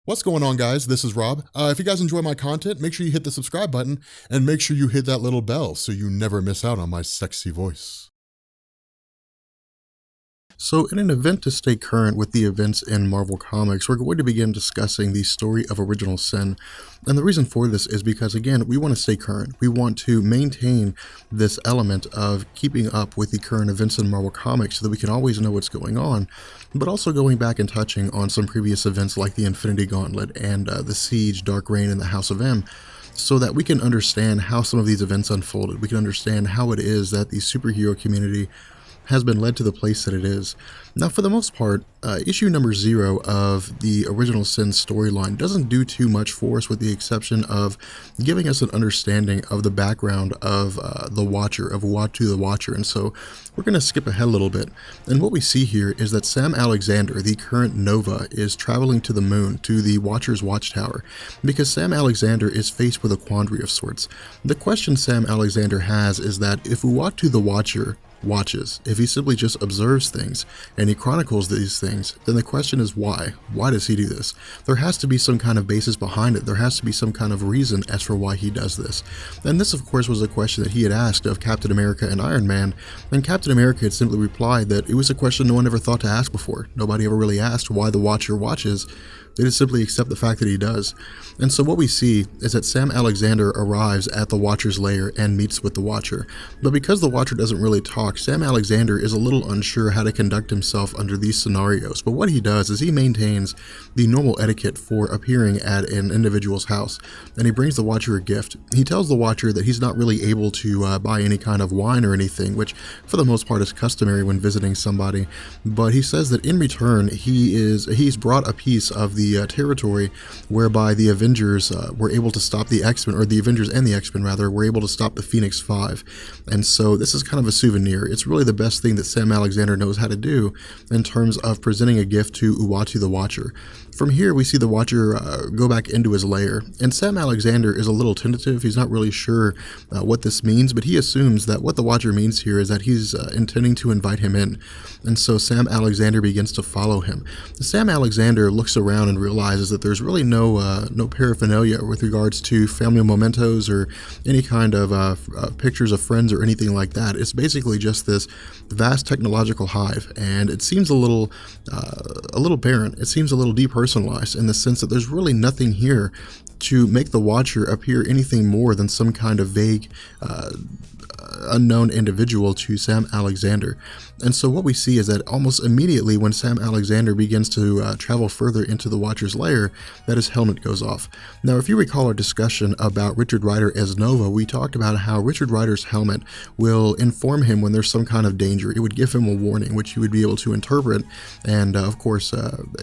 What's going on, guys? This is Rob. If you guys enjoy my content, make sure you hit the subscribe button and make sure you hit that little bell so you never miss out on my sexy voice. So in an event to stay current with the events in Marvel Comics, we're going to begin discussing the story of Original Sin. And the reason for this is because, again, we want to stay current. We want to maintain this element of keeping up with the current events in Marvel Comics so that we can always know what's going on, but also going back and touching on some previous events like the Infinity Gauntlet and the Siege, Dark Reign, and the House of M, so that we can understand how some of these events unfolded. We can understand how it is that the superhero community has been led to the place that it is. Now, for the most part, issue number 0 of the Original Sin storyline doesn't do too much for us, with the exception of giving us an understanding of the background of the Watcher, of Uatu the Watcher. And so we're going to skip ahead a little bit. And what we see here is that Sam Alexander, the current Nova, is traveling to the moon, to the Watcher's watchtower, because Sam Alexander is faced with a quandary of sorts. The question Sam Alexander has is that if Uatu the Watcher watches, if he simply just observes things and he chronicles these things, then the question is why? Why does he do this? There has to be some kind of basis behind it. There has to be some kind of reason as for why he does this. And this, of course, was a question that he had asked of Captain America and Iron Man, and Captain America had simply replied that it was a question no one ever thought to ask before. Nobody ever really asked why the Watcher watches. They just simply accept the fact that he does. And so what we see is that Sam Alexander arrives at the Watcher's lair and meets with the Watcher. But because the Watcher doesn't really talk, Sam Alexander is a little unsure how to conduct himself under these scenarios. But what he does is he maintains the normal etiquette for appearing at an individual's house, and he brings the Watcher a gift. He tells the Watcher that he's not really able to buy any kind of wine or anything, which for the most part is customary when visiting somebody. But he says that in return, he's brought a piece of the territory whereby the Avengers were able to stop the X-Men, or the Avengers and the X-Men rather, were able to stop the Phoenix Five. And so this is kind of a souvenir. It's really the best thing that Sam Alexander knows how to do in terms of presenting a gift to Uatu the Watcher. From here, we see the Watcher go back into his lair, and Sam Alexander is a little tentative. He's not really sure what this means, but he assumes that what the Watcher means here is that he's intending to invite him in. And so Sam Alexander begins to follow him. Sam Alexander looks around and realizes that there's really no paraphernalia with regards to family mementos or any kind of pictures of friends or anything like that. It's basically just this vast technological hive, and it seems a little barren. It seems a little depersonalized in the sense that there's really nothing here to make the Watcher appear anything more than some kind of vague unknown individual to Sam Alexander. And so what we see is that almost immediately when Sam Alexander begins to travel further into the Watcher's lair, that his helmet goes off. Now, if you recall our discussion about Richard Rider as Nova, we talked about how Richard Rider's helmet will inform him when there's some kind of danger. It would give him a warning, which he would be able to interpret and, of course,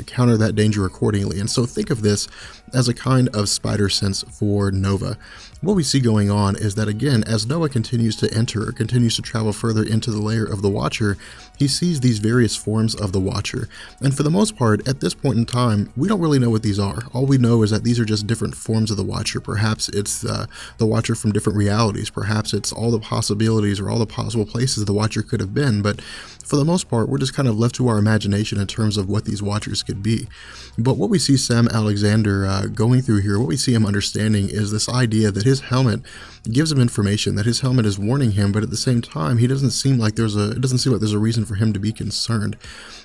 counter that danger accordingly. And so think of this as a kind of spider sense for Nova. What we see going on is that, again, as Noah continues to travel further into the lair of the Watcher, he sees these various forms of the Watcher. And for the most part, at this point in time, we don't really know what these are. All we know is that these are just different forms of the Watcher. Perhaps it's the Watcher from different realities. Perhaps it's all the possibilities or all the possible places the Watcher could have been. But for the most part, we're just kind of left to our imagination in terms of what these Watchers could be. But what we see Sam Alexander going through here, what we see him understanding is this idea that his helmet gives him information, that his helmet is warning him, but at the same time, it doesn't seem like there's a reason for him to be concerned.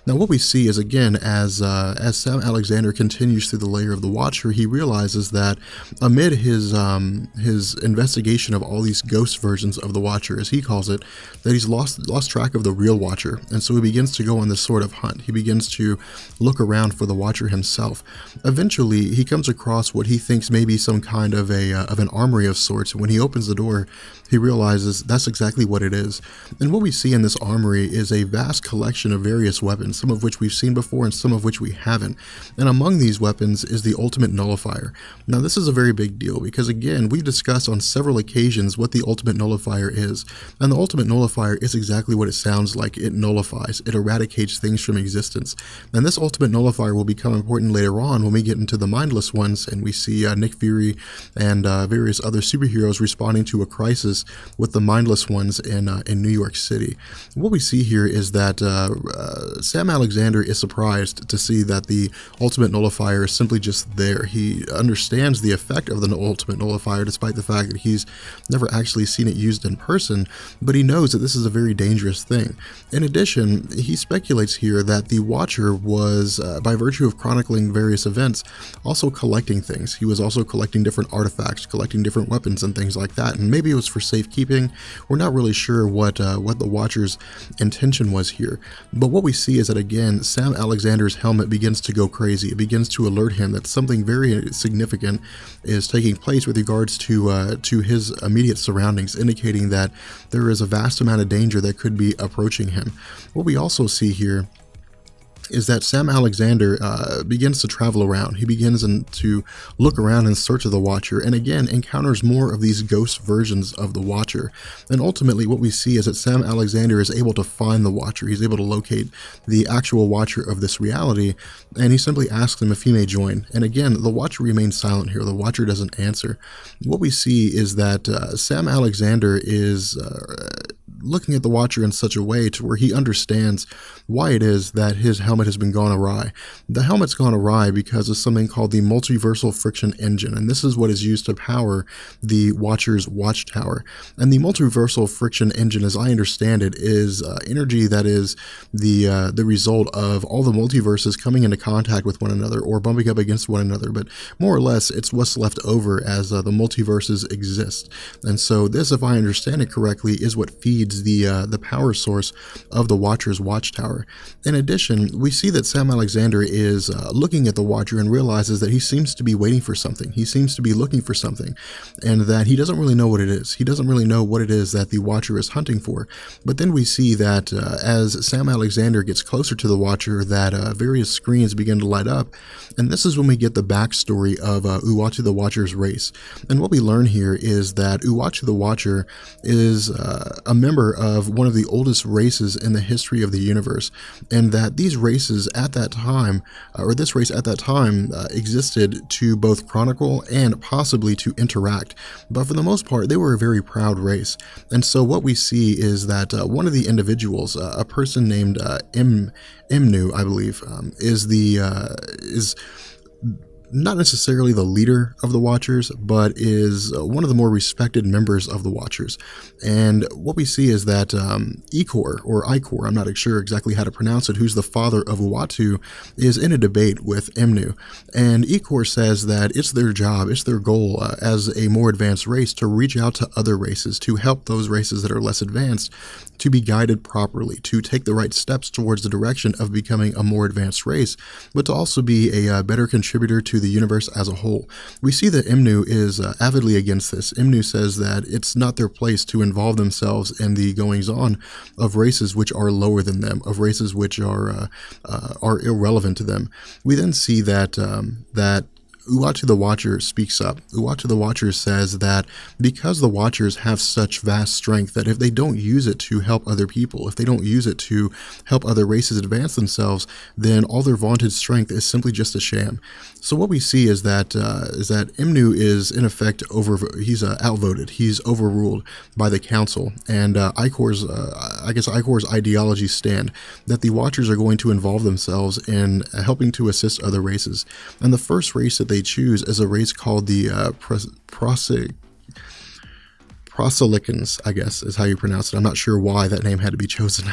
Now, what we see is, again, as Sam Alexander continues through the layer of the Watcher, he realizes that amid his investigation of all these ghost versions of the Watcher, as he calls it, that he's lost track of the real Watcher, and so he begins to go on this sort of hunt. He begins to look around for the Watcher himself. Eventually, he comes across what he thinks may be some kind of an armory of sorts. When he opens the door, he realizes that's exactly what it is. And what we see in this armory is a vast collection of various weapons, some of which we've seen before and some of which we haven't. And among these weapons is the Ultimate Nullifier. Now, this is a very big deal because, again, we've discussed on several occasions what the Ultimate Nullifier is. And the Ultimate Nullifier is exactly what it sounds like. It nullifies. It eradicates things from existence. And this Ultimate Nullifier will become important later on when we get into the Mindless Ones and we see Nick Fury and various other superheroes responding to a crisis with the Mindless Ones in New York City. What we see here is that Sam Alexander is surprised to see that the ultimate nullifier is simply just there. He understands the effect of the ultimate nullifier despite the fact that he's never actually seen it used in person, but he knows that this is a very dangerous thing. In addition, he speculates here that the Watcher was, by virtue of chronicling various events, also collecting things. He was also collecting different artifacts, collecting different weapons and things like that, and maybe it was for safekeeping. We're not really sure what the Watcher's intention was here, but what we see is that again, Sam Alexander's helmet begins to go crazy. It begins to alert him that something very significant is taking place with regards to his immediate surroundings, indicating that there is a vast amount of danger that could be approaching him. What we also see here is that Sam Alexander begins to travel around. He begins to look around in search of the Watcher, and again encounters more of these ghost versions of the Watcher. And ultimately what we see is that Sam Alexander is able to find the Watcher. He's able to locate the actual Watcher of this reality, and he simply asks him if he may join. And again, the Watcher remains silent here. The Watcher doesn't answer. What we see is that Sam Alexander is looking at the Watcher in such a way to where he understands why it is that his helmet has been gone awry. The helmet's gone awry because of something called the multiversal friction engine, and this is what is used to power the Watcher's watchtower. And the multiversal friction engine, as I understand it, is energy that is the result of all the multiverses coming into contact with one another or bumping up against one another, but more or less it's what's left over as the multiverses exist. And so this, if I understand it correctly, is what feeds the power source of the Watcher's watchtower. In addition, we see that Sam Alexander is looking at the Watcher and realizes that he seems to be waiting for something. He seems to be looking for something, and that he doesn't really know what it is. He doesn't really know what it is that the Watcher is hunting for. But then we see that as Sam Alexander gets closer to the Watcher, that various screens begin to light up, and this is when we get the backstory of Uatu the Watcher's race. And what we learn here is that Uatu the Watcher is a member of one of the oldest races in the history of the universe, and that these races at that time, or this race at that time, existed to both chronicle and possibly to interact, but for the most part they were a very proud race. And so what we see is that one of the individuals, a person named Imnu, I believe, is not necessarily the leader of the Watchers, but is one of the more respected members of the Watchers. And what we see is that Ikor, I'm not sure exactly how to pronounce it, who's the father of Uatu, is in a debate with Imnu. And Ikor says that it's their job, it's their goal as a more advanced race to reach out to other races, to help those races that are less advanced to be guided properly, to take the right steps towards the direction of becoming a more advanced race, but to also be a better contributor to the universe as a whole. We see that Imnu is avidly against this. Imnu says that it's not their place to involve themselves in the goings-on of races which are lower than them, of races which are irrelevant to them. We then see that Uatu the Watcher speaks up. Uatu the Watcher says that because the Watchers have such vast strength that if they don't use it to help other people, if they don't use it to help other races advance themselves, then all their vaunted strength is simply just a sham. So what we see is that Imnu is in effect he's outvoted. He's overruled by the council, and Ikor's ideologies stand that the Watchers are going to involve themselves in helping to assist other races. And the first race that they choose is a race called the Proselicans, I guess is how you pronounce it. I'm not sure why that name had to be chosen.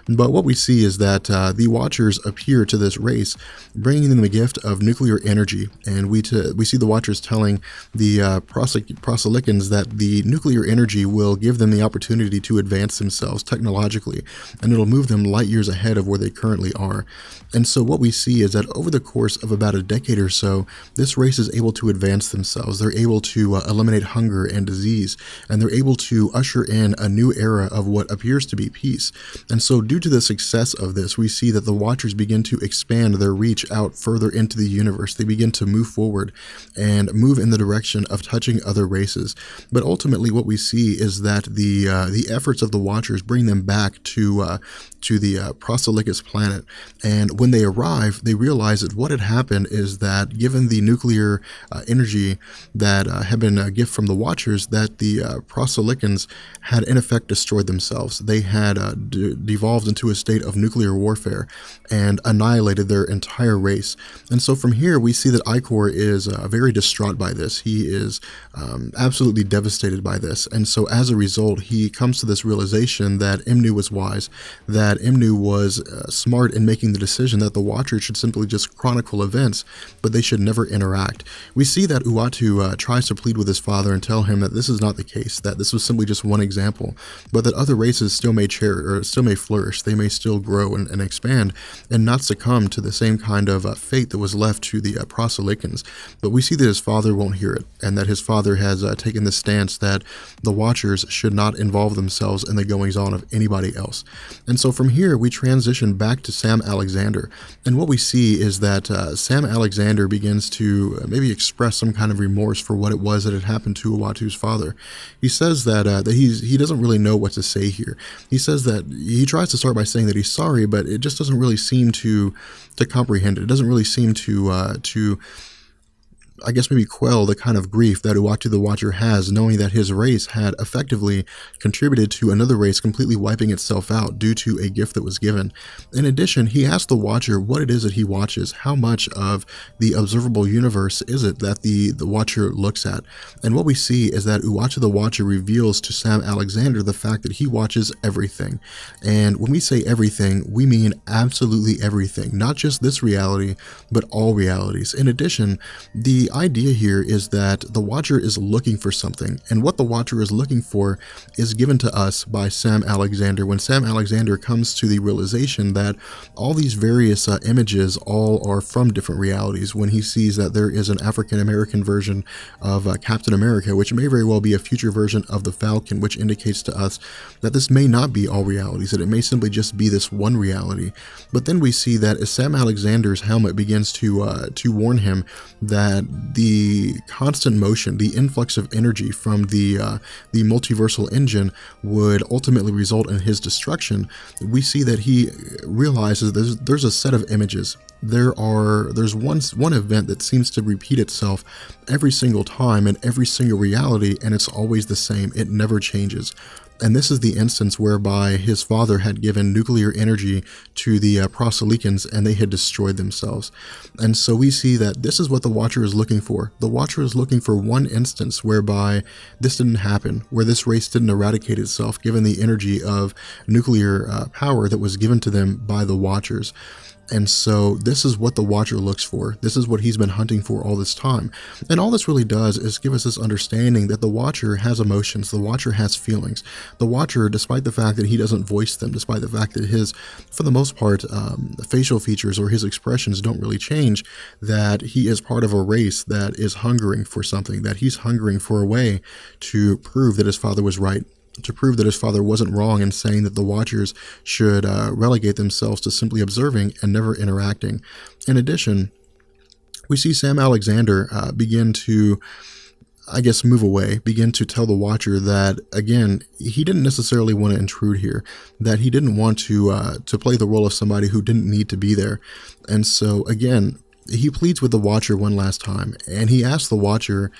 But what we see is that the Watchers appear to this race, bringing them the gift of nuclear energy. And we see the Watchers telling the Proselicans that the nuclear energy will give them the opportunity to advance themselves technologically, and it'll move them light years ahead of where they currently are. And so what we see is that over the course of about a decade or so, this race is able to advance themselves. They're able to eliminate hunger and disease, and they're able to usher in a new era of what appears to be peace. And so due to the success of this, we see that the Watchers begin to expand their reach out further into the universe. They begin to move forward and move in the direction of touching other races. But ultimately what we see is that the efforts of the Watchers bring them back to the Proselicus planet. And when they arrive, they realize that what had happened is that given the nuclear energy that had been a gift from the Watchers, that the Prosolicans had in effect destroyed themselves. They had devolved into a state of nuclear warfare and annihilated their entire race. And so from here, we see that Icor is very distraught by this. He is absolutely devastated by this. And so as a result, he comes to this realization that Imnu was wise, that Imnu was smart in making the decision that the Watcher should simply just chronicle events, but they should never interact. We see that Uatu tries to plead with his father and tell him that this is not the case, that this was simply just one example, but that other races still may flourish, they may still grow and expand, and not succumb to the same kind of fate that was left to the Prosolicans. But we see that his father won't hear it, and that his father has taken the stance that the Watchers should not involve themselves in the goings-on of anybody else. And so from here, we transition back to Sam Alexander, and what we see is that Sam Alexander begins to maybe express some kind of remorse for what it was that had happened to Uatu's father. He says that he doesn't really know what to say here. He says that he tries to start by saying that he's sorry, but it just doesn't really seem to comprehend it. It doesn't really seem to I guess maybe quell the kind of grief that Uatu the Watcher has, knowing that his race had effectively contributed to another race completely wiping itself out due to a gift that was given. In addition, he asks the Watcher what it is that he watches, how much of the observable universe is it that the Watcher looks at. And what we see is that Uatu the Watcher reveals to Sam Alexander the fact that he watches everything. And when we say everything, we mean absolutely everything, not just this reality, but all realities. In addition, the idea here is that the Watcher is looking for something, and what the Watcher is looking for is given to us by Sam Alexander when Sam Alexander comes to the realization that all these various images all are from different realities. When he sees that there is an African American version of Captain America, which may very well be a future version of the Falcon, which indicates to us that this may not be all realities, that it may simply just be this one reality. But then we see that as Sam Alexander's helmet begins to warn him that the constant motion, the influx of energy from the multiversal engine would ultimately result in his destruction, we see that he realizes there's a set of images. There's one event that seems to repeat itself every single time in every single reality, and it's always the same. It never changes. And this is the instance whereby his father had given nuclear energy to the Prosolicans and they had destroyed themselves. And so we see that this is what the Watcher is looking for. The Watcher is looking for one instance whereby this didn't happen, where this race didn't eradicate itself given the energy of nuclear power that was given to them by the Watchers. And so this is what the Watcher looks for. This is what he's been hunting for all this time. And all this really does is give us this understanding that the Watcher has emotions. The Watcher has feelings. The Watcher, despite the fact that he doesn't voice them, despite the fact that his, for the most part, facial features or his expressions don't really change, that he is part of a race that is hungering for something, that he's hungering for a way to prove that his father was right, to prove that his father wasn't wrong in saying that the Watchers should relegate themselves to simply observing and never interacting. In addition, we see Sam Alexander begin to, I guess, move away, begin to tell the Watcher that, again, he didn't necessarily want to intrude here, that he didn't want to play the role of somebody who didn't need to be there. And so, again, he pleads with the Watcher one last time, and he asks the Watcher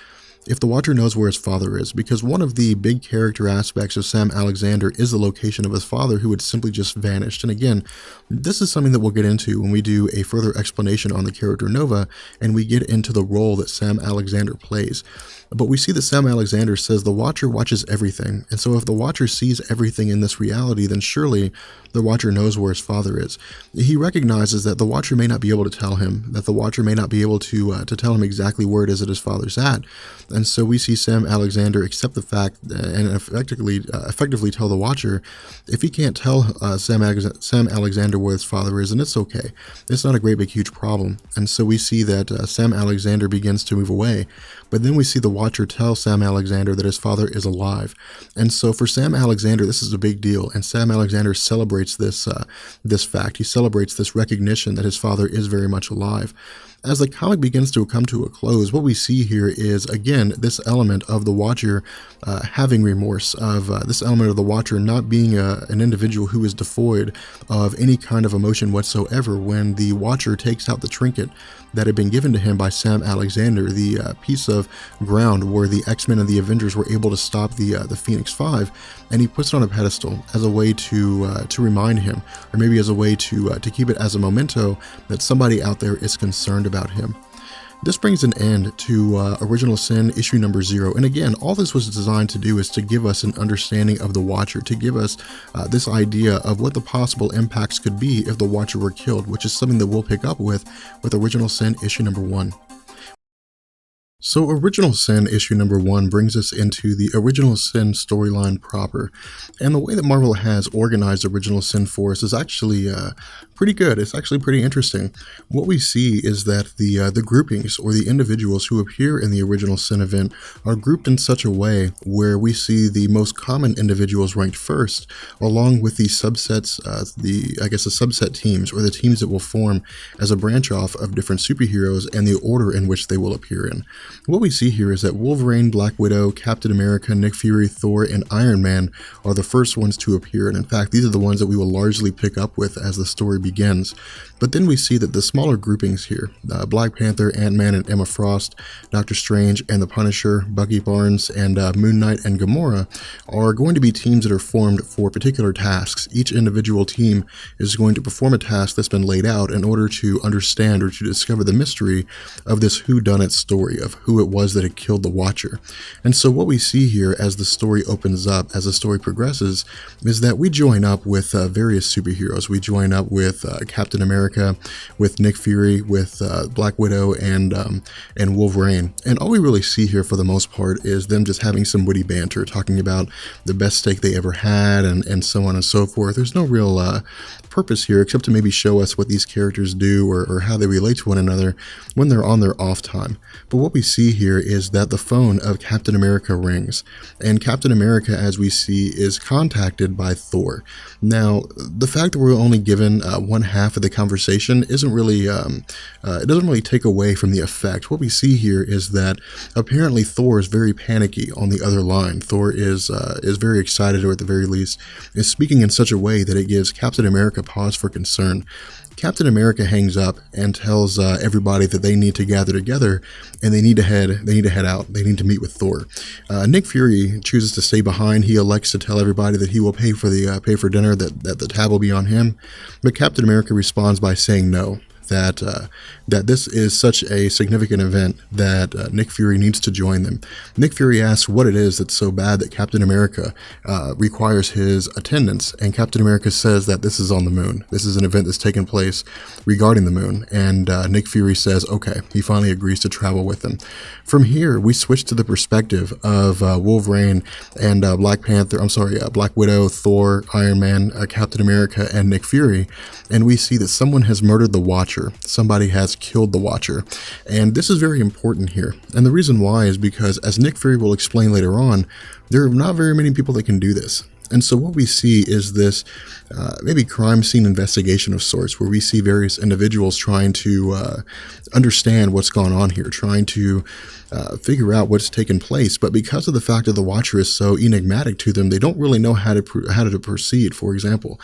if the Watcher knows where his father is, because one of the big character aspects of Sam Alexander is the location of his father, who had simply just vanished. And again, this is something that we'll get into when we do a further explanation on the character Nova, and we get into the role that Sam Alexander plays. But we see that Sam Alexander says the Watcher watches everything, and so if the Watcher sees everything in this reality, then surely the Watcher knows where his father is. He recognizes that the Watcher may not be able to tell him, that the Watcher may not be able to tell him exactly where it is that his father's at. And so we see Sam Alexander accept the fact and effectively tell the Watcher, if he can't tell Sam Alexander where his father is, then it's okay. It's not a great big huge problem. And so we see that Sam Alexander begins to move away. But then we see the Watcher tell Sam Alexander that his father is alive. And so for Sam Alexander, this is a big deal. And Sam Alexander celebrates this fact. He celebrates this recognition that his father is very much alive. As the comic begins to come to a close, what we see here is, again, this element of the Watcher having remorse, of this element of the Watcher not being an individual who is devoid of any kind of emotion whatsoever when the Watcher takes out the trinket that had been given to him by Sam Alexander, the piece of ground where the X-Men and the Avengers were able to stop the Phoenix Five, and he puts it on a pedestal as a way to remind him, or maybe as a way to keep it as a memento that somebody out there is concerned about him. This brings an end to Original Sin issue number 0, and again, all this was designed to do is to give us an understanding of the Watcher, to give us this idea of what the possible impacts could be if the Watcher were killed, which is something that we'll pick up with Original Sin issue number 1. So Original Sin issue number 1 brings us into the Original Sin storyline proper, and the way that Marvel has organized Original Sin for us is actually pretty good. It's actually pretty interesting. What we see is that the groupings, or the individuals who appear in the Original Sin event, are grouped in such a way where we see the most common individuals ranked first, along with the subsets, the subset teams, or the teams that will form as a branch off of different superheroes and the order in which they will appear in. What we see here is that Wolverine, Black Widow, Captain America, Nick Fury, Thor, and Iron Man are the first ones to appear, and in fact, these are the ones that we will largely pick up with as the story begins. But then we see that the smaller groupings here, Black Panther, Ant-Man and Emma Frost, Doctor Strange and the Punisher, Bucky Barnes, and Moon Knight and Gamora, are going to be teams that are formed for particular tasks. Each individual team is going to perform a task that's been laid out in order to understand or to discover the mystery of this whodunit story, of who it was that had killed the Watcher. And so what we see here as the story opens up, as the story progresses, is that we join up with various superheroes. We join up with Captain America, with Nick Fury, with Black Widow, and Wolverine. And all we really see here for the most part is them just having some witty banter, talking about the best steak they ever had, and so on and so forth. There's no real purpose here except to maybe show us what these characters do or how they relate to one another when they're on their off time. But what we see here is that the phone of Captain America rings, and Captain America, as we see, is contacted by Thor. Now, the fact that we're only given one half of the conversation isn't really, it doesn't really take away from the effect. What we see here is that apparently Thor is very panicky on the other line. Thor is very excited, or at the very least, is speaking in such a way that it gives Captain America pause for concern. Captain America hangs up and tells everybody that they need to gather together and they need to head out. They need to meet with Thor. Nick Fury chooses to stay behind. He elects to tell everybody that he will pay for dinner, that the tab will be on him. But Captain America responds by saying no. That this is such a significant event that Nick Fury needs to join them. Nick Fury asks what it is that's so bad that Captain America requires his attendance, and Captain America says that this is on the moon. This is an event that's taken place regarding the moon, and Nick Fury says, okay, he finally agrees to travel with them. From here, we switch to the perspective of Wolverine and Black Widow, Thor, Iron Man, Captain America, and Nick Fury, and we see that someone has murdered the Watcher. Somebody has killed the Watcher. And this is very important here. And the reason why is because, as Nick Fury will explain later on, there are not very many people that can do this. And so what we see is this maybe crime scene investigation of sorts, where we see various individuals trying to understand what's gone on here, trying to figure out what's taken place. But because of the fact that the Watcher is so enigmatic to them, they don't really know how to proceed. For example,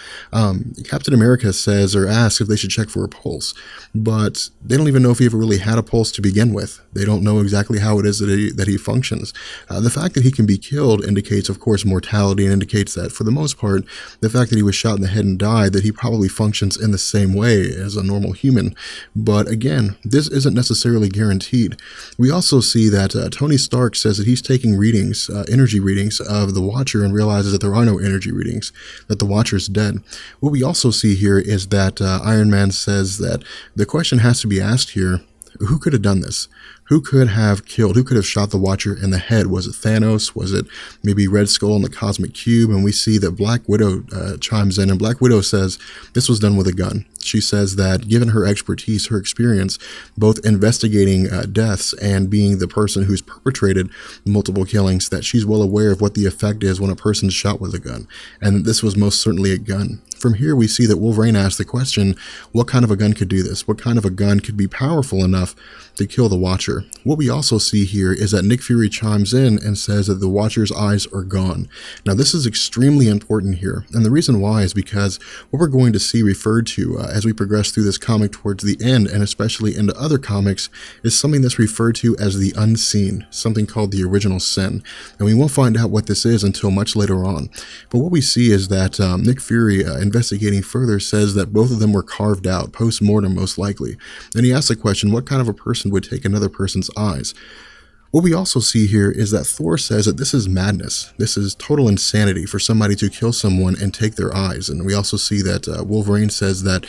Captain America says or asks if they should check for a pulse, but they don't even know if he ever really had a pulse to begin with. They don't know exactly how it is that he functions. The fact that he can be killed indicates, of course, mortality, and indicates that, for the most part, the fact that he was shot in the head and died, that he probably functions in the same way as a normal human. But again, this isn't necessarily guaranteed. We also see that Tony Stark says that he's taking readings, energy readings of the Watcher, and realizes that there are no energy readings, that the Watcher's dead. What we also see here is that Iron Man says that the question has to be asked here, who could have done this? Who could have killed, who could have shot the Watcher in the head? Was it Thanos? Was it maybe Red Skull in the Cosmic Cube? And we see that Black Widow chimes in, and Black Widow says this was done with a gun. She says that given her expertise, her experience, both investigating deaths and being the person who's perpetrated multiple killings, that she's well aware of what the effect is when a person's shot with a gun. And this was most certainly a gun. From here, we see that Wolverine asks the question, what kind of a gun could do this? What kind of a gun could be powerful enough to kill the Watcher? What we also see here is that Nick Fury chimes in and says that the Watcher's eyes are gone. Now, this is extremely important here, and the reason why is because what we're going to see referred to as we progress through this comic towards the end, and especially into other comics, is something that's referred to as the Unseen, something called the Original Sin. And we won't find out what this is until much later on. But what we see is that Nick Fury, investigating further, says that both of them were carved out, post-mortem most likely. And he asks the question, what kind of a person would take another person's eyes? What we also see here is that Thor says that this is madness. This is total insanity for somebody to kill someone and take their eyes. And we also see that Wolverine says that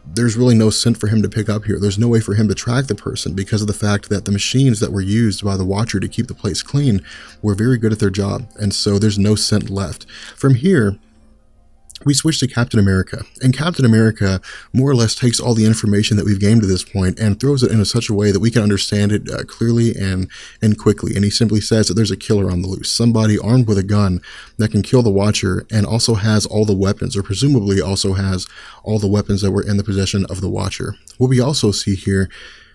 there's really no scent for him to pick up here. There's no way for him to track the person because of the fact that the machines that were used by the Watcher to keep the place clean were very good at their job. And so there's no scent left. From here, we switch to Captain America, and Captain America more or less takes all the information that we've gained to this point and throws it in such a way that we can understand it clearly and quickly. And he simply says that there's a killer on the loose, somebody armed with a gun that can kill the Watcher and also has all the weapons, or presumably also has all the weapons that were in the possession of the Watcher. What we also see here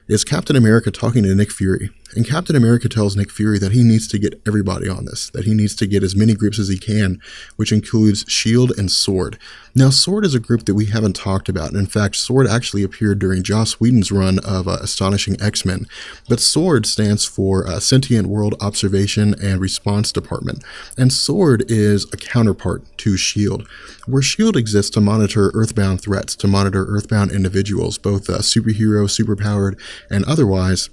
is Captain America talking to Nick Fury. And Captain America tells Nick Fury that he needs to get everybody on this, that he needs to get as many groups as he can, which includes S.H.I.E.L.D. and S.W.O.R.D. Now, S.W.O.R.D. is a group that we haven't talked about. And in fact, S.W.O.R.D. actually appeared during Joss Whedon's run of Astonishing X-Men. But S.W.O.R.D. stands for Sentient World Observation and Response Department. And S.W.O.R.D. is a counterpart to S.H.I.E.L.D., where S.H.I.E.L.D. exists to monitor earthbound threats, to monitor earthbound individuals, both superhero, superpowered, and otherwise.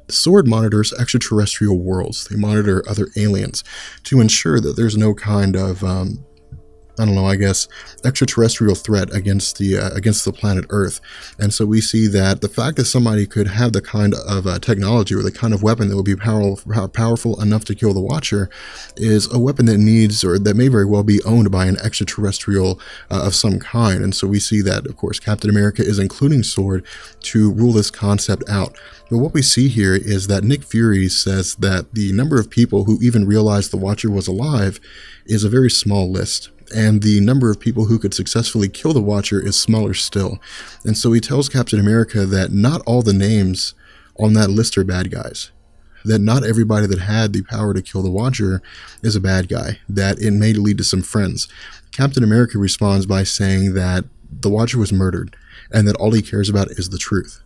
S.W.O.R.D. monitors extraterrestrial worlds. They monitor other aliens to ensure that there's no kind of, extraterrestrial threat against the planet Earth. And so we see that the fact that somebody could have the kind of technology or the kind of weapon that would be powerful enough to kill the Watcher is a weapon that needs, or that may very well be owned by an extraterrestrial of some kind. And so we see that, of course, Captain America is including S.W.O.R.D. to rule this concept out. But what we see here is that Nick Fury says that the number of people who even realized the Watcher was alive is a very small list. And the number of people who could successfully kill the Watcher is smaller still. And so he tells Captain America that not all the names on that list are bad guys. That not everybody that had the power to kill the Watcher is a bad guy. That it may lead to some friends. Captain America responds by saying that the Watcher was murdered and that all he cares about is the truth.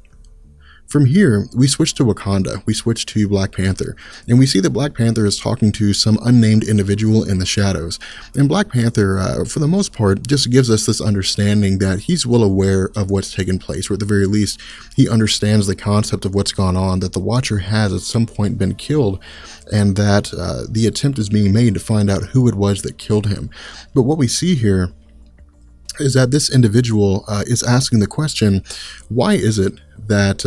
From here, we switch to Wakanda, we switch to Black Panther, and we see that Black Panther is talking to some unnamed individual in the shadows. And Black Panther, for the most part, just gives us this understanding that he's well aware of what's taken place, or at the very least, he understands the concept of what's gone on, that the Watcher has at some point been killed, and that the attempt is being made to find out who it was that killed him. But what we see here is that this individual is asking the question, why is it that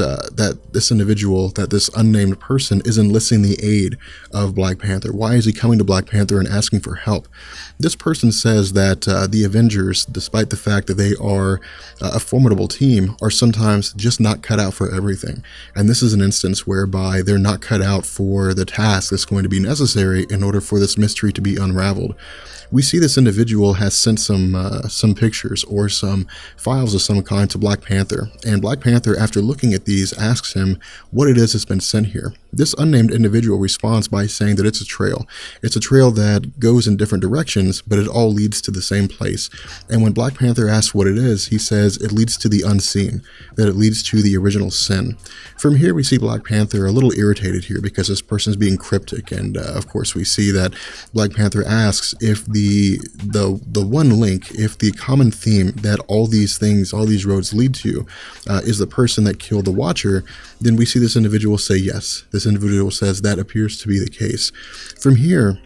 this individual, that this unnamed person is enlisting the aid of Black Panther? Why is he coming to Black Panther and asking for help? This person says that the Avengers, despite the fact that they are a formidable team, are sometimes just not cut out for everything. And this is an instance whereby they're not cut out for the task that's going to be necessary in order for this mystery to be unraveled. We see this individual has sent some pictures or some files of some kind to Black Panther, and Black Panther, after looking at these, asks him what it is that's been sent here. This unnamed individual responds by saying that it's a trail. It's a trail that goes in different directions, but it all leads to the same place. And when Black Panther asks what it is, he says it leads to the unseen, that it leads to the original sin. From here, we see Black Panther a little irritated here because this person's being cryptic, and of course we see that Black Panther asks if the one link, if the common theme that all these things, all these roads lead to is the person that killed the Watcher, then we see this individual say yes. This individual says that appears to be the case. From here,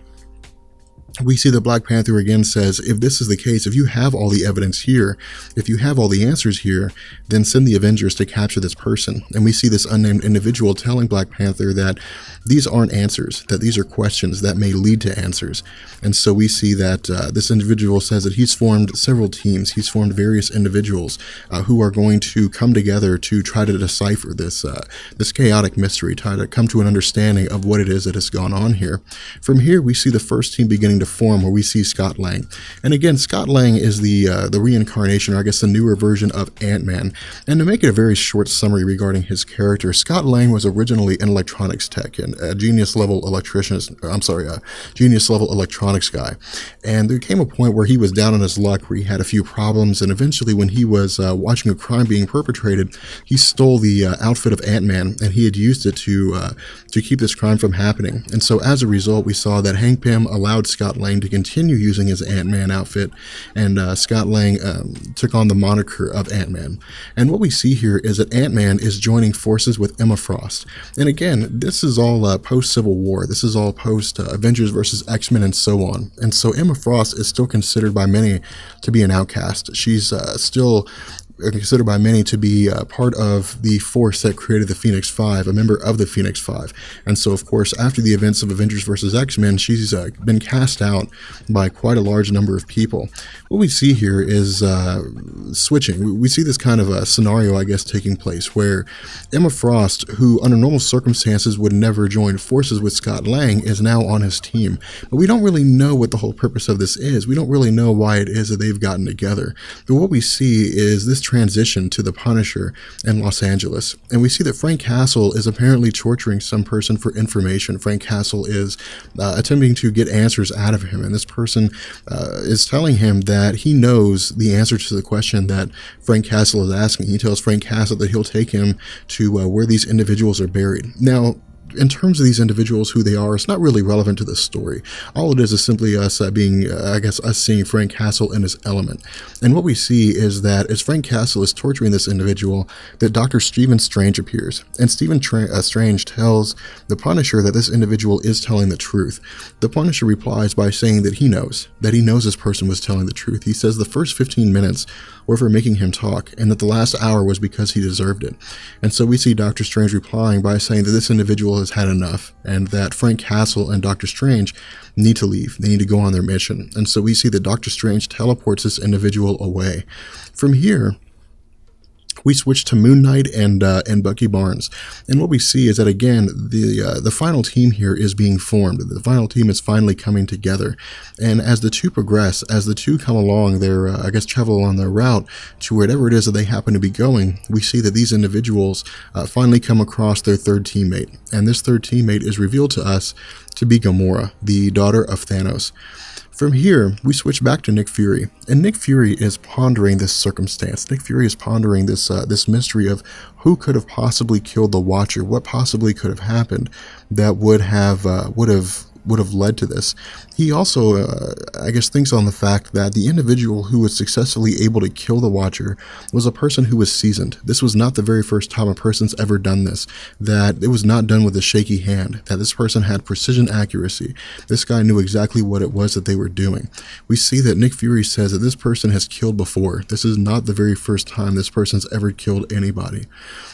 we see that Black Panther again says, if this is the case, if you have all the evidence here, if you have all the answers here, then send the Avengers to capture this person. And we see this unnamed individual telling Black Panther that these aren't answers, that these are questions that may lead to answers. And so we see that this individual says that he's formed several teams, he's formed various individuals who are going to come together to try to decipher this chaotic mystery, try to come to an understanding of what it is that has gone on here. From here, we see the first team beginning to form, where we see Scott Lang. And again, Scott Lang is the reincarnation, or I guess the newer version of Ant-Man. And to make it a very short summary regarding his character, Scott Lang was originally an electronics tech and a genius level electronics guy. And there came a point where he was down on his luck, where he had a few problems, and eventually when he was watching a crime being perpetrated, he stole the outfit of Ant-Man, and he had used it to keep this crime from happening. And so as a result, we saw that Hank Pym allowed Scott Lang to continue using his Ant-Man outfit, and Scott Lang took on the moniker of Ant-Man. And what we see here is that Ant-Man is joining forces with Emma Frost. And again, this is all post-Civil War. This is all post-Avengers versus X-Men and so on. And so Emma Frost is still considered by many to be an outcast. She's still considered by many to be part of the force that created the Phoenix Five, a member of the Phoenix Five. And so, of course, after the events of Avengers vs. X-Men, she's been cast out by quite a large number of people. What we see here is switching. We see this kind of a scenario, I guess, taking place where Emma Frost, who under normal circumstances would never join forces with Scott Lang, is now on his team. But we don't really know what the whole purpose of this is. We don't really know why it is that they've gotten together. But what we see is this transition to the Punisher in Los Angeles. And we see that Frank Castle is apparently torturing some person for information. Frank Castle is attempting to get answers out of him. And this person is telling him that he knows the answer to the question that Frank Castle is asking. He tells Frank Castle that he'll take him to where these individuals are buried. Now, in terms of these individuals, who they are, it's not really relevant to the story. All it is simply us us seeing Frank Castle in his element. And what we see is that as Frank Castle is torturing this individual, that Dr. Stephen Strange appears. And Stephen Strange tells the Punisher that this individual is telling the truth. The Punisher replies by saying that he knows this person was telling the truth. He says the first 15 minutes were for making him talk, and that the last hour was because he deserved it. And so we see Dr. Strange replying by saying that this individual has had enough, and that Frank Castle and Dr. Strange need to leave. They need to go on their mission. And so we see that Dr. Strange teleports this individual away. From here, we switch to Moon Knight and Bucky Barnes. And what we see is that, again, the final team here is being formed. The final team is finally coming together. And as the two progress, as the two come along their, travel along their route to wherever it is that they happen to be going, we see that these individuals finally come across their third teammate. And this third teammate is revealed to us to be Gamora, the daughter of Thanos. From here, we switch back to Nick Fury, and Nick Fury is pondering this circumstance. Nick Fury is pondering this mystery of who could have possibly killed the Watcher, what possibly could have happened that would have led to this. He also, thinks on the fact that the individual who was successfully able to kill the Watcher was a person who was seasoned. This was not the very first time a person's ever done this, that it was not done with a shaky hand, that this person had precision accuracy. This guy knew exactly what it was that they were doing. We see that Nick Fury says that this person has killed before. This is not the very first time this person's ever killed anybody.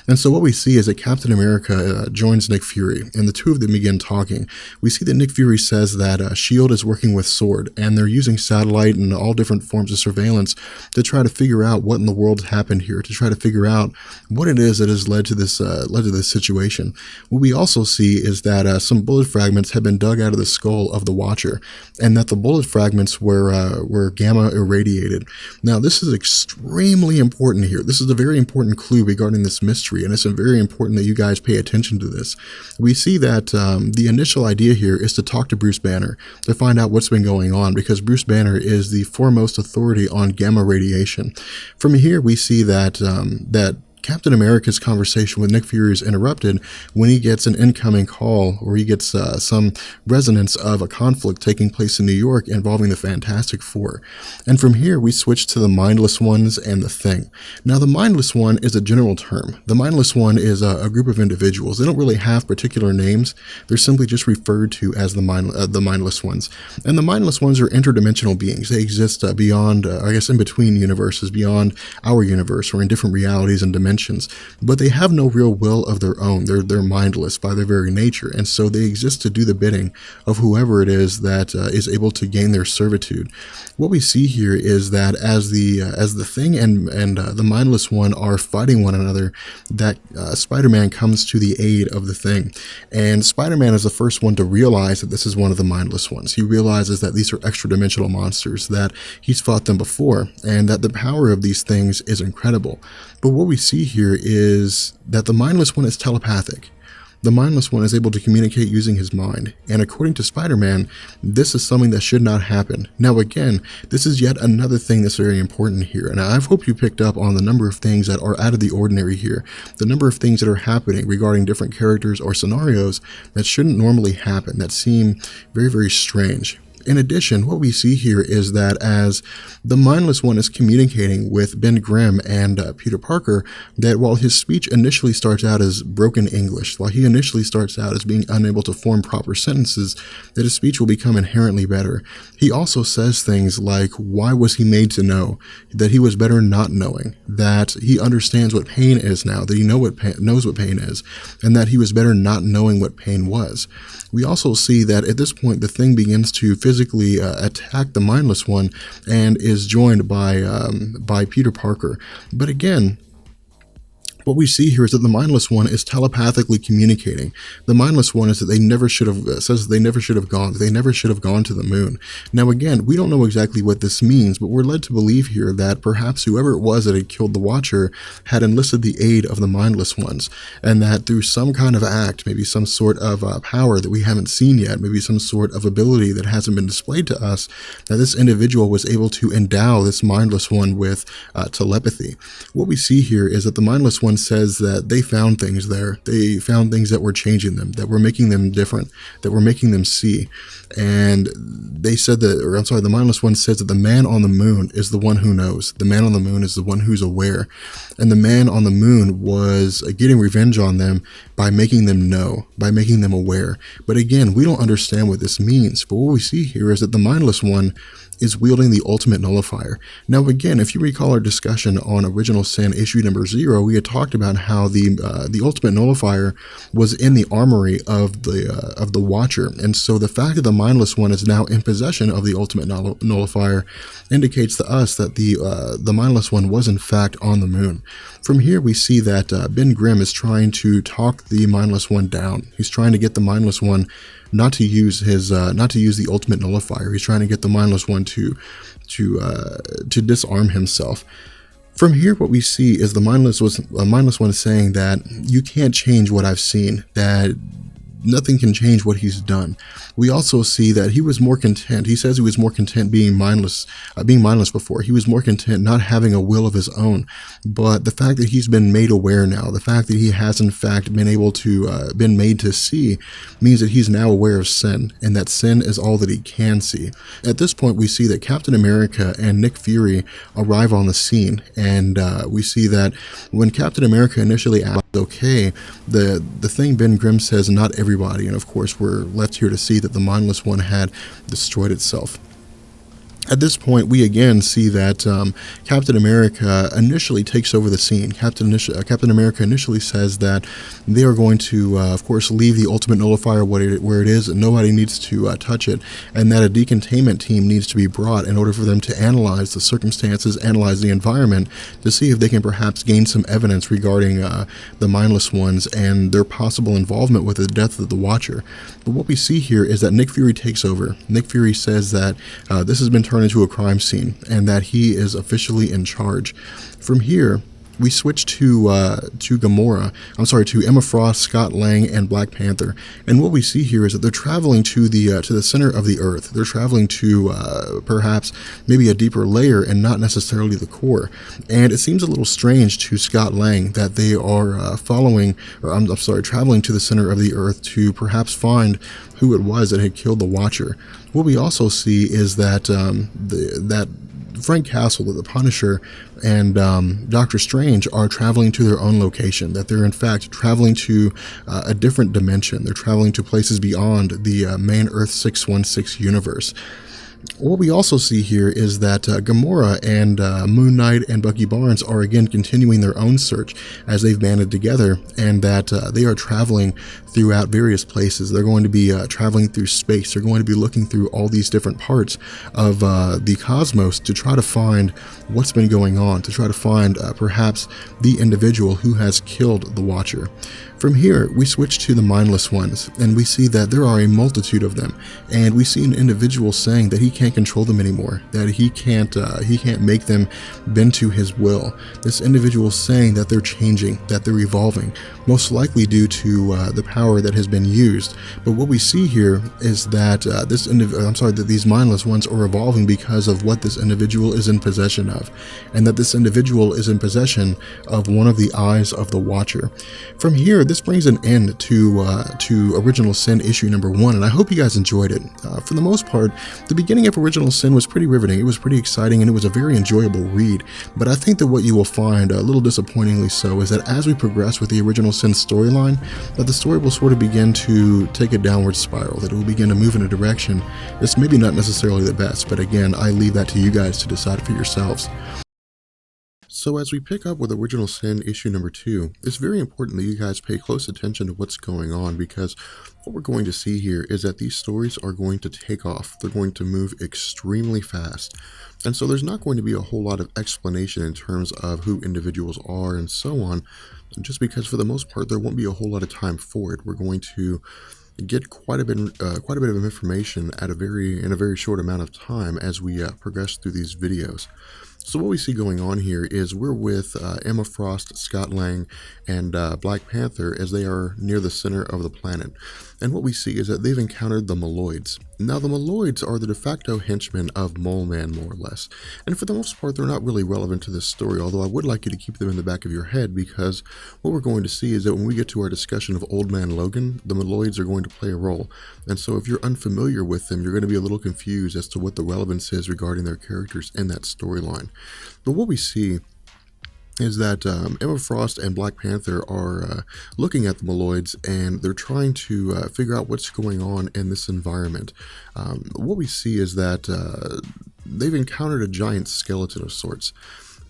And so what we see is that Captain America joins Nick Fury, and the two of them begin talking. We see that Nick Fury says that S.H.I.E.L.D. is working with SWORD, and they're using satellite and all different forms of surveillance to try to figure out what in the world happened here, to try to figure out what it is that has led to this situation. What we also see is that some bullet fragments have been dug out of the skull of the Watcher, and that the bullet fragments were gamma irradiated. Now, this is extremely important here. This is a very important clue regarding this mystery, and it's very important that you guys pay attention to this. We see that the initial idea here is to talk to Bruce Banner to find out what's been going on, because Bruce Banner is the foremost authority on gamma radiation. From here, we see that Captain America's conversation with Nick Fury is interrupted when he gets an incoming call, or he gets some resonance of a conflict taking place in New York involving the Fantastic Four. And from here, we switch to the Mindless Ones and the Thing. Now, the Mindless One is a general term. The Mindless One is a group of individuals. They don't really have particular names. They're simply just referred to as the Mindless Ones. And the Mindless Ones are interdimensional beings. They exist beyond, in between universes, beyond our universe, or in different realities and dimensions. But they have no real will of their own. They're mindless by their very nature, and so they exist to do the bidding of whoever it is that is able to gain their servitude. What we see here is that as the Thing and the Mindless One are fighting one another, that Spider-Man comes to the aid of the Thing, and Spider-Man is the first one to realize that this is one of the Mindless Ones. He realizes that these are extra-dimensional monsters, that he's fought them before, and that the power of these things is incredible. But what we see here is that the Mindless One is telepathic. The Mindless One is able to communicate using his mind, and according to Spider-Man, this is something that should not happen. Now again, this is yet another thing that's very important here, and I hope you picked up on the number of things that are out of the ordinary here, the number of things that are happening regarding different characters or scenarios that shouldn't normally happen, that seem very, very strange. In addition, what we see here is that as the Mindless One is communicating with Ben Grimm and Peter Parker, that while his speech initially starts out as broken English, while he initially starts out as being unable to form proper sentences, that his speech will become inherently better. He also says things like, why was he made to know? That he was better not knowing, that he understands what pain is now, that he knows what pain is, and that he was better not knowing what pain was. We also see that at this point, the Thing begins to physically attack the Mindless One and is joined by Peter Parker. But again, what we see here is that the Mindless One is telepathically communicating. The Mindless One is that they never should have gone to the moon. Now again, we don't know exactly what this means, but we're led to believe here that perhaps whoever it was that had killed the Watcher had enlisted the aid of the Mindless Ones, and that through some kind of act, maybe some sort of power that we haven't seen yet, maybe some sort of ability that hasn't been displayed to us, that this individual was able to endow this Mindless One with telepathy. What we see here is that the Mindless One says that they found things there. They found things that were changing them, that were making them different, that were making them see. And they said the Mindless One says that the man on the moon is the one who knows. The man on the moon is the one who's aware. And the man on the moon was getting revenge on them by making them know, by making them aware. But again, we don't understand what this means. But what we see here is that the Mindless One is wielding the ultimate nullifier. Now again, if you recall our discussion on Original Sin issue number 0, we had talked about how the ultimate nullifier was in the armory of the Watcher, and so the fact that the Mindless One is now in possession of the ultimate nullifier indicates to us that the Mindless One was in fact on the moon. From here, we see that Ben Grimm is trying to talk the Mindless One down. He's trying to get the Mindless One not to use the ultimate nullifier. He's trying to get the Mindless One to disarm himself. From here, what we see is the Mindless One is saying that you can't change what I've seen, that nothing can change what he's done. We also see that he was more content. He says he was more content being mindless before. He was more content not having a will of his own. But the fact that he's been made aware now, the fact that he has in fact been made to see, means that he's now aware of sin, and that sin is all that he can see. At this point, we see that Captain America and Nick Fury arrive on the scene, and we see that when Captain America initially asked, okay, the Thing Ben Grimm says not everybody, and of course we're left here to see that the Mindless One had destroyed itself. At this point, we again see that Captain America initially takes over the scene. Captain America initially says that they are going to, of course, leave the ultimate nullifier where it is, and nobody needs to touch it, and that a decontainment team needs to be brought in order for them to analyze the circumstances, analyze the environment, to see if they can perhaps gain some evidence regarding the Mindless Ones and their possible involvement with the death of the Watcher. But what we see here is that Nick Fury takes over. Nick Fury says that this has been turned into a crime scene, and that he is officially in charge. From here, we switch to Gamora. I'm sorry, to Emma Frost, Scott Lang, and Black Panther. And what we see here is that they're traveling to the center of the Earth. They're traveling to perhaps maybe a deeper layer and not necessarily the core. And it seems a little strange to Scott Lang that they are traveling to the center of the Earth to perhaps find who it was that had killed the Watcher. What we also see is that that Frank Castle, the Punisher, and Doctor Strange are traveling to their own location, that they're in fact traveling to a different dimension. They're traveling to places beyond the main Earth 616 universe. What we also see here is that Gamora and Moon Knight and Bucky Barnes are again continuing their own search as they've banded together, and that they are traveling throughout various places. They're going to be traveling through space. They're going to be looking through all these different parts of the cosmos to try to find what's been going on, to try to find perhaps the individual who has killed the Watcher. From here, we switch to the Mindless Ones, and we see that there are a multitude of them, and we see an individual saying that he can't control them anymore, that he can't make them bend to his will. This individual saying that they're changing, that they're evolving, most likely due to the power that has been used. But what we see here is that that these Mindless Ones are evolving because of what this individual is in possession of, and that this individual is in possession of one of the eyes of the Watcher. From here, this brings an end to Original Sin issue number 1, and I hope you guys enjoyed it. For the most part, the beginning of Original Sin was pretty riveting. It was pretty exciting, and it was a very enjoyable read. But I think that what you will find, a little disappointingly so, is that as we progress with the Original Sin storyline, that the story will sort of begin to take a downward spiral, that it will begin to move in a direction that's maybe not necessarily the best. But again, I leave that to you guys to decide for yourselves. So as we pick up with Original Sin issue number 2, it's very important that you guys pay close attention to what's going on, because what we're going to see here is that these stories are going to take off. They're going to move extremely fast. And so there's not going to be a whole lot of explanation in terms of who individuals are and so on, just because for the most part there won't be a whole lot of time for it. We're going to get quite a bit of information in a very short amount of time as we progress through these videos. So what we see going on here is we're with Emma Frost, Scott Lang, and Black Panther as they are near the center of the planet. And what we see is that they've encountered the Moloids. Now, the Moloids are the de facto henchmen of Mole Man, more or less. And for the most part, they're not really relevant to this story, although I would like you to keep them in the back of your head, because what we're going to see is that when we get to our discussion of Old Man Logan, the Moloids are going to play a role. And so if you're unfamiliar with them, you're going to be a little confused as to what the relevance is regarding their characters in that storyline. But what we see is that Emma Frost and Black Panther are looking at the Moloids, and they're trying to figure out what's going on in this environment. What we see is that they've encountered a giant skeleton of sorts,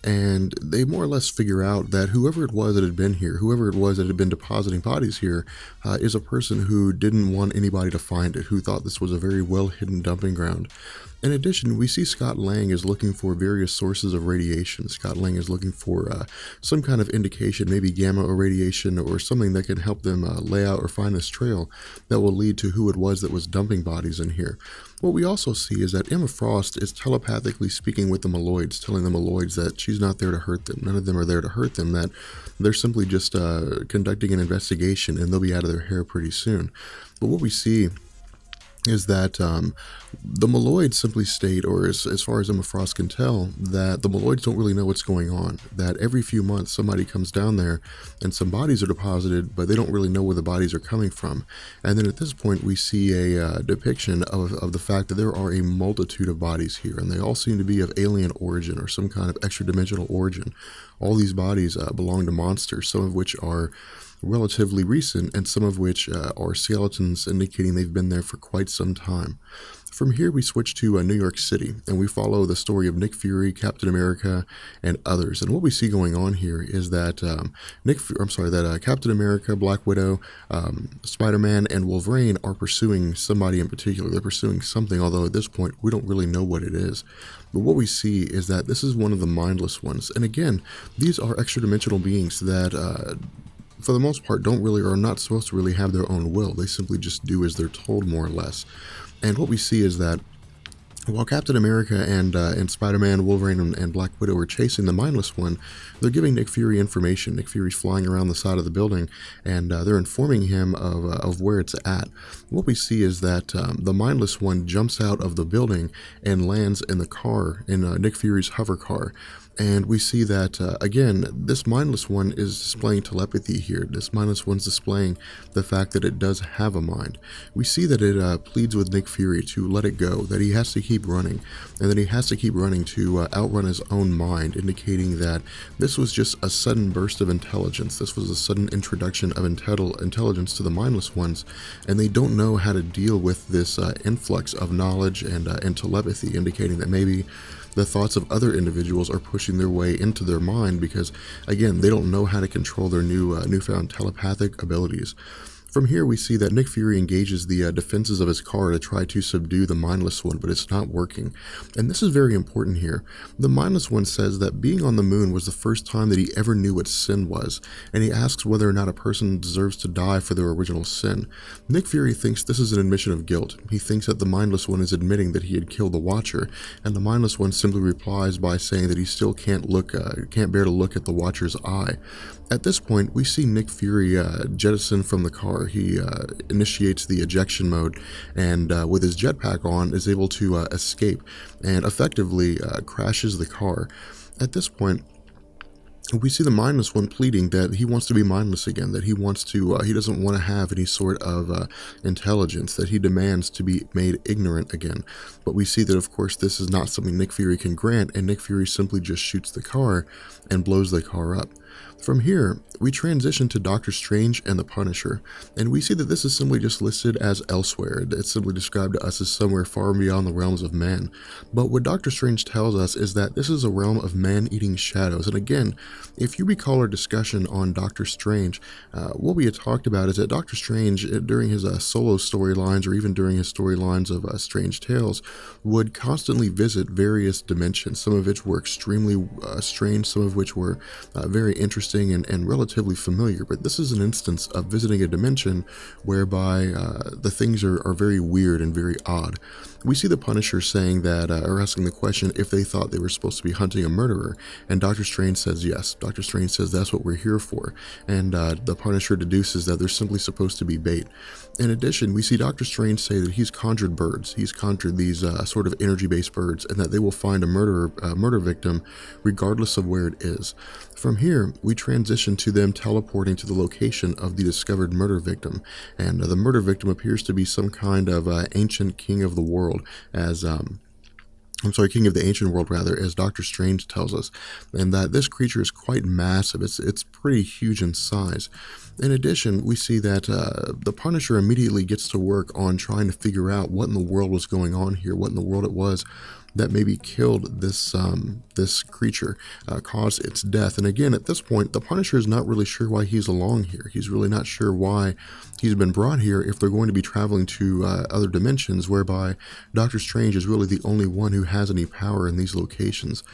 and they more or less figure out that whoever it was that had been here, whoever it was that had been depositing bodies here, is a person who didn't want anybody to find it, who thought this was a very well-hidden dumping ground. In addition, we see Scott Lang is looking for various sources of radiation. Scott Lang is looking for some kind of indication, maybe gamma irradiation or something that can help them lay out or find this trail that will lead to who it was that was dumping bodies in here. What we also see is that Emma Frost is telepathically speaking with the Moloids, telling the Moloids that she's not there to hurt them. None of them are there to hurt them, that they're simply just conducting an investigation and they'll be out of their hair pretty soon. But what we see is that the Moloids simply state, or as far as Emma Frost can tell, that the Moloids don't really know what's going on, that every few months somebody comes down there and some bodies are deposited, but they don't really know where the bodies are coming from. And then at this point we see a depiction of the fact that there are a multitude of bodies here, and they all seem to be of alien origin or some kind of extra-dimensional origin. All these bodies belong to monsters, some of which are relatively recent, and some of which are skeletons indicating they've been there for quite some time. From here we switch to New York City, and we follow the story of Nick Fury, Captain America, and others. And what we see going on here is that Captain America, Black Widow, Spider-Man, and Wolverine are pursuing somebody in particular. They're pursuing something, although at this point we don't really know what it is. But what we see is that this is one of the Mindless Ones. And again, these are extra-dimensional beings that for the most part don't really, or are not supposed to really have their own will. They simply just do as they're told, more or less. And what we see is that While Captain America and Spider-Man, Wolverine, and Black Widow are chasing the Mindless One, they're giving Nick Fury information. Nick Fury's flying around the side of the building, and they're informing him of where it's at. What we see is that the Mindless One jumps out of the building and lands in the car, in Nick Fury's hover car. And we see that, again, this Mindless One is displaying telepathy here. This Mindless One's displaying the fact that it does have a mind. We see that it pleads with Nick Fury to let it go, that he has to keep running, and that he has to keep running to outrun his own mind, indicating that this was just a sudden burst of intelligence. This was a sudden introduction of intelligence to the Mindless Ones, and they don't know how to deal with this influx of knowledge and telepathy, indicating that maybe the thoughts of other individuals are pushing their way into their mind because, again, they don't know how to control their newfound telepathic abilities. From here, we see that Nick Fury engages the defenses of his car to try to subdue the Mindless One, but it's not working. And this is very important here. The Mindless One says that being on the moon was the first time that he ever knew what sin was, and he asks whether or not a person deserves to die for their original sin. Nick Fury thinks this is an admission of guilt. He thinks that the Mindless One is admitting that he had killed the Watcher, and the Mindless One simply replies by saying that he still can't bear to look at the Watcher's eye. At this point, we see Nick Fury jettison from the car. He initiates the ejection mode and with his jetpack on is able to escape and effectively crashes the car. At this point, we see the Mindless One pleading that he wants to be mindless again, that he doesn't want to have any sort of intelligence, that he demands to be made ignorant again. But we see that, of course, this is not something Nick Fury can grant, and Nick Fury simply just shoots the car and blows the car up. From here, we transition to Doctor Strange and the Punisher, and we see that this is simply just listed as elsewhere. It's simply described to us as somewhere far beyond the realms of man. But what Doctor Strange tells us is that this is a realm of man-eating shadows. And again, if you recall our discussion on Doctor Strange, what we had talked about is that Doctor Strange, during his solo storylines or even during his storylines of Strange Tales, would constantly visit various dimensions, some of which were extremely strange, some of which were very interesting and relatively familiar, but this is an instance of visiting a dimension whereby the things are very weird and very odd. We see the Punisher saying that, or asking the question if they thought they were supposed to be hunting a murderer, and Doctor Strange says yes. Doctor Strange says that's what we're here for, and the Punisher deduces that they're simply supposed to be bait. In addition, we see Doctor Strange say that he's conjured birds. He's conjured these sort of energy-based birds, and that they will find a murder victim regardless of where it is. From here, we transition to them teleporting to the location of the discovered murder victim, and the murder victim appears to be some kind of ancient king of the world, king of the ancient world rather, as Doctor Strange tells us, and that this creature is quite massive. It's pretty huge in size. In addition, we see that the Punisher immediately gets to work on trying to figure out what in the world was going on here, what in the world it was that maybe killed this creature, caused its death. And again, at this point, the Punisher is not really sure why he's along here. He's really not sure why he's been brought here if they're going to be traveling to other dimensions, whereby Doctor Strange is really the only one who has any power in these locations.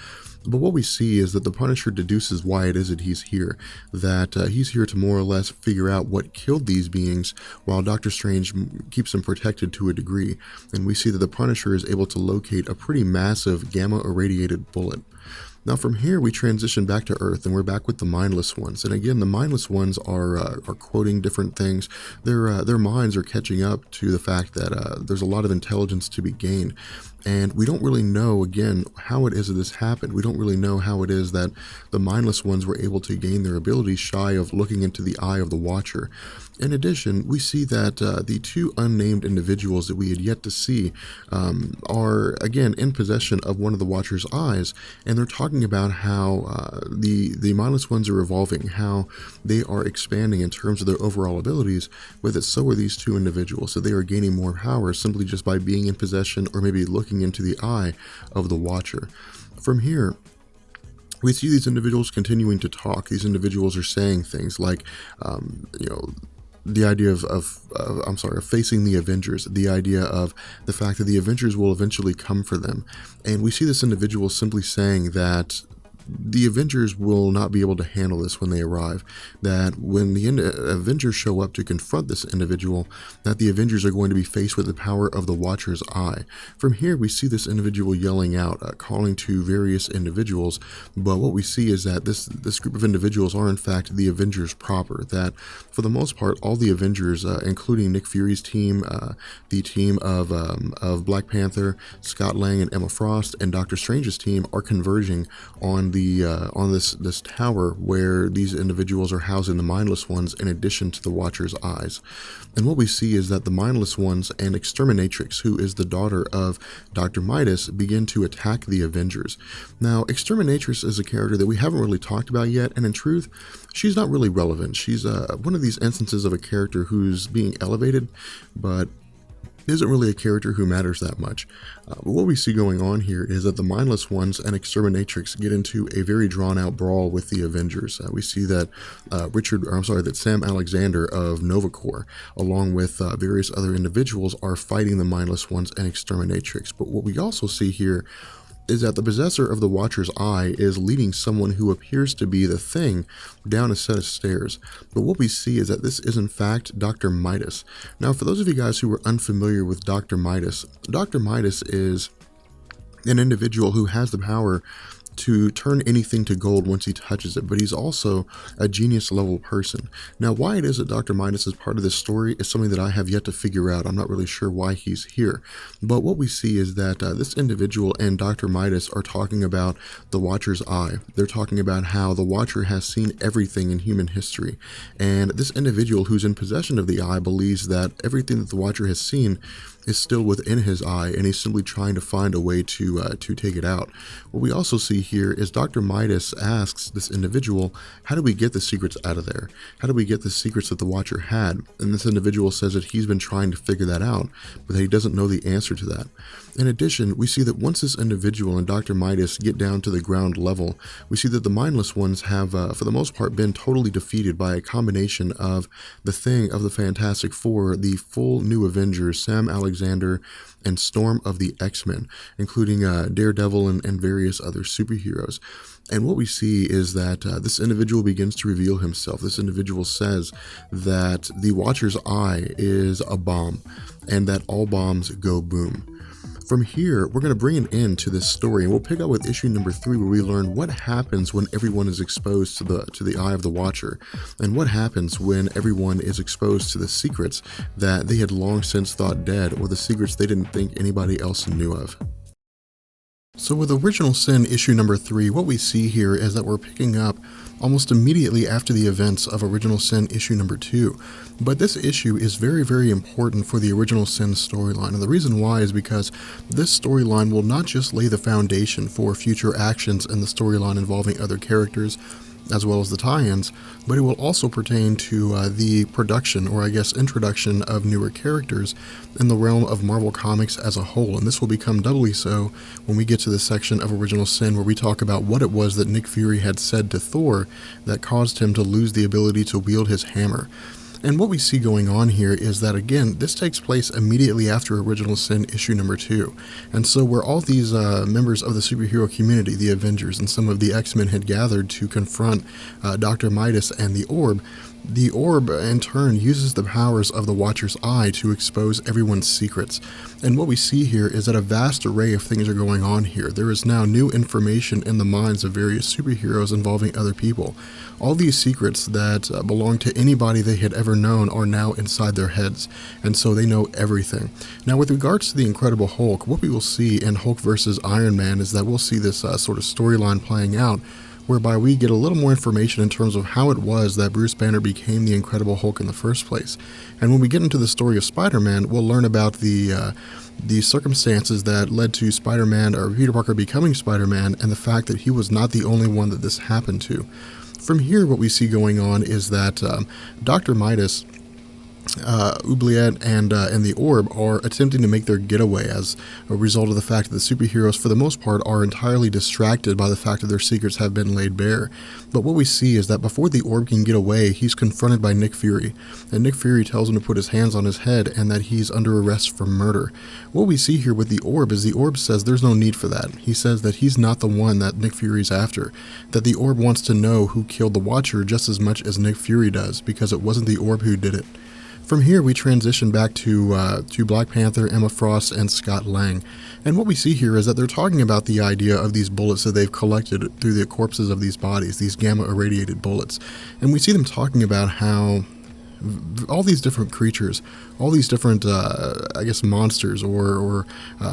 But what we see is that the Punisher deduces why it is that he's here, that he's here to more or less figure out what killed these beings, while Doctor Strange keeps them protected to a degree. And we see that the Punisher is able to locate a pretty massive gamma-irradiated bullet. Now from here, we transition back to Earth, and we're back with the Mindless Ones. And again, the Mindless Ones are quoting different things. Their minds are catching up to the fact that there's a lot of intelligence to be gained. And we don't really know, again, how it is that this happened. We don't really know how it is that the Mindless Ones were able to gain their abilities shy of looking into the eye of the Watcher. In addition, we see that the two unnamed individuals that we had yet to see are, again, in possession of one of the Watcher's eyes, and they're talking about how the Mindless Ones are evolving, how they are expanding in terms of their overall abilities, but so are these two individuals. So they are gaining more power simply just by being in possession or maybe looking into the eye of the Watcher. From here, we see these individuals continuing to talk. These individuals are saying things like, the idea of facing the Avengers, the idea of the fact that the Avengers will eventually come for them. And we see this individual simply saying that the Avengers will not be able to handle this when they arrive. That when the Avengers show up to confront this individual, that the Avengers are going to be faced with the power of the Watcher's eye. From here, we see this individual yelling out, calling to various individuals, but what we see is that this group of individuals are in fact the Avengers proper. That for the most part, all the Avengers, including Nick Fury's team, the team of Black Panther, Scott Lang and Emma Frost, and Doctor Strange's team, are converging on this tower where these individuals are housing the mindless ones in addition to the Watcher's eyes. And what we see is that the mindless ones and Exterminatrix, who is the daughter of Dr. Midas, begin to attack the Avengers. Now, Exterminatrix is a character that we haven't really talked about yet, and in truth, she's not really relevant. She's one of these instances of a character who's being elevated, but isn't really a character who matters that much. But what we see going on here is that the mindless ones and Exterminatrix get into a very drawn-out brawl with the Avengers. We see that that Sam Alexander of Nova Corps, along with various other individuals, are fighting the mindless ones and Exterminatrix. But what we also see here is that the possessor of the Watcher's eye is leading someone who appears to be the Thing down a set of stairs. But what we see is that this is in fact Dr. Midas. Now, for those of you guys who are unfamiliar with Dr. Midas is an individual who has the power to turn anything to gold once he touches it, but he's also a genius level person. Now, why it is that Dr. Midas is part of this story is something that I have yet to figure out. I'm not really sure why he's here, but what we see is that this individual and Dr. Midas are talking about the Watcher's eye. They're talking about how the Watcher has seen everything in human history, and this individual who's in possession of the eye believes that everything that the Watcher has seen is still within his eye, and he's simply trying to find a way to take it out. What we also see here is Dr. Midas asks this individual, how do we get the secrets out of there? How do we get the secrets that the Watcher had? And this individual says that he's been trying to figure that out, but that he doesn't know the answer to that. In addition, we see that once this individual and Dr. Midas get down to the ground level, we see that the mindless ones have, for the most part, been totally defeated by a combination of the Thing of the Fantastic Four, the full new Avengers, Sam Alexander, and Storm of the X-Men, including Daredevil and various other superheroes. And what we see is that this individual begins to reveal himself. This individual says that the Watcher's eye is a bomb, and that all bombs go boom. From here, we're going to bring an end to this story, and we'll pick up with issue number 3, where we learn what happens when everyone is exposed to the eye of the Watcher, and what happens when everyone is exposed to the secrets that they had long since thought dead, or the secrets they didn't think anybody else knew of. So with Original Sin issue number 3, what we see here is that we're picking up almost immediately after the events of Original Sin issue number 2. But this issue is very, very important for the Original Sin storyline, and the reason why is because this storyline will not just lay the foundation for future actions in the storyline involving other characters, as well as the tie-ins, but it will also pertain to the production, or I guess introduction, of newer characters in the realm of Marvel Comics as a whole, and this will become doubly so when we get to the section of Original Sin where we talk about what it was that Nick Fury had said to Thor that caused him to lose the ability to wield his hammer. And what we see going on here is that, again, this takes place immediately after Original Sin issue number 2. And so where all these members of the superhero community, the Avengers, and some of the X-Men had gathered to confront Dr. Midas and the Orb in turn uses the powers of the Watcher's eye to expose everyone's secrets. And what we see here is that a vast array of things are going on here. There is now new information in the minds of various superheroes involving other people. All these secrets that belong to anybody they had ever known are now inside their heads, and so they know everything. Now, with regards to the Incredible Hulk, what we will see in Hulk vs. Iron Man is that we'll see this sort of storyline playing out, whereby we get a little more information in terms of how it was that Bruce Banner became the Incredible Hulk in the first place. And when we get into the story of Spider-Man, we'll learn about the circumstances that led to Spider-Man, or Peter Parker, becoming Spider-Man, and the fact that he was not the only one that this happened to. From here, what we see going on is that Dr. Midas Oubliette and the Orb are attempting to make their getaway as a result of the fact that the superheroes, for the most part, are entirely distracted by the fact that their secrets have been laid bare. But what we see is that before the Orb can get away, he's confronted by Nick Fury, and Nick Fury tells him to put his hands on his head and that he's under arrest for murder. What we see here with the Orb is the Orb says there's no need for that. He says that he's not the one that Nick Fury's after, that the Orb wants to know who killed the Watcher just as much as Nick Fury does, because it wasn't the Orb who did it. From here, we transition back to Black Panther, Emma Frost, and Scott Lang. And what we see here is that they're talking about the idea of these bullets that they've collected through the corpses of these bodies, these gamma-irradiated bullets. And we see them talking about how all these different creatures, all these different, monsters or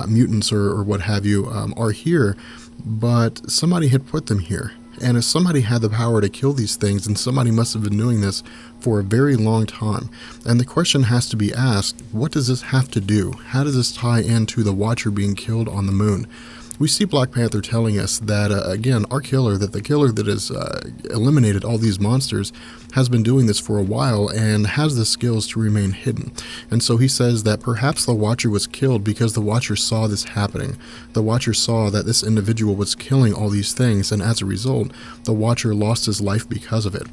mutants or what have you are here, but somebody had put them here. And if somebody had the power to kill these things, then somebody must have been doing this for a very long time. And the question has to be asked, what does this have to do? How does this tie into the Watcher being killed on the moon? We see Black Panther telling us that, again, the killer that has eliminated all these monsters has been doing this for a while and has the skills to remain hidden. And so he says that perhaps the Watcher was killed because the Watcher saw this happening. The Watcher saw that this individual was killing all these things, and as a result, the Watcher lost his life because of it.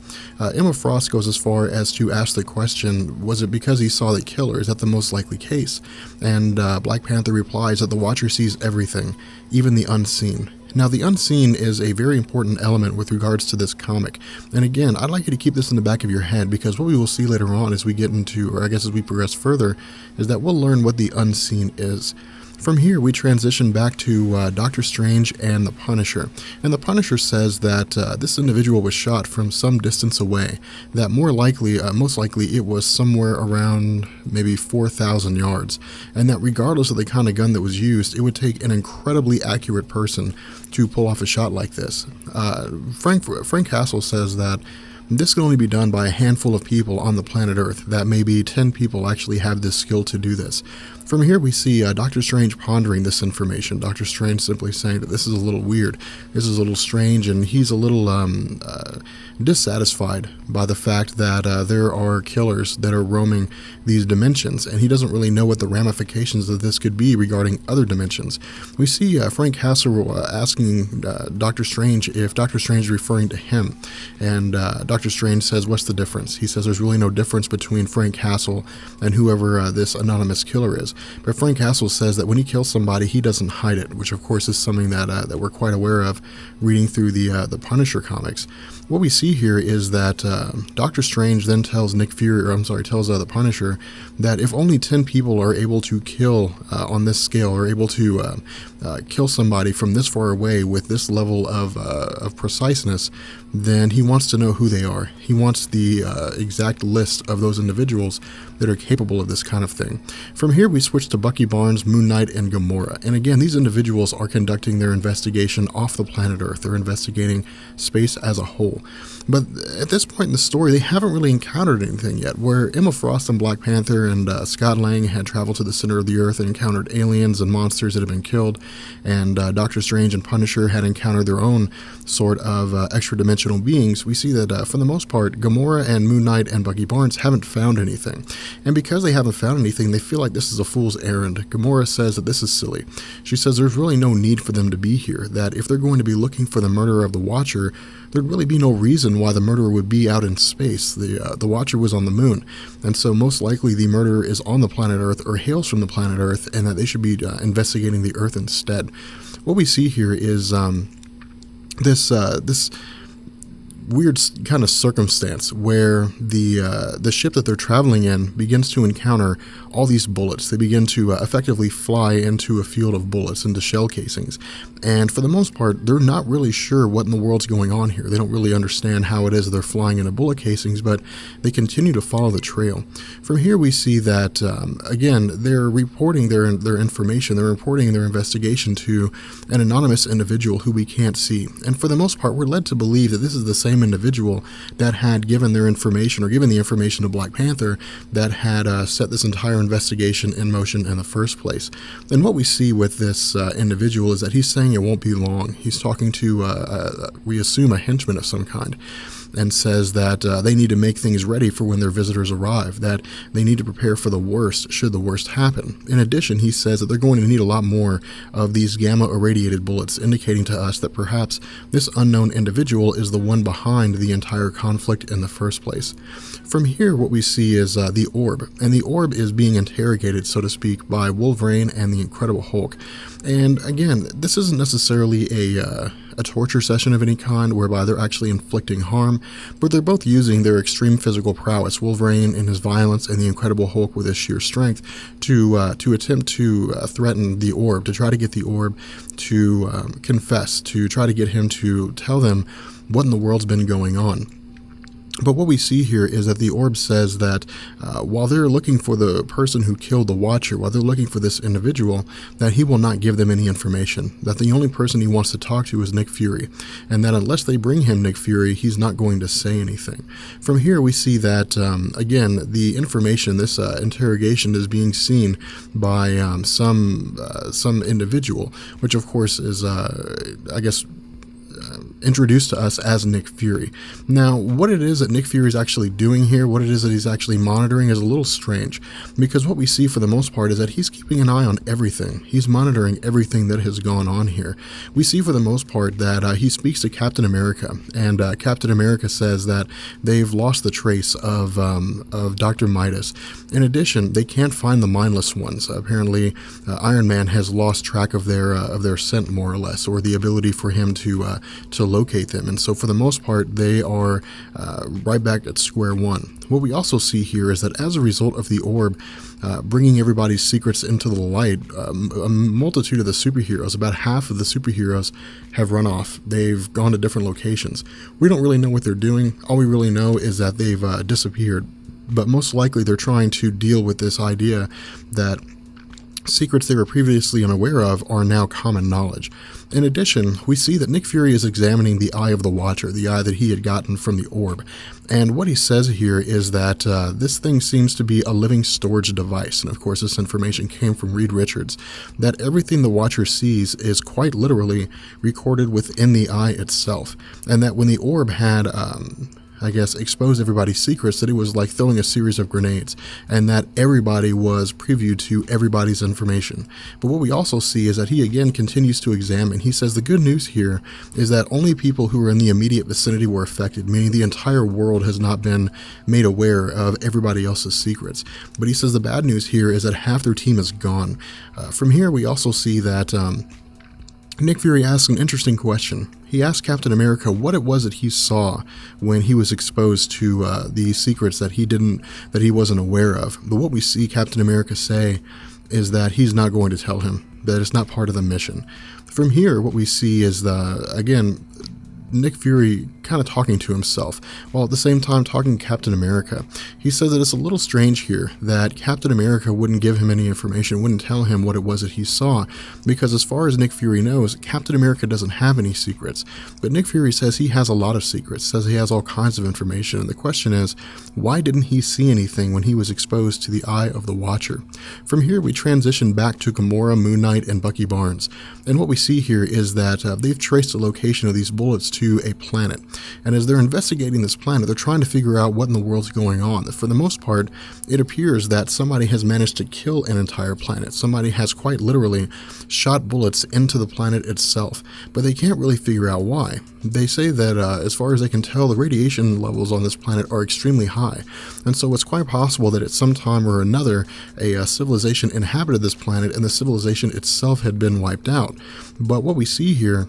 Emma Frost goes as far as to ask the question, was it because he saw the killer? Is that the most likely case? And Black Panther replies that the Watcher sees everything, even the unseen. Now, the unseen is a very important element with regards to this comic. And again, I'd like you to keep this in the back of your head, because what we will see later on as we get into, or I guess as we progress further, is that we'll learn what the unseen is. From here, we transition back to Doctor Strange and the Punisher. And the Punisher says that this individual was shot from some distance away, that most likely it was somewhere around maybe 4,000 yards, and that regardless of the kind of gun that was used, it would take an incredibly accurate person to pull off a shot like this. Frank Castle says that this can only be done by a handful of people on the planet Earth, that maybe 10 people actually have this skill to do this. From here we see Doctor Strange pondering this information. Doctor Strange simply saying that this is a little weird, this is a little strange, and he's a little dissatisfied by the fact that there are killers that are roaming these dimensions, and he doesn't really know what the ramifications of this could be regarding other dimensions. We see Frank Castle asking Doctor Strange if Doctor Strange is referring to him, and Doctor Strange says, what's the difference? He says there's really no difference between Frank Castle and whoever this anonymous killer is. But Frank Castle says that when he kills somebody, he doesn't hide it, which of course is something that we're quite aware of reading through the Punisher comics. What we see here is that Doctor Strange then tells the Punisher that if only 10 people are able to kill on this scale, or able to kill somebody from this far away with this level of preciseness, then he wants to know who they are. He wants the exact list of those individuals that are capable of this kind of thing. From here, we switch to Bucky Barnes, Moon Knight, and Gamora. And again, these individuals are conducting their investigation off the planet Earth. They're investigating space as a whole. But at this point in the story, they haven't really encountered anything yet. Where Emma Frost and Black Panther and Scott Lang had traveled to the center of the Earth and encountered aliens and monsters that had been killed, and Doctor Strange and Punisher had encountered their own sort of extra-dimensional beings, we see that for the most part, Gamora and Moon Knight and Bucky Barnes haven't found anything. And because they haven't found anything, they feel like this is a fool's errand. Gamora says that this is silly. She says there's really no need for them to be here, that if they're going to be looking for the murderer of the Watcher, there'd really be no reason why the murderer would be out in space. The Watcher was on the moon, and so most likely the murderer is on the planet Earth or hails from the planet Earth, and that they should be investigating the Earth instead. What we see here is this weird kind of circumstance where the ship that they're traveling in begins to encounter all these bullets. They begin to effectively fly into a field of bullets, into shell casings. And for the most part, they're not really sure what in the world's going on here. They don't really understand how it is they're flying into bullet casings, but they continue to follow the trail. From here, we see that, again, they're reporting their information. They're reporting their investigation to an anonymous individual who we can't see. And for the most part, we're led to believe that this is the same individual that had given their information, or given the information to Black Panther, that had set this entire investigation in motion in the first place. And what we see with this individual is that he's saying it won't be long. He's talking to, we assume, a henchman of some kind. and says that they need to make things ready for when their visitors arrive, that they need to prepare for the worst should the worst happen. In addition, he says that they're going to need a lot more of these gamma irradiated bullets, indicating to us that perhaps this unknown individual is the one behind the entire conflict in the first place. From here, what we see is the orb, and the orb is being interrogated, so to speak, by Wolverine and the Incredible Hulk. And again, this isn't necessarily a torture session of any kind whereby they're actually inflicting harm, but they're both using their extreme physical prowess, Wolverine in his violence and the Incredible Hulk with his sheer strength, to attempt to threaten the orb, to try to get the orb to confess, to try to get him to tell them what in the world's been going on. But what we see here is that the orb says that while they're looking for the person who killed the Watcher, while they're looking for this individual, that he will not give them any information, that the only person he wants to talk to is Nick Fury, and that unless they bring him Nick Fury, he's not going to say anything. From here we see that, again, the information, this interrogation is being seen by some individual, which of course is, I guess, introduced to us as Nick Fury. Now, what it is that Nick Fury is actually doing here, what it is that he's actually monitoring is a little strange, because what we see for the most part is that he's keeping an eye on everything. He's monitoring everything that has gone on here. We see for the most part that he speaks to Captain America, and Captain America says that they've lost the trace of Dr. Midas. In addition, they can't find the mindless ones. Apparently, Iron Man has lost track of their scent, more or less, or the ability for him to locate them, and so for the most part they are right back at square one. What we also see here is that as a result of the orb bringing everybody's secrets into the light, a multitude of the superheroes, about half of the superheroes, have run off. They've gone to different locations. We don't really know what they're doing. All we really know is that they've disappeared, but most likely they're trying to deal with this idea that secrets they were previously unaware of are now common knowledge. In addition, we see that Nick Fury is examining the eye of the Watcher, the eye that he had gotten from the orb. And what he says here is that this thing seems to be a living storage device. And of course, this information came from Reed Richards, that everything the Watcher sees is quite literally recorded within the eye itself. And that when the orb had expose everybody's secrets, that it was like throwing a series of grenades, and that everybody was previewed to everybody's information. But what we also see is that he again continues to examine. He says the good news here is that only people who were in the immediate vicinity were affected, meaning the entire world has not been made aware of everybody else's secrets. But he says the bad news here is that half their team is gone. From here we also see that Nick Fury asks an interesting question. He asked Captain America what it was that he saw when he was exposed to the secrets that he wasn't aware of. But what we see Captain America say is that he's not going to tell him, that it's not part of the mission. From here, what we see is again, Nick Fury kind of talking to himself, while at the same time talking to Captain America. He says that it's a little strange here that Captain America wouldn't give him any information, wouldn't tell him what it was that he saw, because as far as Nick Fury knows, Captain America doesn't have any secrets. But Nick Fury says he has a lot of secrets, says he has all kinds of information, and the question is, why didn't he see anything when he was exposed to the eye of the Watcher? From here, we transition back to Gamora, Moon Knight, and Bucky Barnes, and what we see here is that they've traced the location of these bullets to a planet, and as they're investigating this planet, they're trying to figure out what in the world's going on. For the most part, it appears that somebody has managed to kill an entire planet. Somebody has quite literally shot bullets into the planet itself, but they can't really figure out why. They say that as far as they can tell, the radiation levels on this planet are extremely high, and so it's quite possible that at some time or another a civilization inhabited this planet and the civilization itself had been wiped out. But what we see here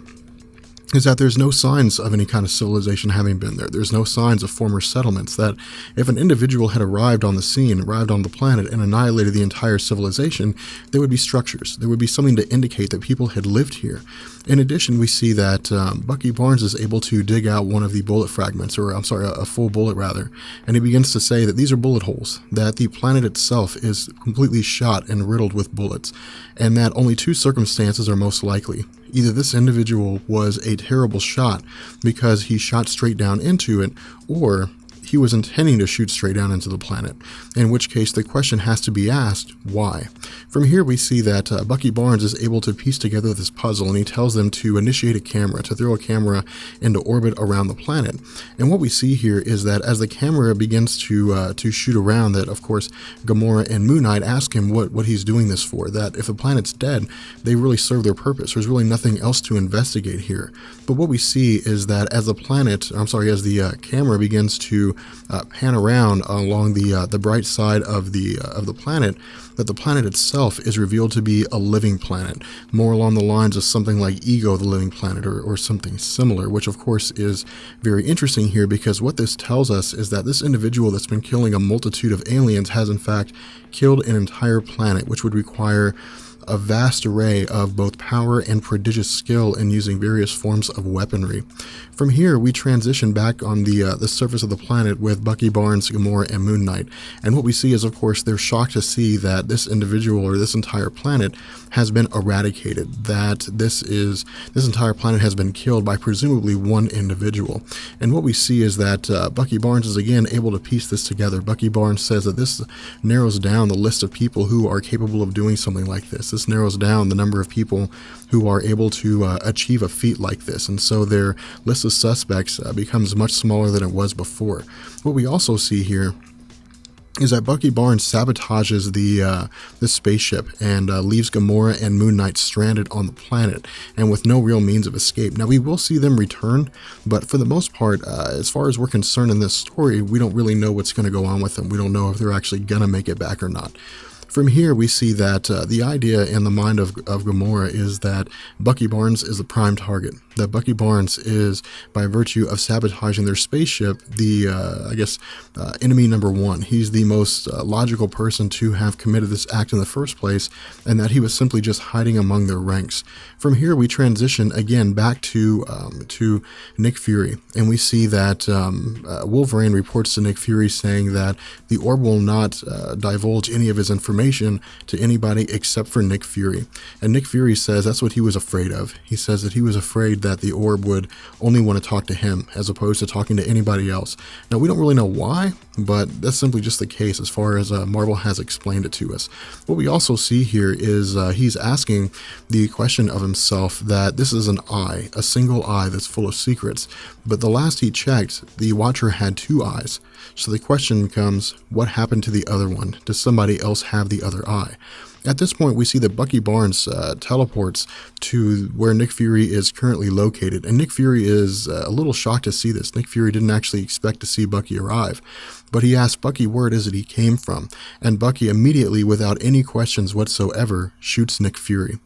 is that there's no signs of any kind of civilization having been there. There's no signs of former settlements, that if an individual had arrived on the scene, arrived on the planet, and annihilated the entire civilization, there would be structures. There would be something to indicate that people had lived here. In addition, we see that Bucky Barnes is able to dig out one of the bullet fragments, or a full bullet rather, and he begins to say that these are bullet holes, that the planet itself is completely shot and riddled with bullets, and that only two circumstances are most likely. Either this individual was a terrible shot because he shot straight down into it, or he was intending to shoot straight down into the planet, in which case the question has to be asked, why? From here, we see that Bucky Barnes is able to piece together this puzzle, and he tells them to initiate a camera, to throw a camera into orbit around the planet. And what we see here is that as the camera begins to shoot around, that of course Gamora and Moon Knight ask him what he's doing this for, that if the planet's dead, they really serve their purpose. There's really nothing else to investigate here. But what we see is that as the camera begins to pan around along the bright side of the planet, that the planet itself is revealed to be a living planet, more along the lines of something like Ego, the living planet, or something similar, which of course is very interesting here, because what this tells us is that this individual that's been killing a multitude of aliens has in fact killed an entire planet, which would require a vast array of both power and prodigious skill in using various forms of weaponry. From here, we transition back on the surface of the planet with Bucky Barnes, Gamora, and Moon Knight. And what we see is, of course, they're shocked to see that this individual or this entire planet has been eradicated, that this entire planet has been killed by presumably one individual. And what we see is that Bucky Barnes is again able to piece this together. Bucky Barnes says that this narrows down the list of people who are capable of doing something like this. This narrows down the number of people who are able to achieve a feat like this, and so their list of suspects becomes much smaller than it was before. What we also see here is that Bucky Barnes sabotages the spaceship and leaves Gamora and Moon Knight stranded on the planet and with no real means of escape. Now, we will see them return, but for the most part, as far as we're concerned in this story, we don't really know what's going to go on with them. We don't know if they're actually going to make it back or not. From here, we see that the idea in the mind of Gamora is that Bucky Barnes is the prime target. That Bucky Barnes is, by virtue of sabotaging their spaceship, the, enemy number one. He's the most logical person to have committed this act in the first place, and that he was simply just hiding among their ranks. From here, we transition again back to Nick Fury, and we see that Wolverine reports to Nick Fury saying that the orb will not divulge any of his information to anybody except for Nick Fury. And Nick Fury says that's what he was afraid of. He says that he was afraid that the orb would only want to talk to him as opposed to talking to anybody else. Now, we don't really know why, but that's simply just the case as far as Marvel has explained it to us. What we also see here is he's asking the question of himself that this is an eye, a single eye that's full of secrets. But the last he checked, the Watcher had two eyes. So the question becomes, what happened to the other one? Does somebody else have the other eye? At this point, we see that Bucky Barnes teleports to where Nick Fury is currently located, and Nick Fury is a little shocked to see this. Nick Fury didn't actually expect to see Bucky arrive, but he asks Bucky where it is that he came from, and Bucky immediately, without any questions whatsoever, shoots Nick Fury.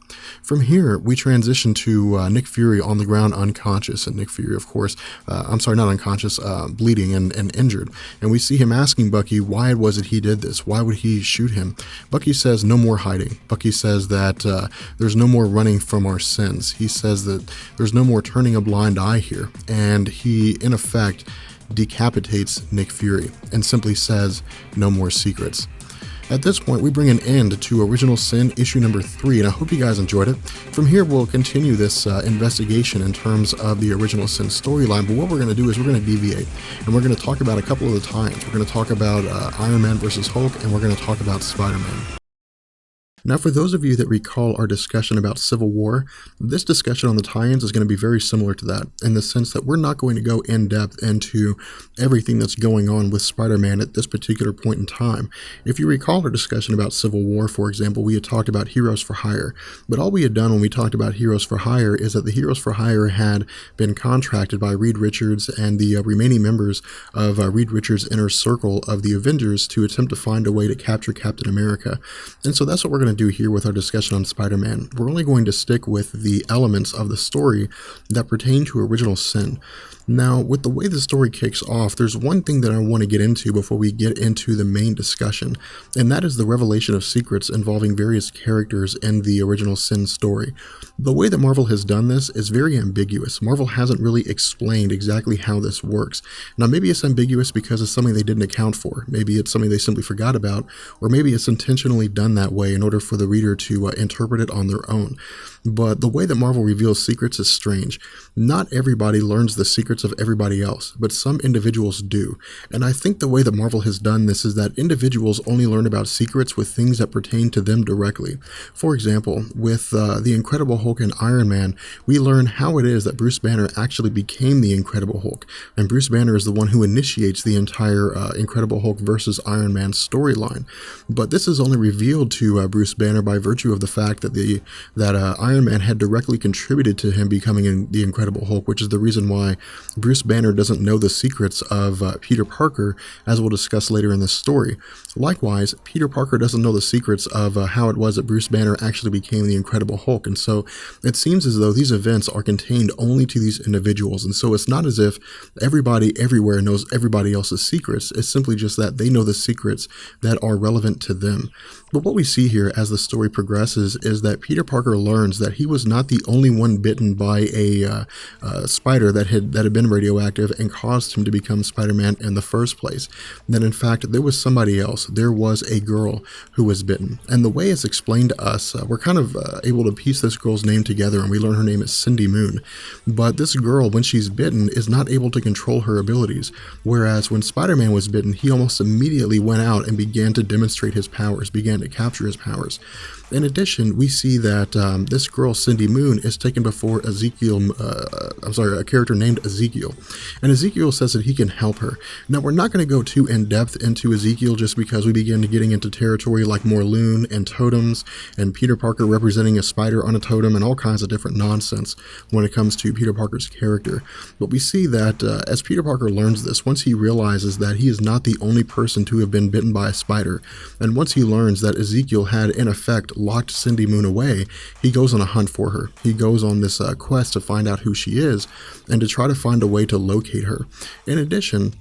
From here, we transition to Nick Fury on the ground unconscious, and Nick Fury, of course, not unconscious, bleeding and injured, and we see him asking Bucky why was it he did this, why would he shoot him? Bucky says no more hiding. Bucky says that there's no more running from our sins. He says that there's no more turning a blind eye here, and he, in effect, decapitates Nick Fury and simply says no more secrets. At this point, we bring an end to Original Sin issue number 3, and I hope you guys enjoyed it. From here, we'll continue this investigation in terms of the Original Sin storyline, but what we're going to do is we're going to deviate, and we're going to talk about a couple of the tie-ins. We're going to talk about Iron Man versus Hulk, and we're going to talk about Spider-Man. Now, for those of you that recall our discussion about Civil War, this discussion on the tie-ins is going to be very similar to that, in the sense that we're not going to go in depth into everything that's going on with Spider-Man at this particular point in time. If you recall our discussion about Civil War, for example, we had talked about Heroes for Hire, but all we had done when we talked about Heroes for Hire is that the Heroes for Hire had been contracted by Reed Richards and the remaining members of Reed Richards' inner circle of the Avengers to attempt to find a way to capture Captain America. And so that's what we're going to do here with our discussion on Spider-Man. We're only going to stick with the elements of the story that pertain to Original Sin. Now, with the way the story kicks off, there's one thing that I want to get into before we get into the main discussion, and that is the revelation of secrets involving various characters in the Original Sin story. The way that Marvel has done this is very ambiguous. Marvel hasn't really explained exactly how this works. Now, maybe it's ambiguous because it's something they didn't account for. Maybe it's something they simply forgot about, or maybe it's intentionally done that way in order for the reader to interpret it on their own. But the way that Marvel reveals secrets is strange. Not everybody learns the secrets secrets of everybody else, but some individuals do. And I think the way that Marvel has done this is that individuals only learn about secrets with things that pertain to them directly. For example, with the Incredible Hulk and Iron Man, we learn how it is that Bruce Banner actually became the Incredible Hulk. And Bruce Banner is the one who initiates the entire Incredible Hulk versus Iron Man storyline. But this is only revealed to Bruce Banner by virtue of the fact that Iron Man had directly contributed to him becoming the Incredible Hulk, which is the reason why Bruce Banner doesn't know the secrets of Peter Parker, as we'll discuss later in this story. Likewise, Peter Parker doesn't know the secrets of how it was that Bruce Banner actually became the Incredible Hulk, and so it seems as though these events are contained only to these individuals, and so it's not as if everybody everywhere knows everybody else's secrets. It's simply just that they know the secrets that are relevant to them. But what we see here as the story progresses is that Peter Parker learns that he was not the only one bitten by a spider that had been radioactive and caused him to become Spider-Man in the first place. That in fact there was somebody else. There was a girl who was bitten. And the way it's explained to us, we're kind of able to piece this girl's name together, and we learn her name is Cindy Moon. But this girl, when she's bitten, is not able to control her abilities. Whereas when Spider-Man was bitten, he almost immediately went out and began to demonstrate his powers, began to capture his powers. In addition, we see that this girl, Cindy Moon, is taken before a character named Ezekiel. And Ezekiel says that he can help her. Now, we're not going to go too in-depth into Ezekiel just because we begin getting into territory like Morlun and totems and Peter Parker representing a spider on a totem and all kinds of different nonsense when it comes to Peter Parker's character. But we see that as Peter Parker learns this, once he realizes that he is not the only person to have been bitten by a spider, and once he learns that Ezekiel had in effect locked Cindy Moon away, he goes on a hunt for her. He goes on this quest to find out who she is and to try to find a way to locate her. In addition,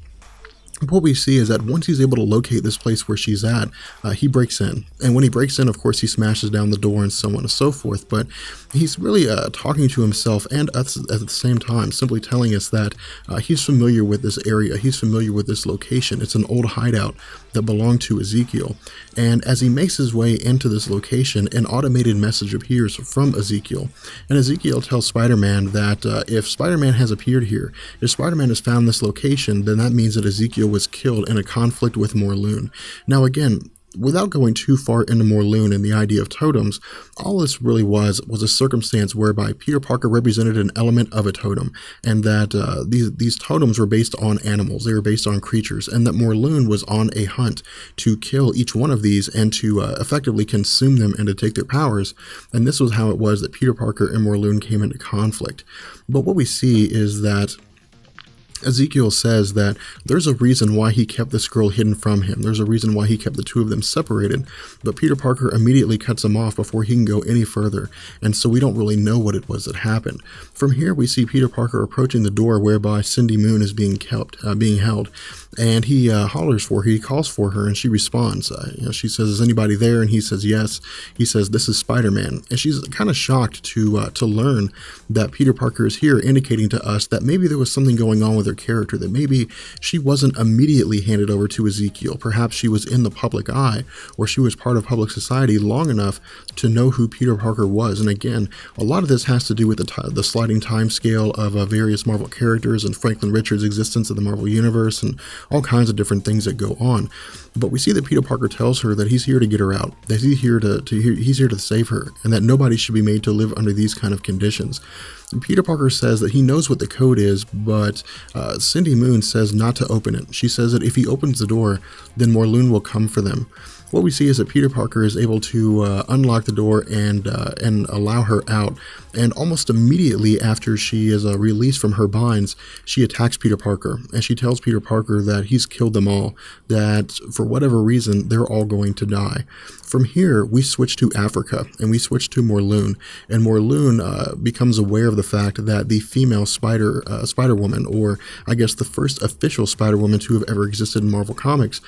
what we see is that once he's able to locate this place where she's at, he breaks in. And when he breaks in, of course, he smashes down the door and so on and so forth. But he's really talking to himself and us at the same time, simply telling us that he's familiar with this area. He's familiar with this location. It's an old hideout that belonged to Ezekiel. And as he makes his way into this location, an automated message appears from Ezekiel. And Ezekiel tells Spider-Man that if Spider-Man has appeared here, if Spider-Man has found this location, then that means that Ezekiel was killed in a conflict with Morlun. Now again, without going too far into Morlun and the idea of totems, all this really was a circumstance whereby Peter Parker represented an element of a totem, and that these totems were based on animals, they were based on creatures, and that Morlun was on a hunt to kill each one of these and to effectively consume them and to take their powers, and this was how it was that Peter Parker and Morlun came into conflict. But what we see is that Ezekiel says that there's a reason why he kept this girl hidden from him. There's a reason why he kept the two of them separated, but Peter Parker immediately cuts him off before he can go any further, and so we don't really know what it was that happened. From here, we see Peter Parker approaching the door whereby Cindy Moon is being held, and he hollers for her, he calls for her, and she responds. She says, "Is anybody there?" And he says, "Yes." He says, "This is Spider-Man," and she's kind of shocked to learn that Peter Parker is here, indicating to us that maybe there was something going on with her character, that maybe she wasn't immediately handed over to Ezekiel. Perhaps she was in the public eye, or she was part of public society long enough to know who Peter Parker was. And again, a lot of this has to do with the sliding time scale of various Marvel characters and Franklin Richards' existence in the Marvel Universe and all kinds of different things that go on. But we see that Peter Parker tells her that he's here to get her out, that he's here to save her, and that nobody should be made to live under these kind of conditions. And Peter Parker says that he knows what the code is, but Cindy Moon says not to open it. She says that if he opens the door, then Morlun will come for them. What we see is that Peter Parker is able to unlock the door and allow her out. And almost immediately after she is released from her binds, she attacks Peter Parker. And she tells Peter Parker that he's killed them all, that for whatever reason, they're all going to die. From here, we switch to Africa, and we switch to Morlun. And Morlun becomes aware of the fact that the female Spider-Woman, or I guess the first official Spider-Woman to have ever existed in Marvel Comics,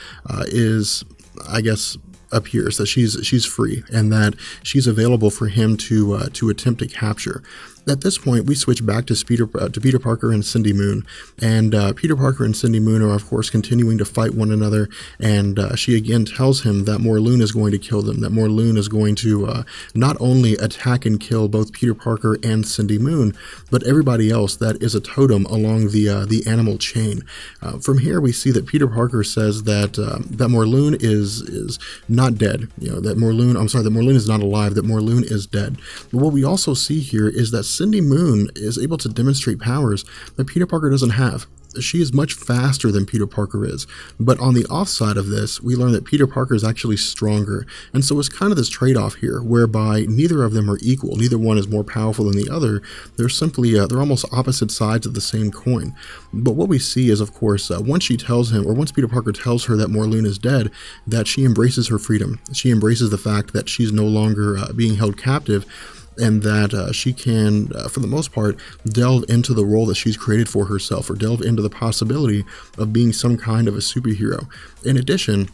appears that she's free and that she's available for him to attempt to capture. At this point, we switch back to Peter Parker and Cindy Moon, and Peter Parker and Cindy Moon are, of course, continuing to fight one another. And she again tells him that Morlun is going to kill them. That Morlun is going to not only attack and kill both Peter Parker and Cindy Moon, but everybody else that is a totem along the animal chain. From here, we see that Peter Parker says that Morlun is not dead. That Morlun is not alive. That Morlun is dead. But what we also see here is that Cindy Moon is able to demonstrate powers that Peter Parker doesn't have. She is much faster than Peter Parker is. But on the offside of this, we learn that Peter Parker is actually stronger. And so it's kind of this trade-off here, whereby neither of them are equal. Neither one is more powerful than the other. They're simply, they're almost opposite sides of the same coin. But what we see is, of course, once Peter Parker tells her that Morlun is dead, that she embraces her freedom. She embraces the fact that she's no longer being held captive, and that she can, for the most part, delve into the role that she's created for herself, or delve into the possibility of being some kind of a superhero. In addition,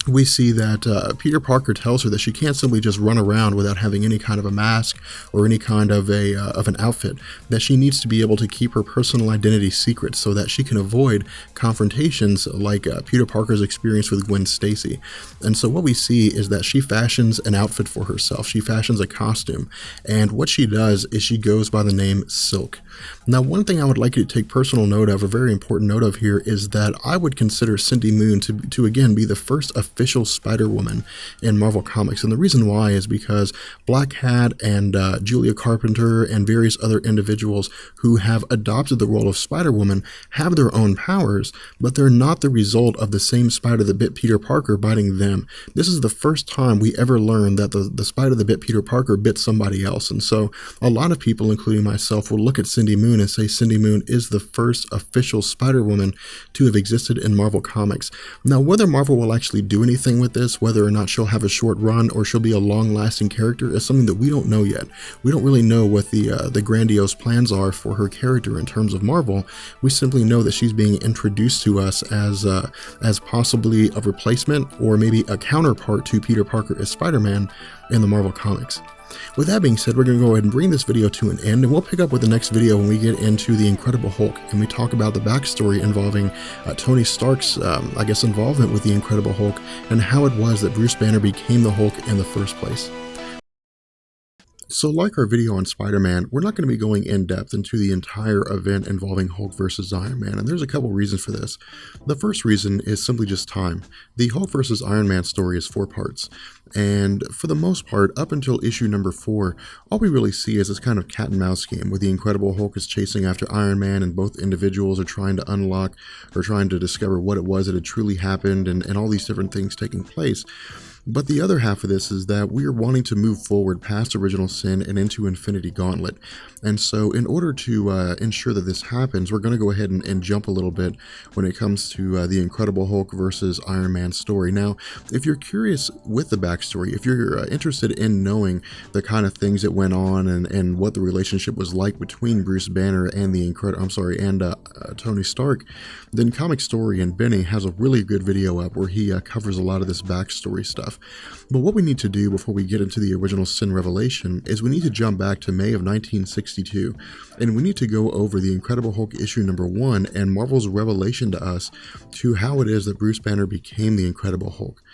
we see that Peter Parker tells her that she can't simply just run around without having any kind of a mask or any kind of an outfit, that she needs to be able to keep her personal identity secret so that she can avoid confrontations like Peter Parker's experience with Gwen Stacy. And so what we see is that she fashions an outfit for herself. She fashions a costume, and what she does is she goes by the name Silk. Now, one thing I would like you to take personal note of, a very important note of here, is that I would consider Cindy Moon to again be the first official Spider-Woman in Marvel Comics. And the reason why is because Black Hat and Julia Carpenter and various other individuals who have adopted the role of Spider-Woman have their own powers, but they're not the result of the same spider that bit Peter Parker biting them. This is the first time we ever learned that the spider that bit Peter Parker bit somebody else. And so a lot of people, including myself, will look at Cindy Moon and say Cindy Moon is the first official Spider-Woman to have existed in Marvel Comics. Now, whether Marvel will actually do anything with this, whether or not she'll have a short run or she'll be a long-lasting character, is something that we don't know yet. We don't really know what the grandiose plans are for her character in terms of Marvel. We simply know that she's being introduced to us as possibly a replacement or maybe a counterpart to Peter Parker as Spider-Man in the Marvel Comics. With that being said, we're going to go ahead and bring this video to an end, and we'll pick up with the next video when we get into the Incredible Hulk and we talk about the backstory involving Tony Stark's, involvement with the Incredible Hulk and how it was that Bruce Banner became the Hulk in the first place. So like our video on Spider-Man, we're not going to be going in depth into the entire event involving Hulk versus Iron Man, and there's a couple reasons for this. The first reason is simply just time. The Hulk versus Iron Man story is 4 parts, and for the most part, up until issue number 4, all we really see is this kind of cat and mouse game where the Incredible Hulk is chasing after Iron Man and both individuals are trying to unlock or trying to discover what it was that had truly happened and all these different things taking place. But the other half of this is that we are wanting to move forward past Original Sin and into Infinity Gauntlet. And so in order to ensure that this happens, we're going to go ahead and jump a little bit when it comes to the Incredible Hulk versus Iron Man story. Now, if you're curious with the backstory, if you're interested in knowing the kind of things that went on and what the relationship was like between Bruce Banner and Tony Stark, then Comic Story and Benny has a really good video up where he covers a lot of this backstory stuff. But what we need to do before we get into the Original Sin revelation is we need to jump back to May of 1962, and we need to go over the Incredible Hulk issue number 1 and Marvel's revelation to us to how it is that Bruce Banner became the Incredible Hulk.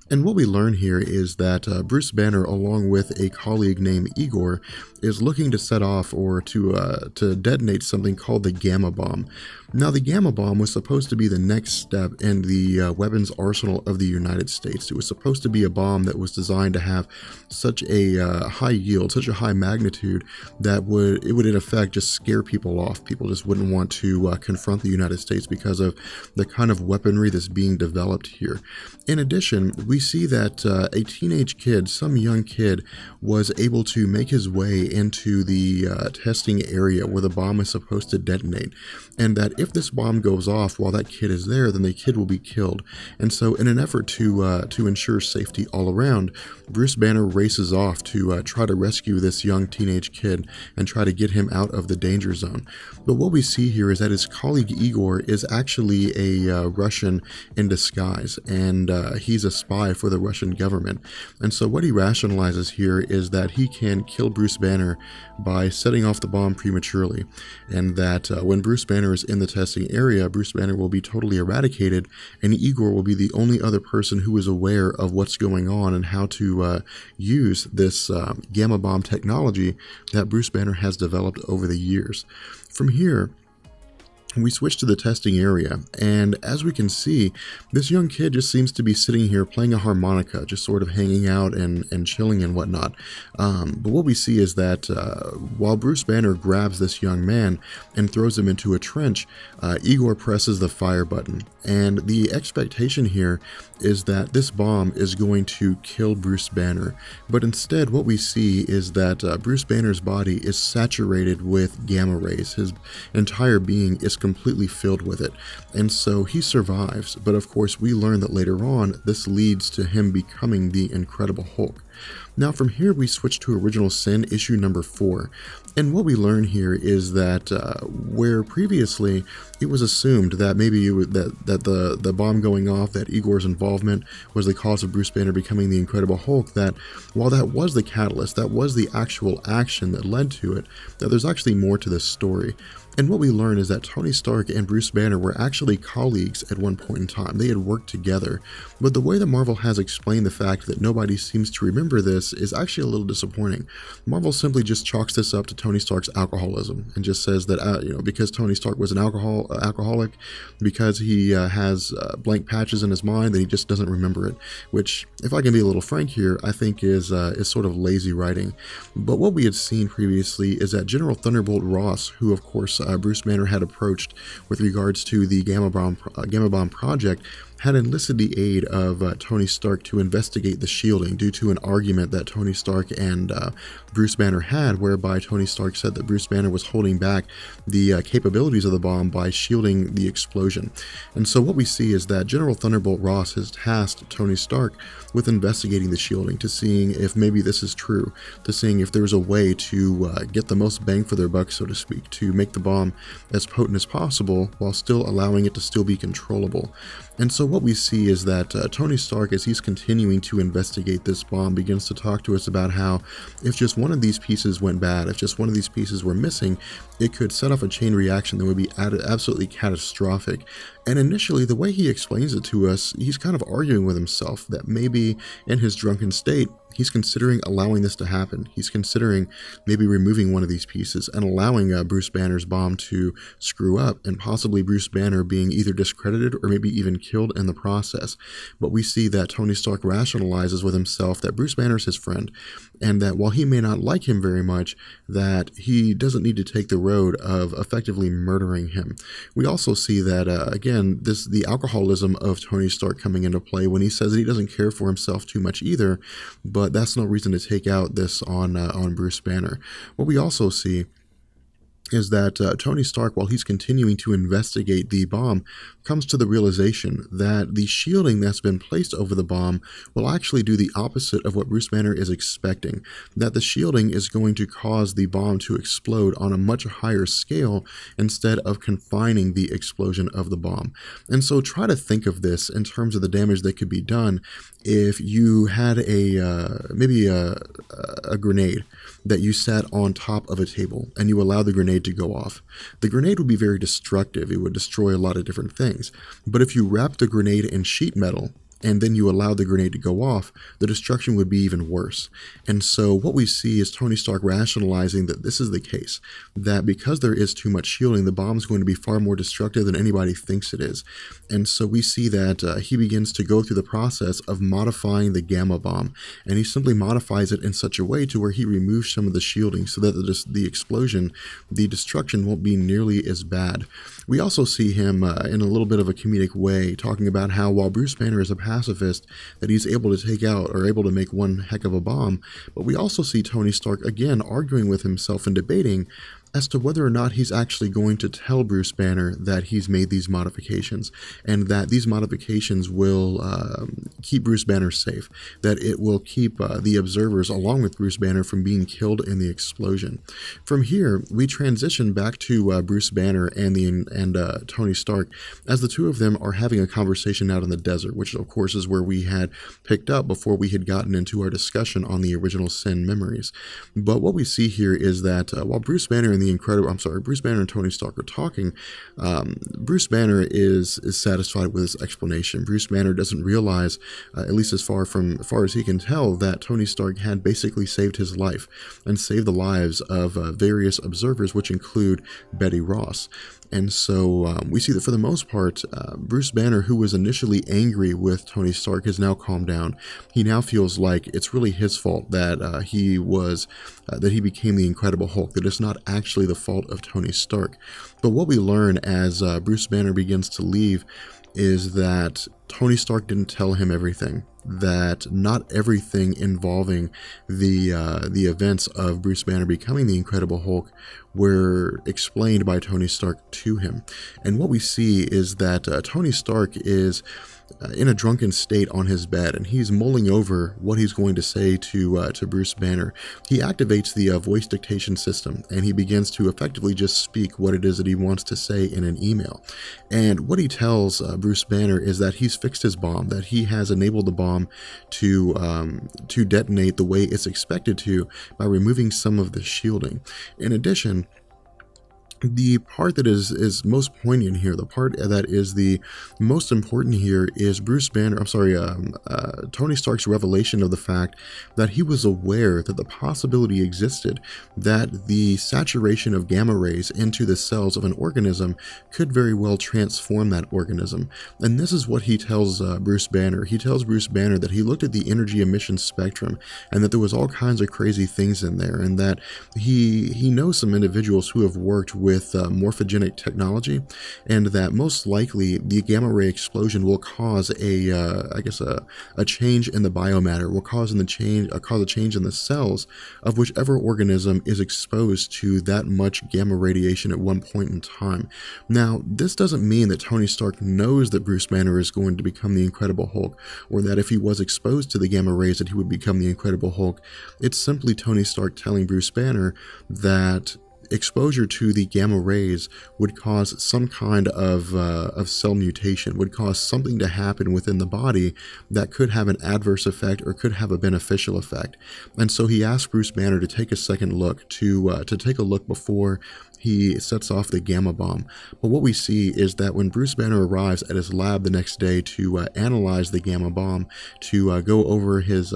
And what we learn here is that Bruce Banner, along with a colleague named Igor, is looking to set off or to detonate something called the Gamma Bomb. Now, the Gamma Bomb was supposed to be the next step in the weapons arsenal of the United States. It was supposed to be a bomb that was designed to have such a high yield, such a high magnitude that it would in effect just scare people off. People just wouldn't want to confront the United States because of the kind of weaponry that's being developed here. In addition, we see that a teenage kid, some young kid, was able to make his way into the testing area where the bomb is supposed to detonate, and that if this bomb goes off while that kid is there, then the kid will be killed. And so in an effort to ensure safety all around, Bruce Banner races off to try to rescue this young teenage kid and try to get him out of the danger zone. But what we see here is that his colleague Igor is actually a Russian in disguise, and he's a spy spy for the Russian government. And so what he rationalizes here is that he can kill Bruce Banner by setting off the bomb prematurely, and that when Bruce Banner is in the testing area, Bruce Banner will be totally eradicated, and Igor will be the only other person who is aware of what's going on and how to use this gamma bomb technology that Bruce Banner has developed over the years. From here, we switch to the testing area, and as we can see, this young kid just seems to be sitting here playing a harmonica, just sort of hanging out and chilling and whatnot. But what we see is that while Bruce Banner grabs this young man and throws him into a trench, Igor presses the fire button. And the expectation here is that this bomb is going to kill Bruce Banner. But instead, what we see is that Bruce Banner's body is saturated with gamma rays. His entire being is completely filled with it. And so he survives. But of course, we learn that later on, this leads to him becoming the Incredible Hulk. Now from here we switch to Original Sin issue number 4, and what we learn here is that where previously it was assumed that maybe the bomb going off, that Igor's involvement was the cause of Bruce Banner becoming the Incredible Hulk, that while that was the catalyst, that was the actual action that led to it, that there's actually more to this story. And what we learn is that Tony Stark and Bruce Banner were actually colleagues at one point in time. They had worked together. But the way that Marvel has explained the fact that nobody seems to remember this is actually a little disappointing. Marvel simply just chalks this up to Tony Stark's alcoholism and just says that, because Tony Stark was an alcoholic, because he has blank patches in his mind, that he just doesn't remember it. Which, if I can be a little frank here, I think is sort of lazy writing. But what we had seen previously is that General Thunderbolt Ross, who of course Bruce Banner had approached with regards to the Gamma Bomb project, had enlisted the aid of Tony Stark to investigate the shielding due to an argument that Tony Stark and Bruce Banner had, whereby Tony Stark said that Bruce Banner was holding back the capabilities of the bomb by shielding the explosion. And so what we see is that General Thunderbolt Ross has tasked Tony Stark with investigating the shielding, to seeing if maybe this is true, to seeing if there's a way to get the most bang for their buck, so to speak, to make the bomb as potent as possible while still allowing it to still be controllable. And so what we see is that Tony Stark, as he's continuing to investigate this bomb, begins to talk to us about how if just one of these pieces went bad, if just one of these pieces were missing, it could set off a chain reaction that would be absolutely catastrophic. And initially, the way he explains it to us, he's kind of arguing with himself that maybe in his drunken state, he's considering allowing this to happen. He's considering maybe removing one of these pieces and allowing Bruce Banner's bomb to screw up, and possibly Bruce Banner being either discredited or maybe even killed in the process. But we see that Tony Stark rationalizes with himself that Bruce Banner's his friend, and that while he may not like him very much, that he doesn't need to take the road of effectively murdering him. We also see that, again, the alcoholism of Tony Stark coming into play when he says that he doesn't care for himself too much either, but that's no reason to take out this on Bruce Banner. What we also see is that Tony Stark, while he's continuing to investigate the bomb, comes to the realization that the shielding that's been placed over the bomb will actually do the opposite of what Bruce Banner is expecting, that the shielding is going to cause the bomb to explode on a much higher scale instead of confining the explosion of the bomb. And so try to think of this in terms of the damage that could be done if you had maybe a grenade that you sat on top of a table and you allowed the grenade to go off. The grenade would be very destructive. It would destroy a lot of different things. But if you wrapped the grenade in sheet metal and then you allow the grenade to go off, the destruction would be even worse. And so what we see is Tony Stark rationalizing that this is the case, that because there is too much shielding, the bomb is going to be far more destructive than anybody thinks it is. And so we see that he begins to go through the process of modifying the gamma bomb, and he simply modifies it in such a way to where he removes some of the shielding so that the explosion, the destruction won't be nearly as bad. We also see him in a little bit of a comedic way talking about how while Bruce Banner is a pacifist, that he's able to take out or able to make one heck of a bomb, but we also see Tony Stark again arguing with himself and debating as to whether or not he's actually going to tell Bruce Banner that he's made these modifications, and that these modifications will keep Bruce Banner safe, that it will keep the observers along with Bruce Banner from being killed in the explosion. From here, we transition back to Bruce Banner and Tony Stark, as the two of them are having a conversation out in the desert, which of course is where we had picked up before we had gotten into our discussion on the original Sin memories. But what we see here is that while Bruce Banner and Tony Stark are talking, Bruce Banner is satisfied with his explanation. Bruce Banner doesn't realize, at least as far as he can tell, that Tony Stark had basically saved his life and saved the lives of various observers, which include Betty Ross. And so we see that for the most part, Bruce Banner, who was initially angry with Tony Stark, has now calmed down. He now feels like it's really his fault that he became the Incredible Hulk, that it's not actually the fault of Tony Stark. But what we learn as Bruce Banner begins to leave is that Tony Stark didn't tell him everything, that not everything involving the events of Bruce Banner becoming the Incredible Hulk were explained by Tony Stark to him. And what we see is that Tony Stark is in a drunken state on his bed, and he's mulling over what he's going to say to Bruce Banner. He activates the voice dictation system, and he begins to effectively just speak what it is that he wants to say in an email. And what he tells Bruce Banner is that he's fixed his bomb, that he has enabled the bomb to detonate the way it's expected to by removing some of the shielding. In addition, the part that is most poignant here, the part that is the most important here, is Tony Stark's revelation of the fact that he was aware that the possibility existed that the saturation of gamma rays into the cells of an organism could very well transform that organism. And this is what he tells Bruce Banner. He tells Bruce Banner that he looked at the energy emission spectrum and that there was all kinds of crazy things in there, and that he knows some individuals who have worked with morphogenic technology, and that most likely the gamma ray explosion will cause a change in the biomatter, will cause a change in the cells of whichever organism is exposed to that much gamma radiation at one point in time. Now, this doesn't mean that Tony Stark knows that Bruce Banner is going to become the Incredible Hulk, or that if he was exposed to the gamma rays that he would become the Incredible Hulk. It's simply Tony Stark telling Bruce Banner that exposure to the gamma rays would cause some kind of cell mutation, would cause something to happen within the body that could have an adverse effect or could have a beneficial effect. And so he asked Bruce Banner to take a second look, to take a look before he sets off the gamma bomb. But what we see is that when Bruce Banner arrives at his lab the next day to analyze the gamma bomb, to go over his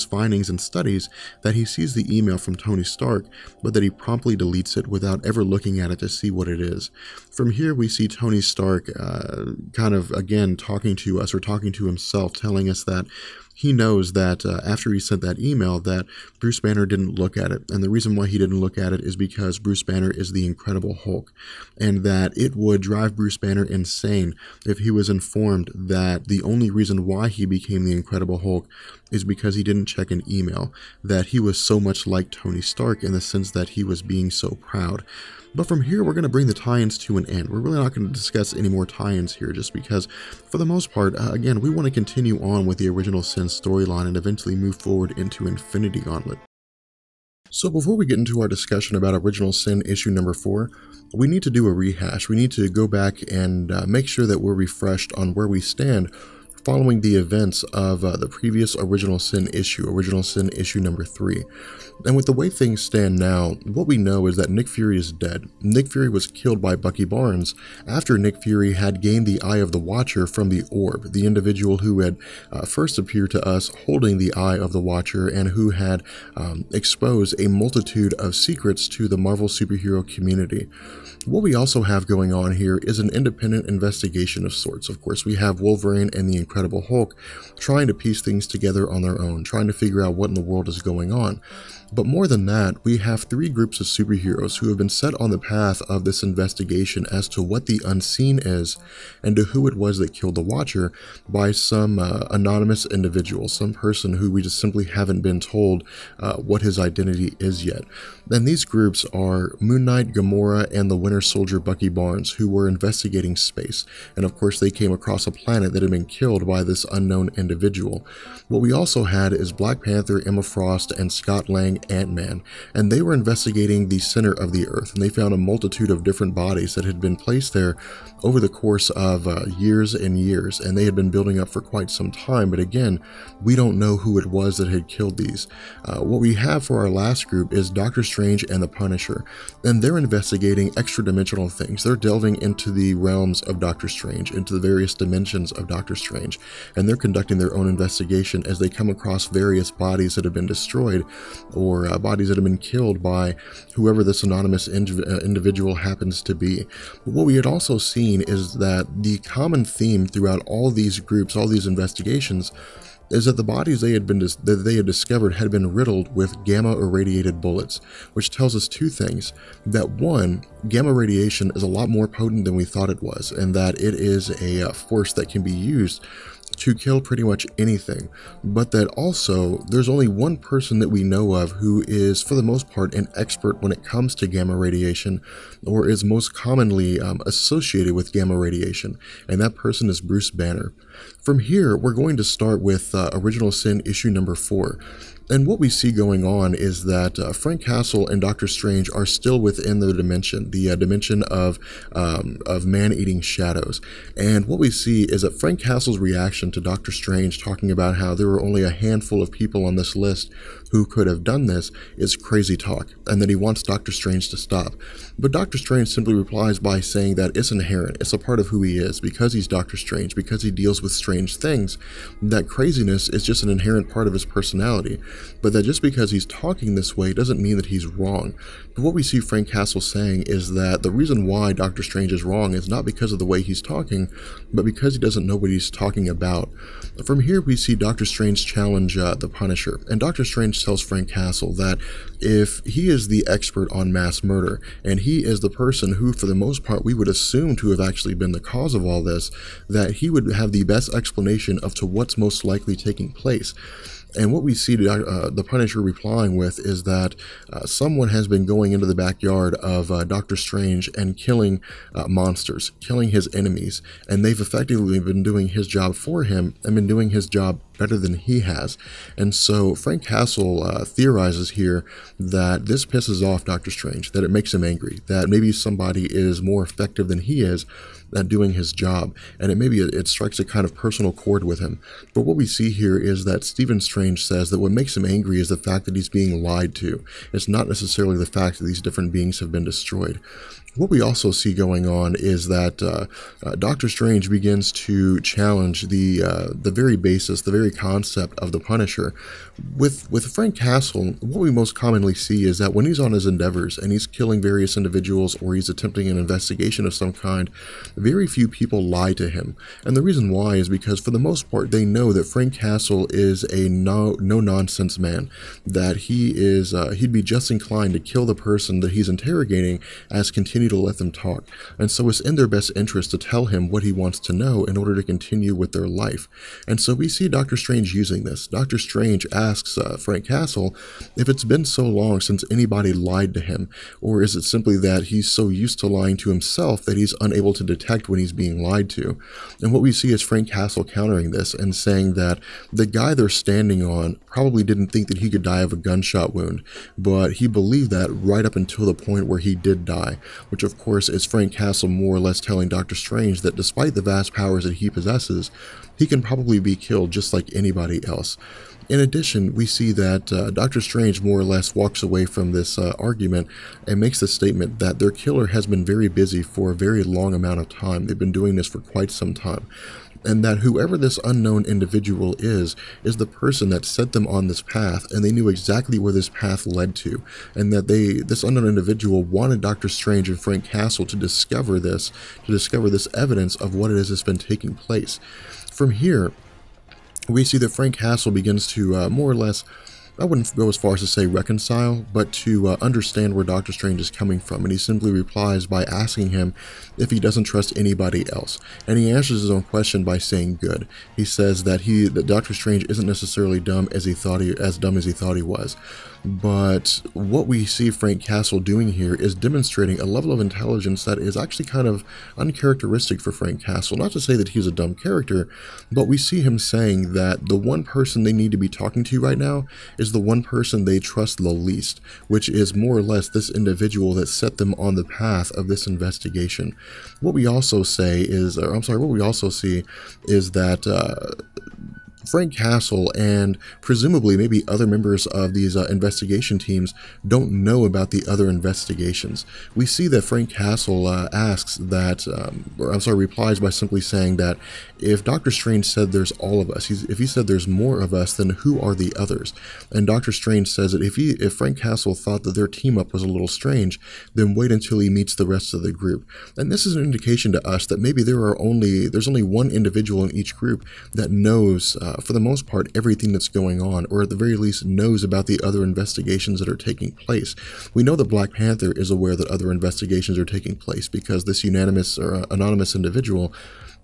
findings and studies, that he sees the email from Tony Stark, but that he promptly deletes it without ever looking at it to see what it is. From here, we see Tony Stark kind of, again, talking to us, or talking to himself, telling us that he knows that after he sent that email that Bruce Banner didn't look at it. And the reason why he didn't look at it is because Bruce Banner is the Incredible Hulk, and that it would drive Bruce Banner insane if he was informed that the only reason why he became the Incredible Hulk is because he didn't check an email, that he was so much like Tony Stark in the sense that he was being so proud. But from here, we're going to bring the tie-ins to an end. We're really not going to discuss any more tie-ins here, just because, for the most part, again, we want to continue on with the original Sin storyline and eventually move forward into Infinity Gauntlet. So before we get into our discussion about Original Sin issue number 4, we need to do a rehash. We need to go back and make sure that we're refreshed on where we stand following the events of the previous Original Sin issue number 3. And with the way things stand now, what we know is that Nick Fury is dead. Nick Fury was killed by Bucky Barnes after Nick Fury had gained the Eye of the Watcher from the Orb, the individual who had first appeared to us holding the Eye of the Watcher and who had exposed a multitude of secrets to the Marvel superhero community. What we also have going on here is an independent investigation of sorts. Of course, we have Wolverine and the Incredible Incredible Hulk, trying to piece things together on their own, trying to figure out what in the world is going on. But more than that, we have three groups of superheroes who have been set on the path of this investigation as to what the unseen is and to who it was that killed the Watcher by some anonymous individual, some person who we just simply haven't been told what his identity is yet. And these groups are Moon Knight, Gamora, and the Winter Soldier Bucky Barnes, who were investigating space. And of course, they came across a planet that had been killed by this unknown individual. What we also had is Black Panther, Emma Frost, and Scott Lang, Ant-Man, and they were investigating the center of the Earth, and they found a multitude of different bodies that had been placed there over the course of years and years, and they had been building up for quite some time. But again, we don't know who it was that had killed these. What we have for our last group is Doctor Strange and the Punisher, and they're investigating extra-dimensional things. They're delving into the realms of Doctor Strange, into the various dimensions of Doctor Strange, and they're conducting their own investigation as they come across various bodies that have been destroyed, or bodies that have been killed by whoever this anonymous individual happens to be. But what we had also seen is that the common theme throughout all these groups, all these investigations, is that the bodies they had discovered had been riddled with gamma irradiated bullets, which tells us two things. That one, gamma radiation is a lot more potent than we thought it was, and that it is a force that can be used to kill pretty much anything, but that also there's only one person that we know of who is, for the most part, an expert when it comes to gamma radiation, or is most commonly associated with gamma radiation, and that person is Bruce Banner. From here, we're going to start with Original Sin issue number 4. And what we see going on is that Frank Castle and Doctor Strange are still within the dimension of man-eating shadows. And what we see is that Frank Castle's reaction to Doctor Strange talking about how there were only a handful of people on this list who could have done this is crazy talk, and that he wants Doctor Strange to stop. But Doctor Strange simply replies by saying that it's inherent, it's a part of who he is, because he's Doctor Strange, because he deals with strange things, that craziness is just an inherent part of his personality. But that just because he's talking this way doesn't mean that he's wrong. But what we see Frank Castle saying is that the reason why Doctor Strange is wrong is not because of the way he's talking, but because he doesn't know what he's talking about. From here we see Doctor Strange challenge the Punisher, and Doctor Strange tells Frank Castle that if he is the expert on mass murder, and he is the person who, for the most part, we would assume to have actually been the cause of all this, that he would have the best explanation of to what's most likely taking place. And what we see the Punisher replying with is that someone has been going into the backyard of Doctor Strange and killing monsters, killing his enemies, and they've effectively been doing his job for him and been doing his job better than he has. And so Frank Castle theorizes here that this pisses off Doctor Strange, that it makes him angry, that maybe somebody is more effective than he is at doing his job, and it strikes a kind of personal chord with him. But what we see here is that Stephen Strange says that what makes him angry is the fact that he's being lied to. It's not necessarily the fact that these different beings have been destroyed. What we also see going on is that Doctor Strange begins to challenge the very basis, the very concept of the Punisher. With Frank Castle, what we most commonly see is that when he's on his endeavors and he's killing various individuals or he's attempting an investigation of some kind, very few people lie to him. And the reason why is because for the most part they know that Frank Castle is a no-nonsense man, that he'd be just inclined to kill the person that he's interrogating as continue to let them talk, and so it's in their best interest to tell him what he wants to know in order to continue with their life. And so we see Doctor Strange using this. Doctor Strange asks Frank Castle if it's been so long since anybody lied to him, or is it simply that he's so used to lying to himself that he's unable to detect when he's being lied to. And what we see is Frank Castle countering this and saying that the guy they're standing on probably didn't think that he could die of a gunshot wound, but he believed that right up until the point where he did die, which of course is Frank Castle more or less telling Doctor Strange that despite the vast powers that he possesses, he can probably be killed just like anybody else. In addition, we see that Doctor Strange more or less walks away from this argument and makes the statement that their killer has been very busy for a very long amount of time. They've been doing this for quite some time. And that whoever this unknown individual is the person that set them on this path, and they knew exactly where this path led to, and that this unknown individual wanted Doctor Strange and Frank Castle to discover this evidence of what it is that's been taking place. From here, we see that Frank Castle begins to more or less, I wouldn't go as far as to say reconcile, but to understand where Doctor Strange is coming from, and he simply replies by asking him if he doesn't trust anybody else, and he answers his own question by saying good. He says that Doctor Strange isn't necessarily dumb as he thought he was, but what we see Frank Castle doing here is demonstrating a level of intelligence that is actually kind of uncharacteristic for Frank Castle. Not to say that he's a dumb character, but we see him saying that the one person they need to be talking to right now is the one person they trust the least, which is more or less this individual that set them on the path of this investigation. What we also see is that Frank Castle and presumably maybe other members of these investigation teams don't know about the other investigations. We see that Frank Castle replies by simply saying that if Doctor Strange said there's all of us, if he said there's more of us, then who are the others? And Doctor Strange says that if Frank Castle thought that their team up was a little strange, then wait until he meets the rest of the group. And this is an indication to us that maybe there's only one individual in each group that knows, for the most part, everything that's going on, or at the very least knows about the other investigations that are taking place. We know that Black Panther is aware that other investigations are taking place because this unanimous or anonymous individual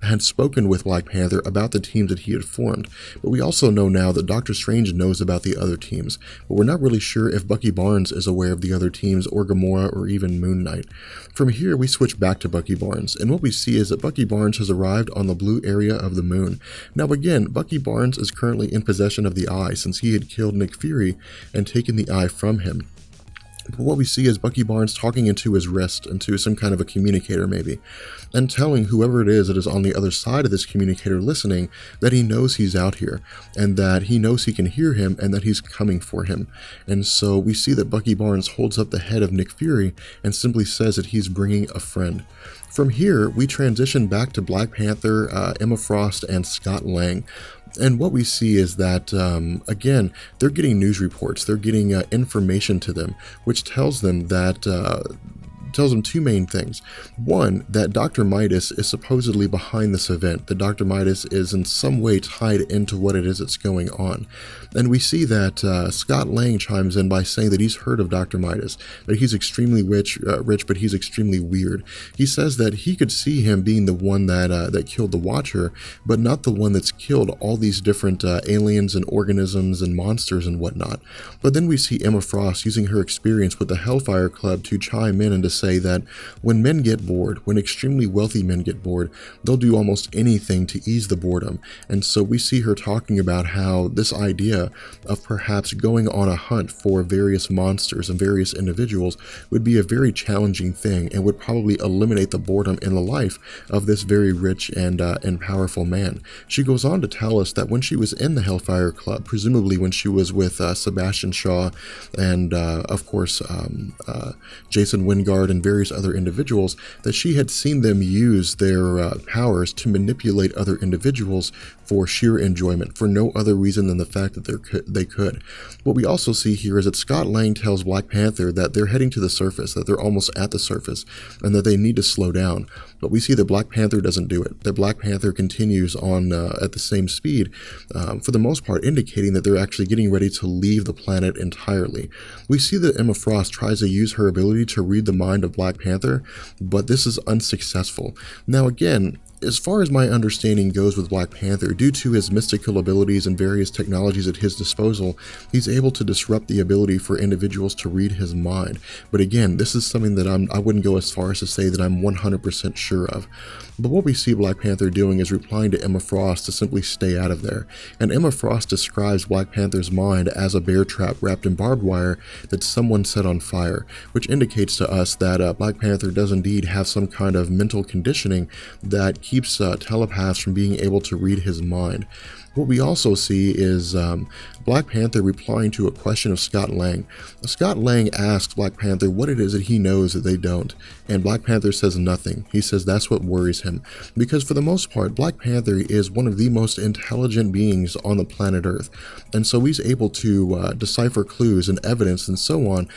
had spoken with Black Panther about the teams that he had formed. But we also know now that Doctor Strange knows about the other teams, but we're not really sure if Bucky Barnes is aware of the other teams, or Gamora, or even Moon Knight. From here, we switch back to Bucky Barnes, and what we see is that Bucky Barnes has arrived on the blue area of the moon. Now again, Bucky Barnes is currently in possession of the eye, since he had killed Nick Fury and taken the eye from him. But what we see is Bucky Barnes talking into his wrist, into some kind of a communicator maybe, and telling whoever it is that is on the other side of this communicator listening that he knows he's out here, and that he knows he can hear him, and that he's coming for him. And so we see that Bucky Barnes holds up the head of Nick Fury and simply says that he's bringing a friend. From here, we transition back to Black Panther, Emma Frost, and Scott Lang. And what we see is that, again, they're getting news reports, they're getting information to them, which tells them two main things. One, that Dr. Midas is supposedly behind this event, that Dr. Midas is in some way tied into what it is that's going on. And we see that Scott Lang chimes in by saying that he's heard of Dr. Midas, that he's extremely rich, but he's extremely weird. He says that he could see him being the one that killed the Watcher, but not the one that's killed all these different aliens and organisms and monsters and whatnot. But then we see Emma Frost using her experience with the Hellfire Club to chime in and to say that when men get bored, when extremely wealthy men get bored, they'll do almost anything to ease the boredom. And so we see her talking about how this idea of perhaps going on a hunt for various monsters and various individuals would be a very challenging thing, and would probably eliminate the boredom in the life of this very rich and powerful man. She goes on to tell us that when she was in the Hellfire Club, presumably when she was with Sebastian Shaw and of course Jason Wingard and various other individuals, that she had seen them use their powers to manipulate other individuals for sheer enjoyment, for no other reason than the fact that they could. What we also see here is that Scott Lang tells Black Panther that they're heading to the surface, that they're almost at the surface, and that they need to slow down. But we see that Black Panther doesn't do it, that Black Panther continues on at the same speed, for the most part indicating that they're actually getting ready to leave the planet entirely. We see that Emma Frost tries to use her ability to read the mind of Black Panther, but this is unsuccessful. Now again, as far as my understanding goes with Black Panther, due to his mystical abilities and various technologies at his disposal, he's able to disrupt the ability for individuals to read his mind. But again, this is something that I wouldn't go as far as to say that I'm 100% sure of. But what we see Black Panther doing is replying to Emma Frost to simply stay out of there. And Emma Frost describes Black Panther's mind as a bear trap wrapped in barbed wire that someone set on fire, which indicates to us that Black Panther does indeed have some kind of mental conditioning that keeps telepaths from being able to read his mind. What we also see is Black Panther replying to a question of Scott Lang. Scott Lang asks Black Panther what it is that he knows that they don't, and Black Panther says nothing. He says that's what worries him, because for the most part, Black Panther is one of the most intelligent beings on the planet Earth, and so he's able to decipher clues and evidence and so on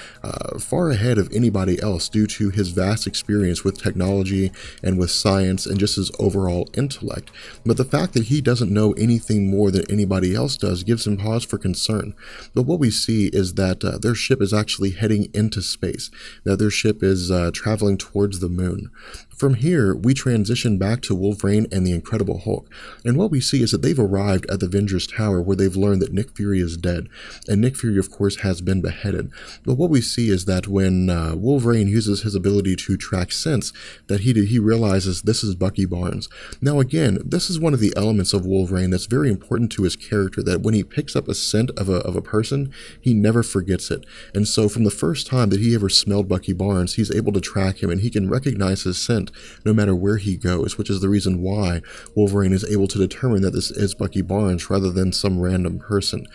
far ahead of anybody else due to his vast experience with technology and with science and just his overall intellect. But the fact that he doesn't know anything more than anybody else does gives him pause for concern. But what we see is that their ship is actually heading into space, that their ship is traveling towards the moon. From here, we transition back to Wolverine and the Incredible Hulk, and what we see is that they've arrived at the Avengers Tower where they've learned that Nick Fury is dead, and Nick Fury, of course, has been beheaded. But what we see is that when Wolverine uses his ability to track scents, that he realizes this is Bucky Barnes. Now again, this is one of the elements of Wolverine that's very important to his character, that when he picks up a scent of a person, he never forgets it. And so from the first time that he ever smelled Bucky Barnes, he's able to track him, and he can recognize his scent no matter where he goes, which is the reason why Wolverine is able to determine that this is Bucky Barnes rather than some random person.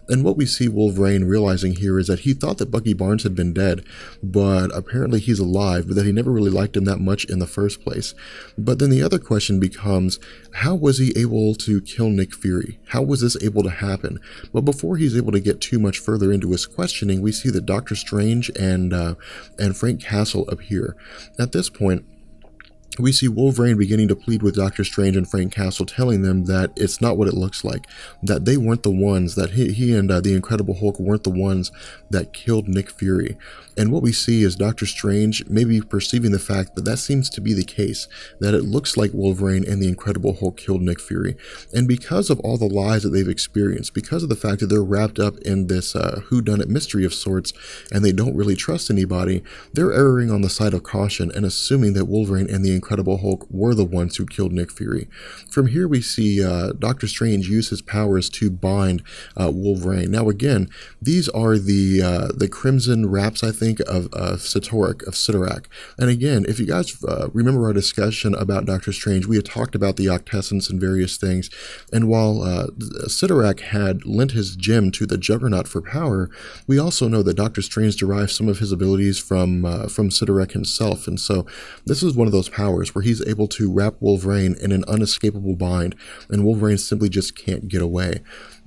And what we see Wolverine realizing here is that he thought that Bucky Barnes had been dead, but apparently he's alive, but that he never really liked him that much in the first place. But then the other question becomes, how was he able to kill Nick Fury? How was this able to happen? But before he's able to get too much further into his questioning, we see that Doctor Strange and Frank Castle appear. At this point, we see Wolverine beginning to plead with Doctor Strange and Frank Castle, telling them that it's not what it looks like, that they weren't the ones, that he and the Incredible Hulk weren't the ones that killed Nick Fury. And what we see is Doctor Strange maybe perceiving the fact that that seems to be the case, that it looks like Wolverine and the Incredible Hulk killed Nick Fury. And because of all the lies that they've experienced, because of the fact that they're wrapped up in this whodunit mystery of sorts, and they don't really trust anybody, they're erring on the side of caution and assuming that Wolverine and the Incredible Hulk were the ones who killed Nick Fury. From here we see Doctor Strange use his powers to bind Wolverine. Now again, these are the crimson wraps, I think, of Cyttorak. And again, if you guys remember our discussion about Doctor Strange, we had talked about the octessence and various things, and while Cyttorak had lent his gem to the Juggernaut for power, we also know that Doctor Strange derives some of his abilities from Cyttorak himself, and so this is one of those powers where he's able to wrap Wolverine in an unescapable bind, and Wolverine simply just can't get away.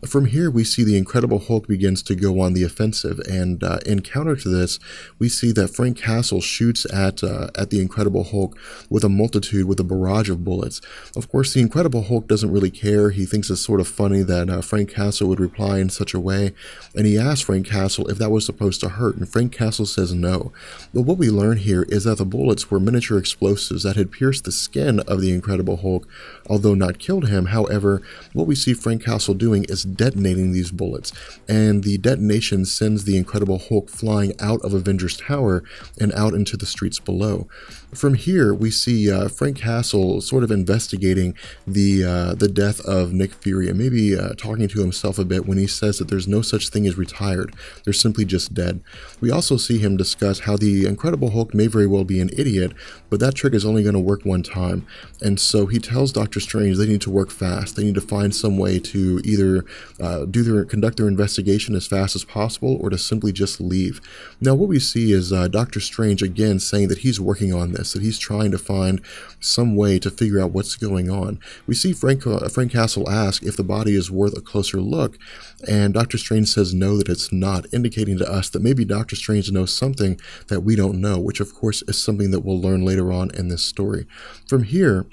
From here, we see the Incredible Hulk begins to go on the offensive, and in counter to this, we see that Frank Castle shoots at the Incredible Hulk with a barrage of bullets. Of course, the Incredible Hulk doesn't really care. He thinks it's sort of funny that Frank Castle would reply in such a way, and he asks Frank Castle if that was supposed to hurt, and Frank Castle says no. But what we learn here is that the bullets were miniature explosives that had pierced the skin of the Incredible Hulk, although not killed him. However, what we see Frank Castle doing is detonating these bullets, and the detonation sends the Incredible Hulk flying out of Avengers Tower and out into the streets below. From here, we see Frank Castle sort of investigating the death of Nick Fury, and maybe talking to himself a bit when he says that there's no such thing as retired, they're simply just dead. We also see him discuss how the Incredible Hulk may very well be an idiot, but that trick is only going to work one time, and so he tells Doctor Strange they need to work fast, they need to find some way to either conduct their investigation as fast as possible, or to simply just leave. Now what we see is Doctor Strange again saying that he's working on this, that he's trying to find some way to figure out what's going on. We see Frank Castle ask if the body is worth a closer look, and Doctor Strange says no, that it's not, indicating to us that maybe Doctor Strange knows something that we don't know, which of course is something that we'll learn later on in this story. From here,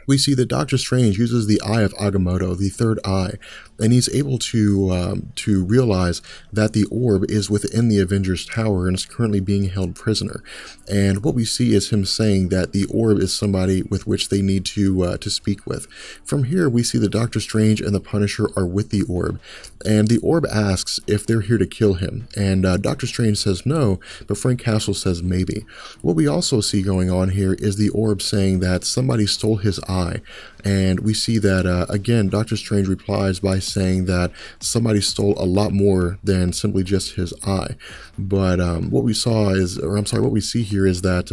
we see that Doctor Strange uses the Eye of Agamotto, the third eye, and he's able to realize that the orb is within the Avengers Tower and is currently being held prisoner. And what we see is him saying that the orb is somebody with which they need to speak with. From here, we see that Doctor Strange and the Punisher are with the orb, and the orb asks if they're here to kill him. And Doctor Strange says no, but Frank Castle says maybe. What we also see going on here is the orb saying that somebody stole his eye. And we see that, again, Doctor Strange replies by saying that somebody stole a lot more than simply just his eye. But what we see here is that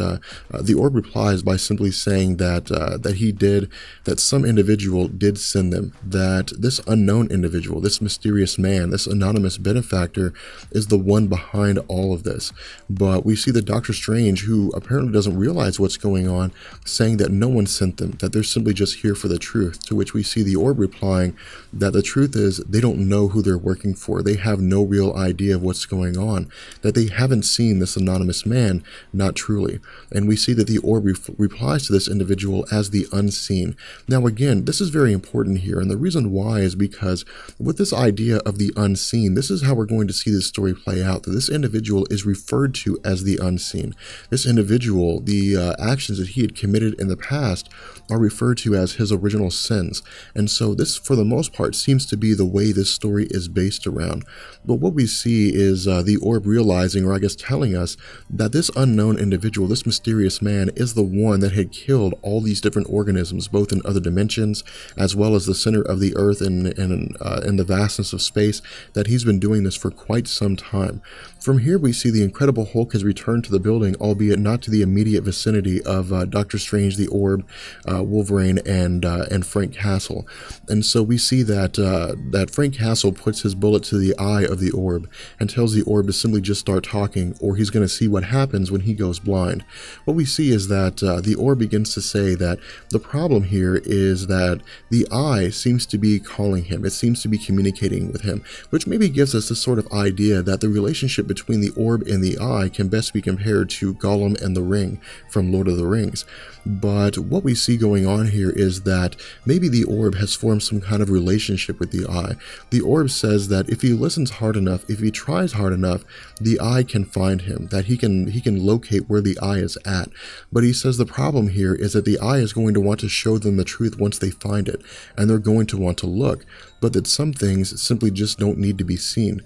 the orb replies by simply saying that some individual did send them, that this unknown individual, this mysterious man, this anonymous benefactor is the one behind all of this. But we see that Doctor Strange, who apparently doesn't realize what's going on, saying that no one sent them, that they're simply just here for the truth, to which we see the orb replying that the truth is they don't know who they're working for. They have no real idea of what's going on, that they haven't seen this anonymous man, not truly. And we see that the orb replies to this individual as the unseen. Now again, this is very important here, and the reason why is because with this idea of the unseen, this is how we're going to see this story play out, that this individual is referred to as the unseen. This individual, the actions that he had committed in the past are referred to as his original sins. And so this, for the most part, seems to be the way this story is based around. But what we see is the orb realizing, or I guess telling us, that this unknown individual, this mysterious man, is the one that had killed all these different organisms, both in other dimensions, as well as the center of the earth and in the vastness of space, that he's been doing this for quite some time. From here, we see the Incredible Hulk has returned to the building, albeit not to the immediate vicinity of Doctor Strange, the Orb, Wolverine, and Frank Castle. And so we see that Frank Castle puts his bullet to the eye of the Orb and tells the Orb to simply just start talking, or he's going to see what happens when he goes blind. What we see is that the Orb begins to say that the problem here is that the eye seems to be calling him. It seems to be communicating with him, which maybe gives us this sort of idea that the relationship between the orb and the eye can best be compared to Gollum and the ring from Lord of the Rings. But what we see going on here is that maybe the orb has formed some kind of relationship with the eye. The orb says that if he listens hard enough, if he tries hard enough, the eye can find him, that he can locate where the eye is at. But he says the problem here is that the eye is going to want to show them the truth once they find it, and they're going to want to look, but that some things simply just don't need to be seen.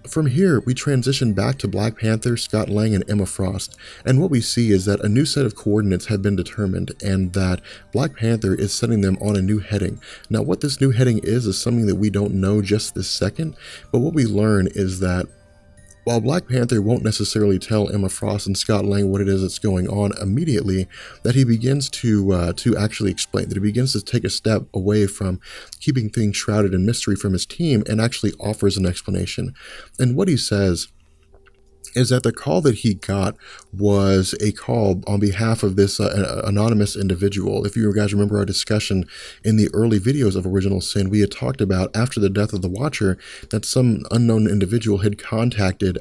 From here, we transition back to Black Panther, Scott Lang, and Emma Frost, and what we see is that a new set of coordinates have been determined, and that Black Panther is setting them on a new heading. Now, what this new heading is something that we don't know just this second, but what we learn is that while Black Panther won't necessarily tell Emma Frost and Scott Lang what it is that's going on immediately, that he begins to actually explain, that he begins to take a step away from keeping things shrouded in mystery from his team and actually offers an explanation. And what he says is that the call that he got was a call on behalf of this anonymous individual. If you guys remember our discussion in the early videos of Original Sin, we had talked about after the death of the Watcher that some unknown individual had contacted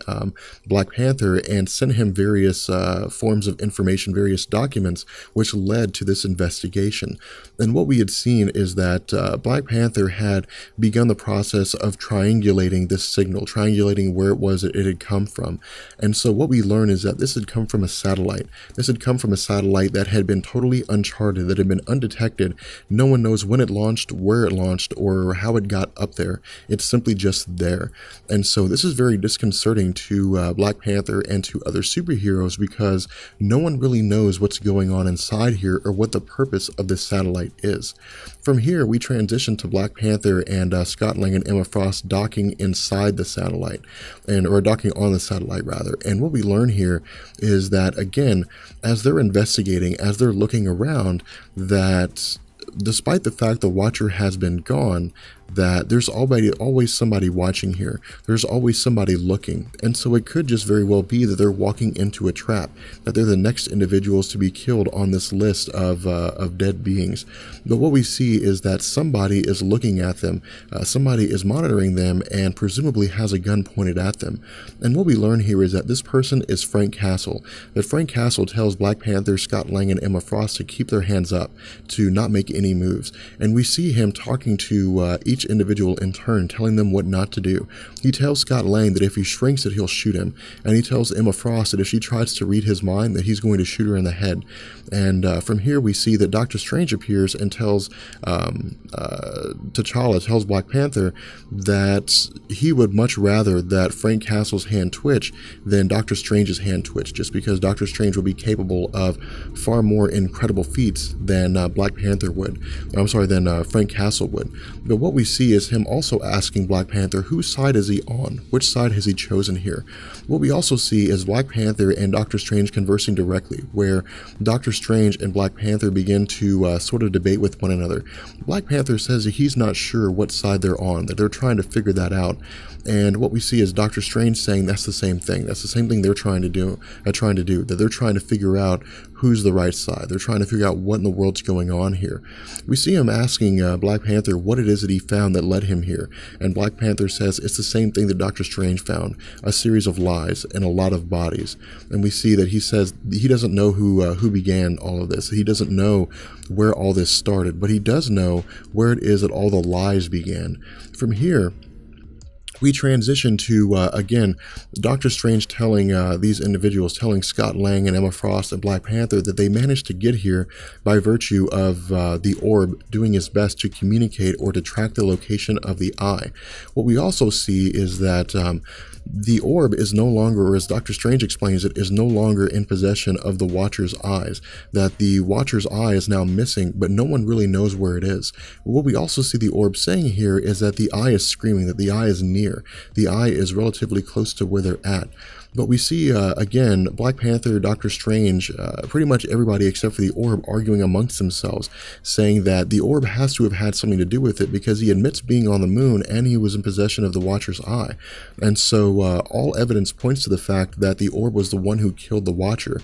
Black Panther and sent him various forms of information, various documents, which led to this investigation. And what we had seen is that Black Panther had begun the process of triangulating this signal, triangulating where it was that it had come from. And so what we learn is that this had come from a satellite. This had come from a satellite that had been totally uncharted, that had been undetected. No one knows when it launched, where it launched, or how it got up there. It's simply just there. And so this is very disconcerting to Black Panther and to other superheroes because no one really knows what's going on inside here or what the purpose of this satellite is. From here, we transition to Black Panther and Scott Lang and Emma Frost docking inside the satellite, or docking on the satellite rather. And what we learn here is that, again, as they're investigating, as they're looking around, that despite the fact the Watcher has been gone, that there's always somebody watching here. There's always somebody looking. And so it could just very well be that they're walking into a trap, that they're the next individuals to be killed on this list of dead beings. But what we see is that somebody is looking at them, somebody is monitoring them, and presumably has a gun pointed at them. And what we learn here is that this person is Frank Castle, that Frank Castle tells Black Panther, Scott Lang, and Emma Frost to keep their hands up, to not make any moves. And we see him talking to each individual in turn, telling them what not to do. He tells Scott Lang that if he shrinks that he'll shoot him, and he tells Emma Frost that if she tries to read his mind that he's going to shoot her in the head. And from here we see that Doctor Strange appears and tells T'Challa tells Black Panther that he would much rather that Frank Castle's hand twitch than Doctor Strange's hand twitch, just because Doctor Strange will be capable of far more incredible feats than Black Panther would. I'm sorry, than Frank Castle would. But what we see is him also asking Black Panther, whose side is he on? Which side has he chosen here? What we also see is Black Panther and Doctor Strange conversing directly, where Doctor Strange and Black Panther begin to sort of debate with one another. Black Panther says that he's not sure what side they're on, that they're trying to figure that out. And what we see is Doctor Strange saying that's the same thing. That's the same thing they're trying to do, that they're trying to figure out who's the right side. They're trying to figure out what in the world's going on here. We see him asking Black Panther what it is that he found that led him here. And Black Panther says it's the same thing that Doctor Strange found, a series of lies and a lot of bodies. And we see that he says he doesn't know who began all of this. He doesn't know where all this started, but he does know where it is that all the lies began. From here, we transition to, again, Doctor Strange telling these individuals, telling Scott Lang and Emma Frost and Black Panther that they managed to get here by virtue of the orb doing its best to communicate or to track the location of the eye. What we also see is that the orb is no longer, or as Doctor Strange explains it, is no longer in possession of the Watcher's eyes, that the Watcher's eye is now missing, but no one really knows where it is. What we also see the orb saying here is that the eye is screaming, that the eye is near, the eye is relatively close to where they're at. But we see, again, Black Panther, Doctor Strange, pretty much everybody except for the orb arguing amongst themselves, saying that the orb has to have had something to do with it because he admits being on the moon and he was in possession of the Watcher's eye. And so all evidence points to the fact that the orb was the one who killed the Watcher.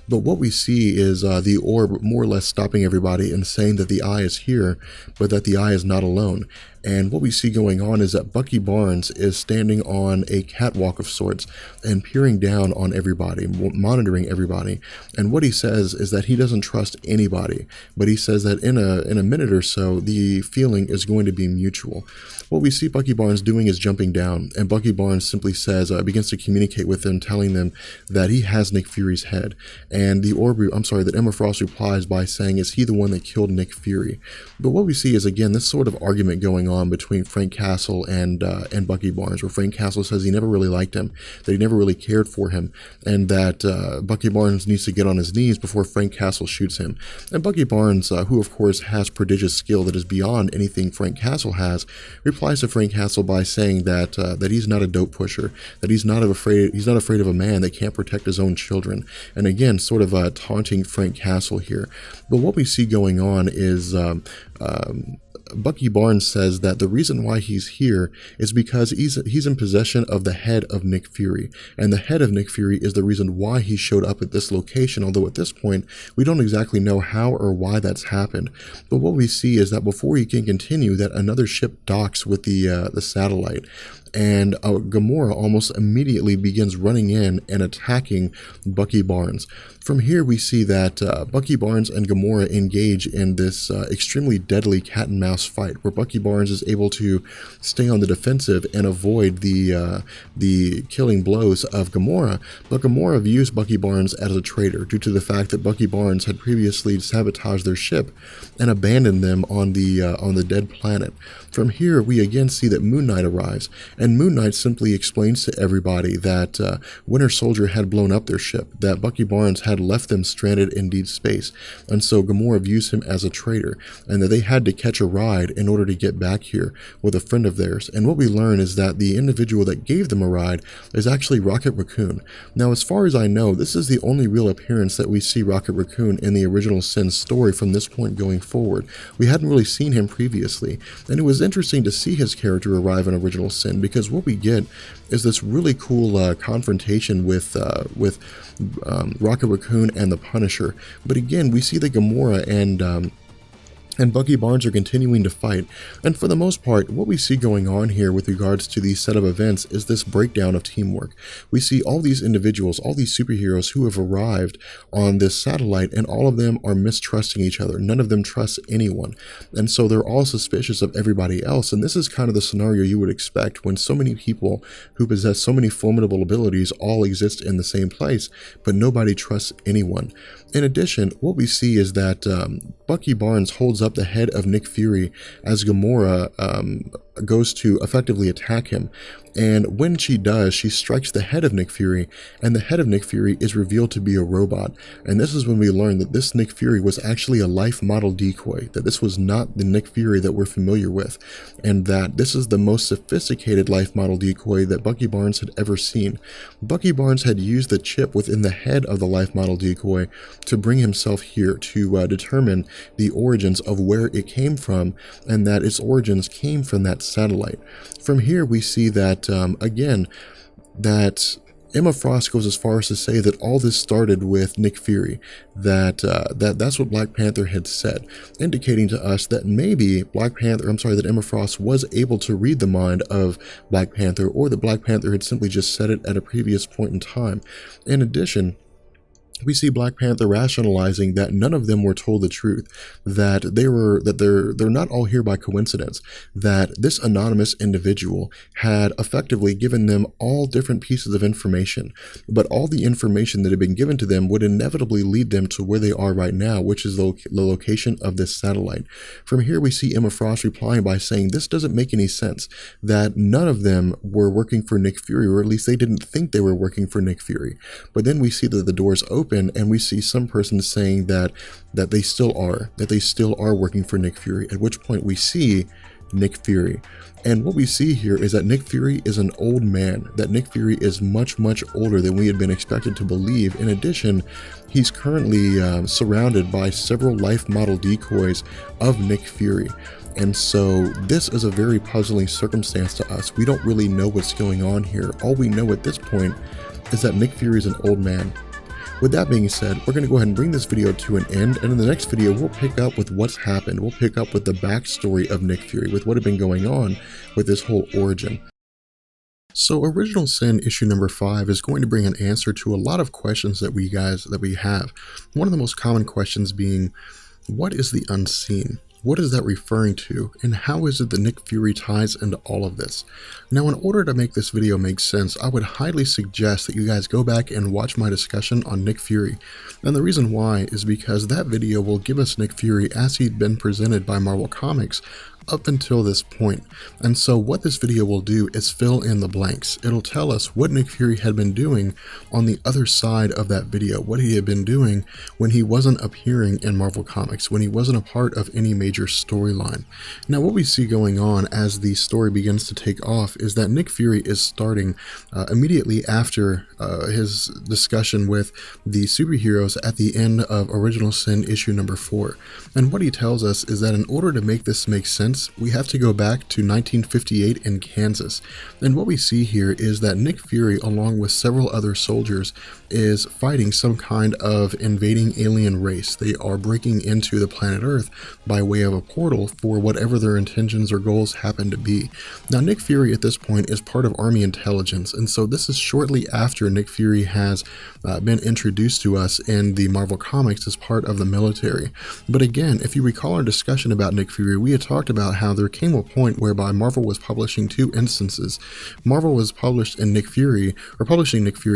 But what we see is the orb more or less stopping everybody and saying that the eye is here, but that the eye is not alone. And what we see going on is that Bucky Barnes is standing on a catwalk of sorts and peering down on everybody, monitoring everybody. And what he says is that he doesn't trust anybody, but he says that in a minute or so, the feeling is going to be mutual. What we see Bucky Barnes doing is jumping down, and Bucky Barnes simply says, begins to communicate with them, telling them that he has Nick Fury's head. And that Emma Frost replies by saying, is he the one that killed Nick Fury? But what we see is, again, this sort of argument going on between Frank Castle and Bucky Barnes, where Frank Castle says he never really liked him, that he never really cared for him, and that Bucky Barnes needs to get on his knees before Frank Castle shoots him. And Bucky Barnes, who of course has prodigious skill that is beyond anything Frank Castle has, replies to Frank Castle by saying that he's not a dope pusher, that he's not afraid of a man that can't protect his own children. And again, sort of taunting Frank Castle here. But what we see going on is Bucky Barnes says that the reason why he's here is because he's in possession of the head of Nick Fury, and the head of Nick Fury is the reason why he showed up at this location, although at this point we don't exactly know how or why that's happened. But what we see is that before he can continue, that another ship docks with the satellite, and Gamora almost immediately begins running in and attacking Bucky Barnes. From here we see that Bucky Barnes and Gamora engage in this extremely deadly cat and mouse fight, where Bucky Barnes is able to stay on the defensive and avoid the killing blows of Gamora, but Gamora views Bucky Barnes as a traitor due to the fact that Bucky Barnes had previously sabotaged their ship and abandoned them on the dead planet. From here we again see that Moon Knight arrives, and Moon Knight simply explains to everybody that Winter Soldier had blown up their ship, that Bucky Barnes had left them stranded in deep space, and so Gamora views him as a traitor, and that they had to catch a ride in order to get back here with a friend of theirs. And what we learn is that the individual that gave them a ride is actually Rocket Raccoon. Now, as far as I know, this is the only real appearance that we see Rocket Raccoon in the original Sin story from this point going forward. We hadn't really seen him previously, and it was interesting to see his character arrive in Original Sin, because what we get is this really cool confrontation with Rocket Raccoon and the Punisher. But again, we see that Gamora and Bucky Barnes are continuing to fight, and for the most part, what we see going on here with regards to these set of events is this breakdown of teamwork. We see all these individuals, all these superheroes who have arrived on this satellite, and all of them are mistrusting each other. None of them trust anyone, and so they're all suspicious of everybody else, and this is kind of the scenario you would expect when so many people who possess so many formidable abilities all exist in the same place, but nobody trusts anyone. In addition, what we see is that Bucky Barnes holds up the head of Nick Fury as Gamora goes to effectively attack him. And when she does, she strikes the head of Nick Fury, and the head of Nick Fury is revealed to be a robot. And this is when we learn that this Nick Fury was actually a life model decoy, that this was not the Nick Fury that we're familiar with, and that this is the most sophisticated life model decoy that Bucky Barnes had ever seen. Bucky Barnes had used the chip within the head of the life model decoy to bring himself here to determine the origins of where it came from, and that its origins came from that satellite. From here we see that, again, that Emma Frost goes as far as to say that all this started with Nick Fury, that's what Black Panther had said, indicating to us that maybe that Emma Frost was able to read the mind of Black Panther, or that Black Panther had simply just said it at a previous point in time. In addition, we see Black Panther rationalizing that none of them were told the truth, that they're not all here by coincidence, that this anonymous individual had effectively given them all different pieces of information, but all the information that had been given to them would inevitably lead them to where they are right now, which is the location of this satellite. From here we see Emma Frost replying by saying this doesn't make any sense, that none of them were working for Nick Fury, or at least they didn't think they were working for Nick Fury. But then we see that the doors open, and we see some person saying that they still are working for Nick Fury, at which point we see Nick Fury. And what we see here is that Nick Fury is an old man, that Nick Fury is much older than we had been expected to believe. In addition, he's currently surrounded by several life model decoys of Nick Fury. And so this is a very puzzling circumstance to us. We don't really know what's going on here. All we know at this point is that Nick Fury is an old man. With that being said, we're going to go ahead and bring this video to an end, and in the next video we'll pick up with what's happened. We'll pick up with the backstory of Nick Fury, with what had been going on with this whole origin. So Original Sin issue number 5 is going to bring an answer to a lot of questions that we have. One of the most common questions being, what is the unseen? What is that referring to, and how is it that Nick Fury ties into all of this? Now, in order to make this video make sense, I would highly suggest that you guys go back and watch my discussion on Nick Fury. And the reason why is because that video will give us Nick Fury as he'd been presented by Marvel Comics up until this point. And so what this video will do is fill in the blanks. It'll tell us what Nick Fury had been doing on the other side of that video, what he had been doing when he wasn't appearing in Marvel Comics, when he wasn't a part of any major storyline. Now, what we see going on as the story begins to take off is that Nick Fury is starting immediately after his discussion with the superheroes at the end of Original Sin issue number 4. And what he tells us is that in order to make this make sense, we have to go back to 1958 in Kansas. And what we see here is that Nick Fury, along with several other soldiers, is fighting some kind of invading alien race. They are breaking into the planet Earth by way of a portal for whatever their intentions or goals happen to be. Now, Nick Fury at this point is part of Army intelligence, and so this is shortly after Nick Fury has been introduced to us in the Marvel Comics as part of the military. But again, if you recall our discussion about Nick Fury, we had talked about how there came a point whereby Marvel was publishing two instances. Marvel was publishing Nick Fury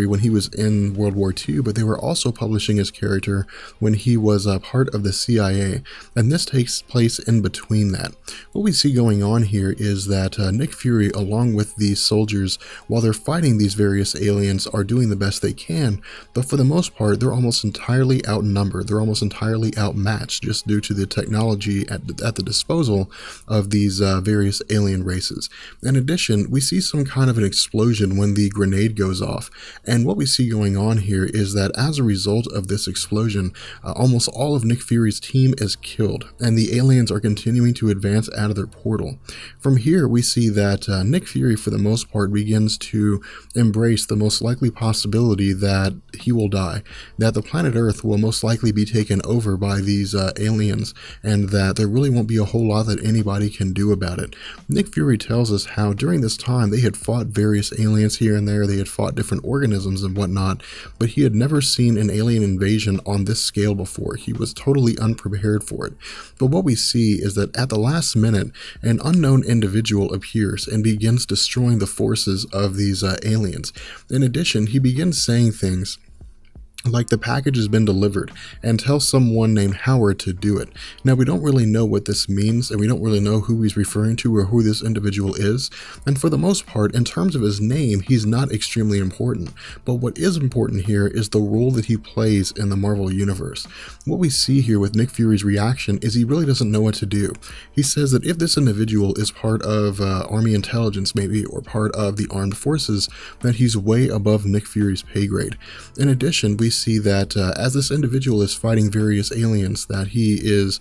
when he was in World War II, but they were also publishing his character when he was a part of the CIA, and this takes place in between that. What we see going on here is that Nick Fury, along with these soldiers, while they're fighting these various aliens, are doing the best they can, but for the most part, they're almost entirely outnumbered. They're almost entirely outmatched just due to the technology at the disposal of these various alien races. In addition, we see some kind of an explosion when the grenade goes off, and what we see going on here is that as a result of this explosion, almost all of Nick Fury's team is killed, and the aliens are continuing to advance out of their portal. From here, we see that Nick Fury, for the most part, begins to embrace the most likely possibility that he will die, that the planet Earth will most likely be taken over by these aliens, and that there really won't be a whole lot that anybody can do about it. Nick Fury tells us how during this time they had fought various aliens here and there, they had fought different organisms and whatnot, but he had never seen an alien invasion on this scale before. He was totally unprepared for it. But what we see is that at the last minute, an unknown individual appears and begins destroying the forces of these aliens. In addition, he begins saying things like the package has been delivered, and tell someone named Howard to do it. Now, we don't really know what this means, and we don't really know who he's referring to or who this individual is, and for the most part, in terms of his name, he's not extremely important. But what is important here is the role that he plays in the Marvel Universe. What we see here with Nick Fury's reaction is he really doesn't know what to do. He says that if this individual is part of Army intelligence maybe, or part of the armed forces, that he's way above Nick Fury's pay grade. In addition, we see that as this individual is fighting various aliens, that he is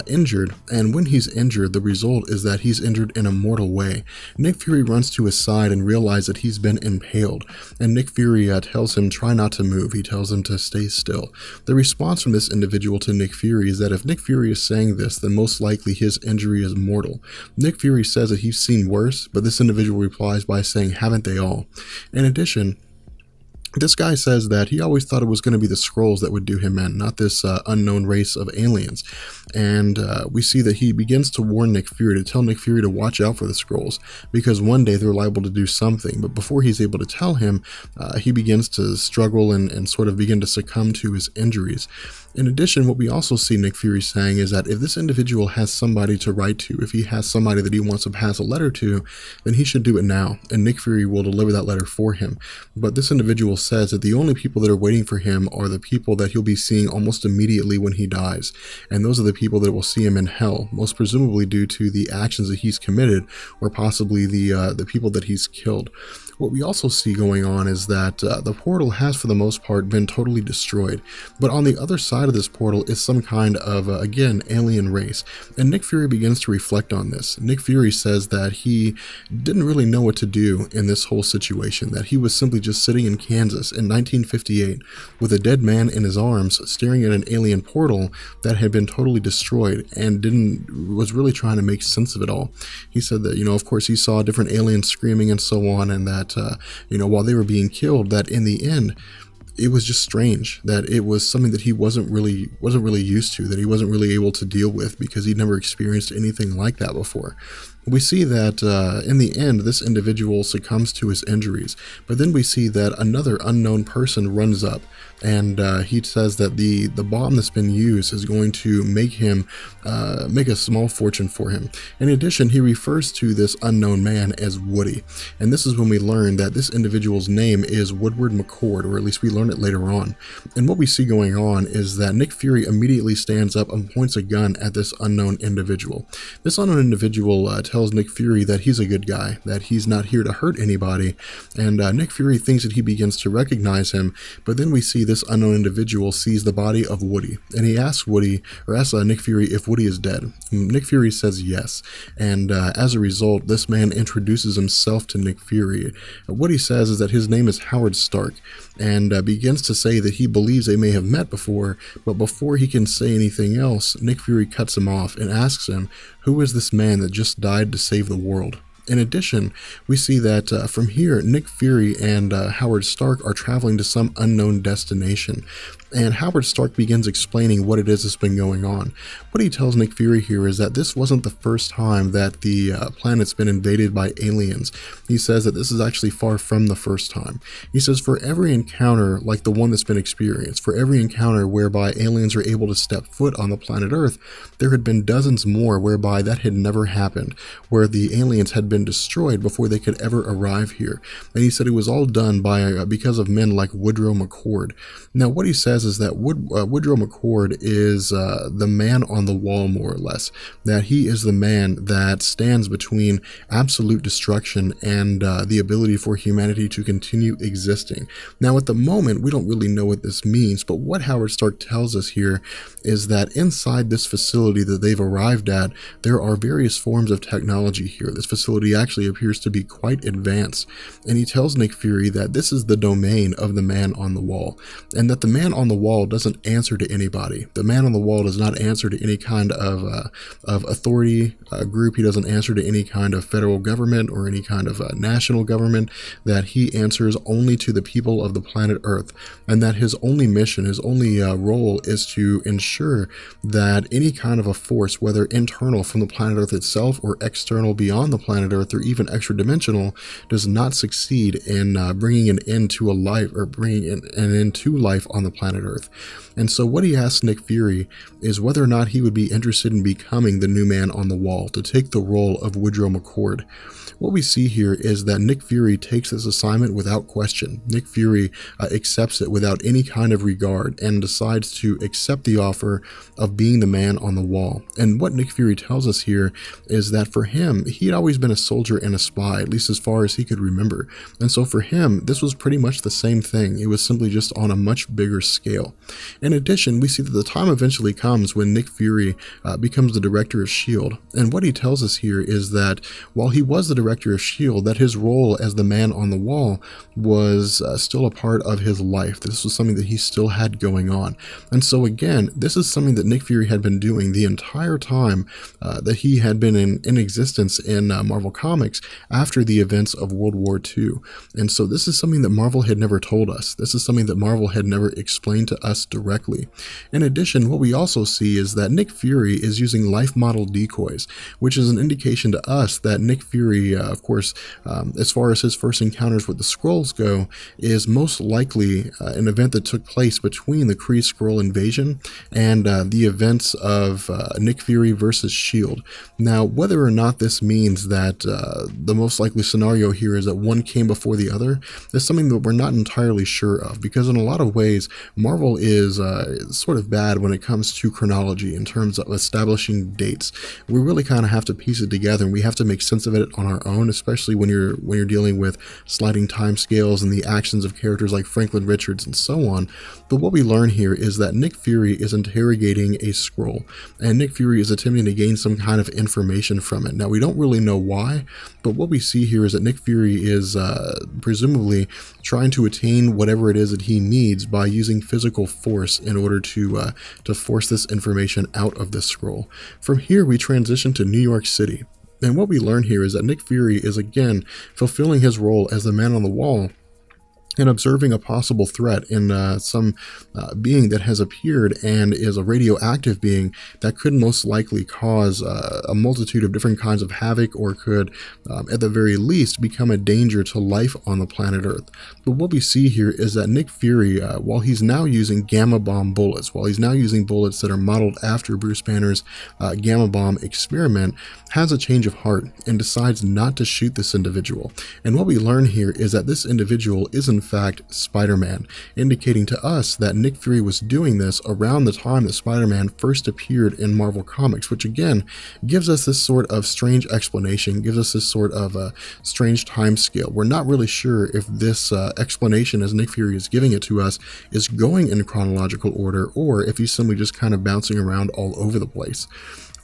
injured, and when he's injured, the result is that he's injured in a mortal way. Nick Fury runs to his side and realizes that he's been impaled, and Nick Fury tells him try not to move. He tells him to stay still. The response from this individual to Nick Fury is that if Nick Fury is saying this, then most likely his injury is mortal. Nick Fury says that he's seen worse, but this individual replies by saying, haven't they all? In addition, this guy says that he always thought it was going to be the Skrulls that would do him in, not this unknown race of aliens. And we see that he begins to warn Nick Fury, to tell Nick Fury to watch out for the Skrulls, because one day they're liable to do something. But before he's able to tell him, he begins to struggle and sort of begin to succumb to his injuries. In addition, what we also see Nick Fury saying is that if this individual has somebody to write to, if he has somebody that he wants to pass a letter to, then he should do it now, and Nick Fury will deliver that letter for him. But this individual says that the only people that are waiting for him are the people that he'll be seeing almost immediately when he dies, and those are the people that will see him in hell, most presumably due to the actions that he's committed, or possibly the people that he's killed. What we also see going on is that the portal has, for the most part, been totally destroyed. But on the other side of this portal is some kind of, again, alien race. And Nick Fury begins to reflect on this. Nick Fury says that he didn't really know what to do in this whole situation, that he was simply just sitting in Kansas in 1958 with a dead man in his arms staring at an alien portal that had been totally destroyed, and was really trying to make sense of it all. He said that, of course he saw different aliens screaming and so on, and that while they were being killed, that in the end it was just strange, that it was something that he wasn't really used to, that he wasn't really able to deal with, because he'd never experienced anything like that before. We see that in the end, this individual succumbs to his injuries, but then we see that another unknown person runs up, and he says that the bomb that's been used is going to make him make a small fortune for him. In addition, he refers to this unknown man as Woody, and this is when we learn that this individual's name is Woodward McCord, or at least we learn it later on. And what we see going on is that Nick Fury immediately stands up and points a gun at this unknown individual. This unknown individual tells Nick Fury that he's a good guy, that he's not here to hurt anybody, and Nick Fury thinks that he begins to recognize him, but then we see this unknown individual sees the body of Woody, and he asks Nick Fury if Woody is dead. Nick Fury says yes, and as a result, this man introduces himself to Nick Fury. What he says is that his name is Howard Stark, and begins to say that he believes they may have met before, but before he can say anything else, Nick Fury cuts him off and asks him, who is this man that just died to save the world? In addition, we see that from here, Nick Fury and Howard Stark are traveling to some unknown destination, and Howard Stark begins explaining what it is that's been going on. What he tells Nick Fury here is that this wasn't the first time that the planet's been invaded by aliens. He says that this is actually far from the first time. He says for every encounter like the one that's been experienced, for every encounter whereby aliens are able to step foot on the planet Earth, there had been dozens more whereby that had never happened, where the aliens had been destroyed before they could ever arrive here. And he said it was all done because of men like Woodrow McCord. Now what he says is that Woodrow McCord is the man on the wall, more or less, that he is the man that stands between absolute destruction and the ability for humanity to continue existing. Now at the moment we don't really know what this means, but what Howard Stark tells us here is that inside this facility that they've arrived at, there are various forms of technology here. This facility actually appears to be quite advanced, and he tells Nick Fury that this is the domain of the man on the wall, and that the man on the wall doesn't answer to anybody. The man on the wall does not answer to any kind of authority group. He doesn't answer to any kind of federal government or any kind of national government, that he answers only to the people of the planet Earth, and that his only mission, his only role is to ensure that any kind of a force, whether internal from the planet Earth itself or external beyond the planet Earth, Earth or even extra dimensional does not succeed in bringing an end to a life, or bringing an end to life on the planet Earth. And so what he asks Nick Fury is whether or not he would be interested in becoming the new man on the wall, to take the role of Woodrow McCord. What we see here is that Nick Fury takes this assignment without question. Nick Fury accepts it without any kind of regard and decides to accept the offer of being the man on the wall. And what Nick Fury tells us here is that for him, he had always been a soldier and a spy, at least as far as he could remember. And so for him, this was pretty much the same thing. It was simply just on a much bigger scale. In addition, we see that the time eventually comes when Nick Fury becomes the director of S.H.I.E.L.D. And what he tells us here is that while he was the director of S.H.I.E.L.D., that his role as the man on the wall was still a part of his life. This was something that he still had going on. And so again, this is something that Nick Fury had been doing the entire time that he had been in existence in Marvel Comics after the events of World War II. And so this is something that Marvel had never told us. This is something that Marvel had never explained to us directly. In addition, what we also see is that Nick Fury is using life model decoys, which is an indication to us that Nick Fury, of course, as far as his first encounters with the Skrulls go, is most likely an event that took place between the Kree-Skrull invasion and the events of Nick Fury versus S.H.I.E.L.D. Now, whether or not this means that the most likely scenario here is that one came before the other is something that we're not entirely sure of, because in a lot of ways, Marvel is sort of bad when it comes to chronology in terms of establishing dates. We really kind of have to piece it together, and we have to make sense of it on our own, especially when you're dealing with sliding time scales and the actions of characters like Franklin Richards and so on. But what we learn here is that Nick Fury is interrogating a Skrull, and Nick Fury is attempting to gain some kind of information from it. Now, we don't really know why, but what we see here is that Nick Fury is presumably trying to attain whatever it is that he needs by using physical force in order to force this information out of this Skrull. From here, we transition to New York City. And what we learn here is that Nick Fury is again fulfilling his role as the man on the wall and observing a possible threat in some being that has appeared and is a radioactive being that could most likely cause a multitude of different kinds of havoc, or could, at the very least, become a danger to life on the planet Earth. But what we see here is that Nick Fury, while he's now using gamma bomb bullets, while he's now using bullets that are modeled after Bruce Banner's gamma bomb experiment, has a change of heart and decides not to shoot this individual. And what we learn here is that this individual is in fact Spider-Man, indicating to us that Nick Fury was doing this around the time that Spider-Man first appeared in Marvel Comics, which again gives us this sort of strange explanation, gives us this sort of a strange time scale. We're not really sure if this explanation, as Nick Fury is giving it to us, is going in chronological order, or if he's simply just kind of bouncing around all over the place.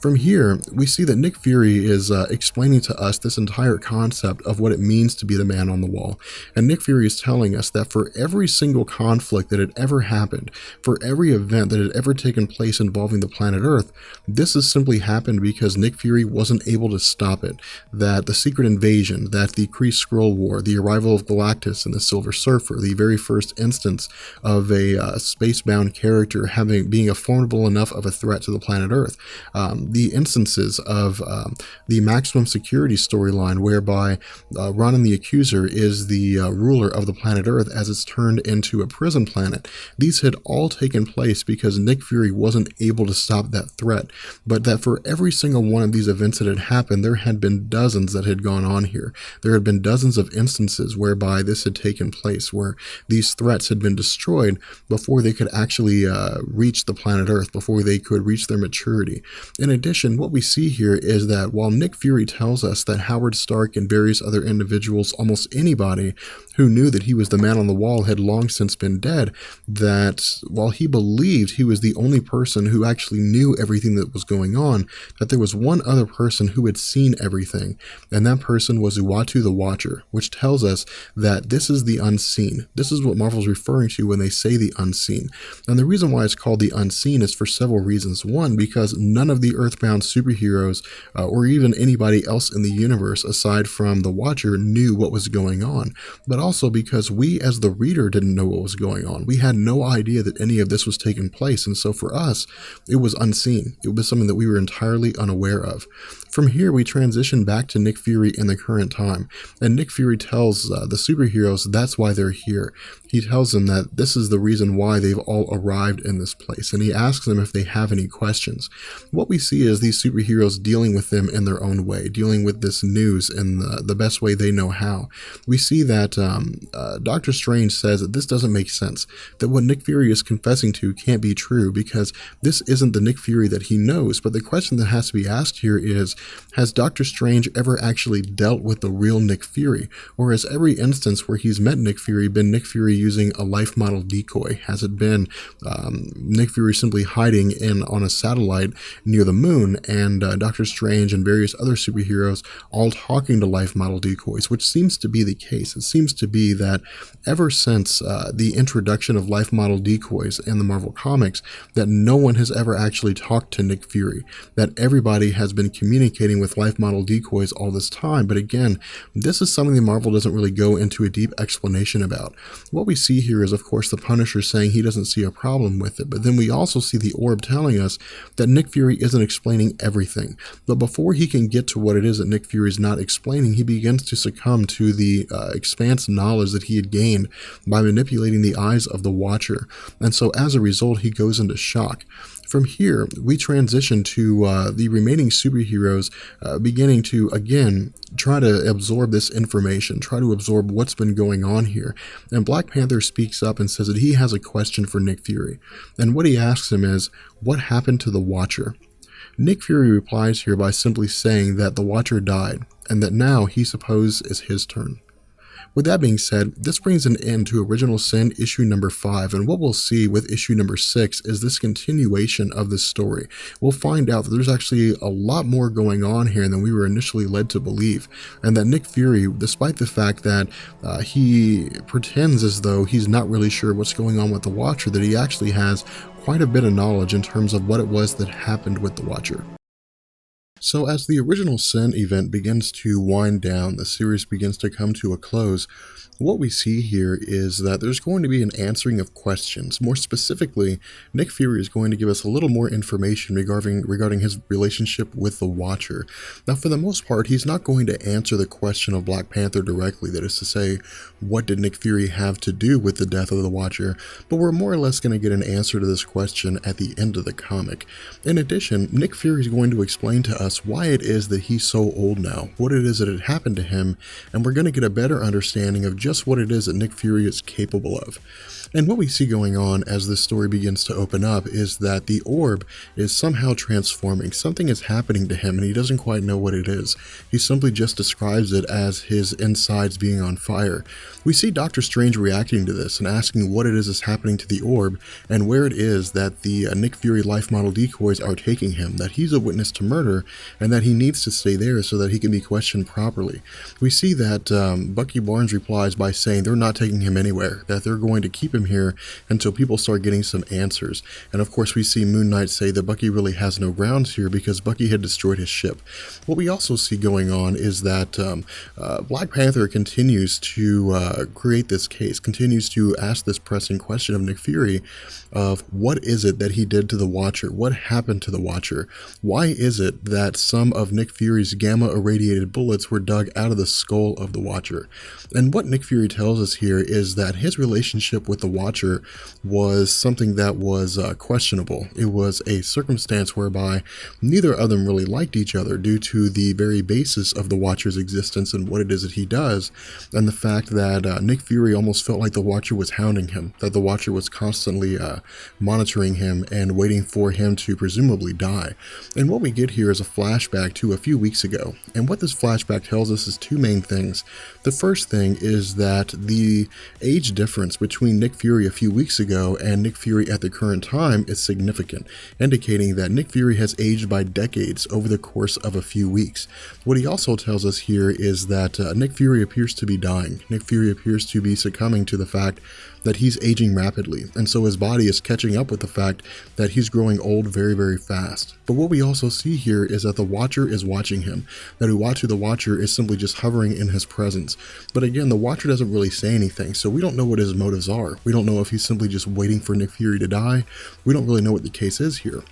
From here, we see that Nick Fury is explaining to us this entire concept of what it means to be the man on the wall. And Nick Fury is telling us that for every single conflict that had ever happened, for every event that had ever taken place involving the planet Earth, this has simply happened because Nick Fury wasn't able to stop it. That the secret invasion, that the Kree-Skrull War, the arrival of Galactus and the Silver Surfer, the very first instance of a space-bound character being a formidable enough of a threat to the planet Earth, the instances of the maximum security storyline whereby Ronan the Accuser is the ruler of the planet Earth as it's turned into a prison planet. These had all taken place because Nick Fury wasn't able to stop that threat, but that for every single one of these events that had happened, there had been dozens that had gone on here. There had been dozens of instances whereby this had taken place, where these threats had been destroyed before they could actually reach the planet Earth, before they could reach their maturity. In addition, what we see here is that while Nick Fury tells us that Howard Stark and various other individuals, almost anybody who knew that he was the man on the wall, had long since been dead, that while he believed he was the only person who actually knew everything that was going on, that there was one other person who had seen everything, and that person was Uatu the Watcher, which tells us that this is the unseen. This is what Marvel's referring to when they say the unseen. And the reason why it's called the unseen is for several reasons. One, because none of the Earth Earthbound superheroes or even anybody else in the universe aside from the Watcher knew what was going on, but also because we as the reader didn't know what was going on. We had no idea that any of this was taking place, and so for us, it was unseen. It was something that we were entirely unaware of. From here, we transition back to Nick Fury in the current time, and Nick Fury tells the superheroes that's why they're here. He tells them that this is the reason why they've all arrived in this place, and he asks them if they have any questions. What we see is these superheroes dealing with them in their own way, dealing with this news in the best way they know how. We see that Doctor Strange says that this doesn't make sense, that what Nick Fury is confessing to can't be true because this isn't the Nick Fury that he knows. But the question that has to be asked here is, has Doctor Strange ever actually dealt with the real Nick Fury? Or has every instance where he's met Nick Fury been Nick Fury using a life model decoy? Has it been Nick Fury simply hiding on a satellite near the moon and Doctor Strange and various other superheroes all talking to life model decoys, which seems to be the case. It seems to be that ever since the introduction of life model decoys in the Marvel Comics, that no one has ever actually talked to Nick Fury, that everybody has been communicating with life model decoys all this time. But again, this is something that Marvel doesn't really go into a deep explanation about. What we see here is, of course, the Punisher saying he doesn't see a problem with it, but then we also see the Orb telling us that Nick Fury isn't explaining everything. But before he can get to what it is that Nick Fury is not explaining, he begins to succumb to the expanse knowledge that he had gained by manipulating the eyes of the Watcher. And so as a result, he goes into shock. From here, we transition to the remaining superheroes beginning to, again, try to absorb this information, try to absorb what's been going on here. And Black Panther speaks up and says that he has a question for Nick Fury. And what he asks him is, what happened to the Watcher? Nick Fury replies here by simply saying that the Watcher died, and that now he supposes is his turn. With that being said, this brings an end to Original Sin issue number 5, and what we'll see with issue number 6 is this continuation of this story. We'll find out that there's actually a lot more going on here than we were initially led to believe, and that Nick Fury, despite the fact that he pretends as though he's not really sure what's going on with the Watcher, that he actually has quite a bit of knowledge in terms of what it was that happened with the Watcher. So as the Original Sin event begins to wind down, the series begins to come to a close, what we see here is that there's going to be an answering of questions. More specifically, Nick Fury is going to give us a little more information regarding his relationship with the Watcher. Now, for the most part, he's not going to answer the question of Black Panther directly, that is to say, what did Nick Fury have to do with the death of the Watcher, but we're more or less going to get an answer to this question at the end of the comic. In addition, Nick Fury is going to explain to us why it is that he's so old now, what it is that had happened to him, and we're going to get a better understanding of just what it is that Nick Fury is capable of. And what we see going on as this story begins to open up is that the Orb is somehow transforming. Something is happening to him and he doesn't quite know what it is. He simply just describes it as his insides being on fire. We see Doctor Strange reacting to this and asking what it is happening to the Orb and where it is that the Nick Fury life model decoys are taking him, that he's a witness to murder and that he needs to stay there so that he can be questioned properly. We see that Bucky Barnes replies by saying they're not taking him anywhere, that they're going to keep him here until people start getting some answers. And of course we see Moon Knight say that Bucky really has no grounds here because Bucky had destroyed his ship. What we also see going on is that Black Panther continues to create this case, continues to ask this pressing question of Nick Fury of what is it that he did to the Watcher? What happened to the Watcher? Why is it that some of Nick Fury's gamma irradiated bullets were dug out of the skull of the Watcher? And what Nick Fury tells us here is that his relationship with the Watcher was something that was questionable. It was a circumstance whereby neither of them really liked each other due to the very basis of the Watcher's existence and what it is that he does, and the fact that Nick Fury almost felt like the Watcher was hounding him, that the Watcher was constantly monitoring him and waiting for him to presumably die. And what we get here is a flashback to a few weeks ago, and what this flashback tells us is two main things. The first thing is that the age difference between Nick Fury a few weeks ago and Nick Fury at the current time is significant, indicating that Nick Fury has aged by decades over the course of a few weeks. What he also tells us here is that Nick Fury appears to be dying. Nick Fury appears to be succumbing to the fact that he's aging rapidly, and so his body is catching up with the fact that he's growing old very, very fast. But what we also see here is that the Watcher is watching him, that Uatu the Watcher is simply just hovering in his presence. But again, the Watcher doesn't really say anything, so we don't know what his motives are. We don't know if he's simply just waiting for Nick Fury to die. We don't really know what the case is here.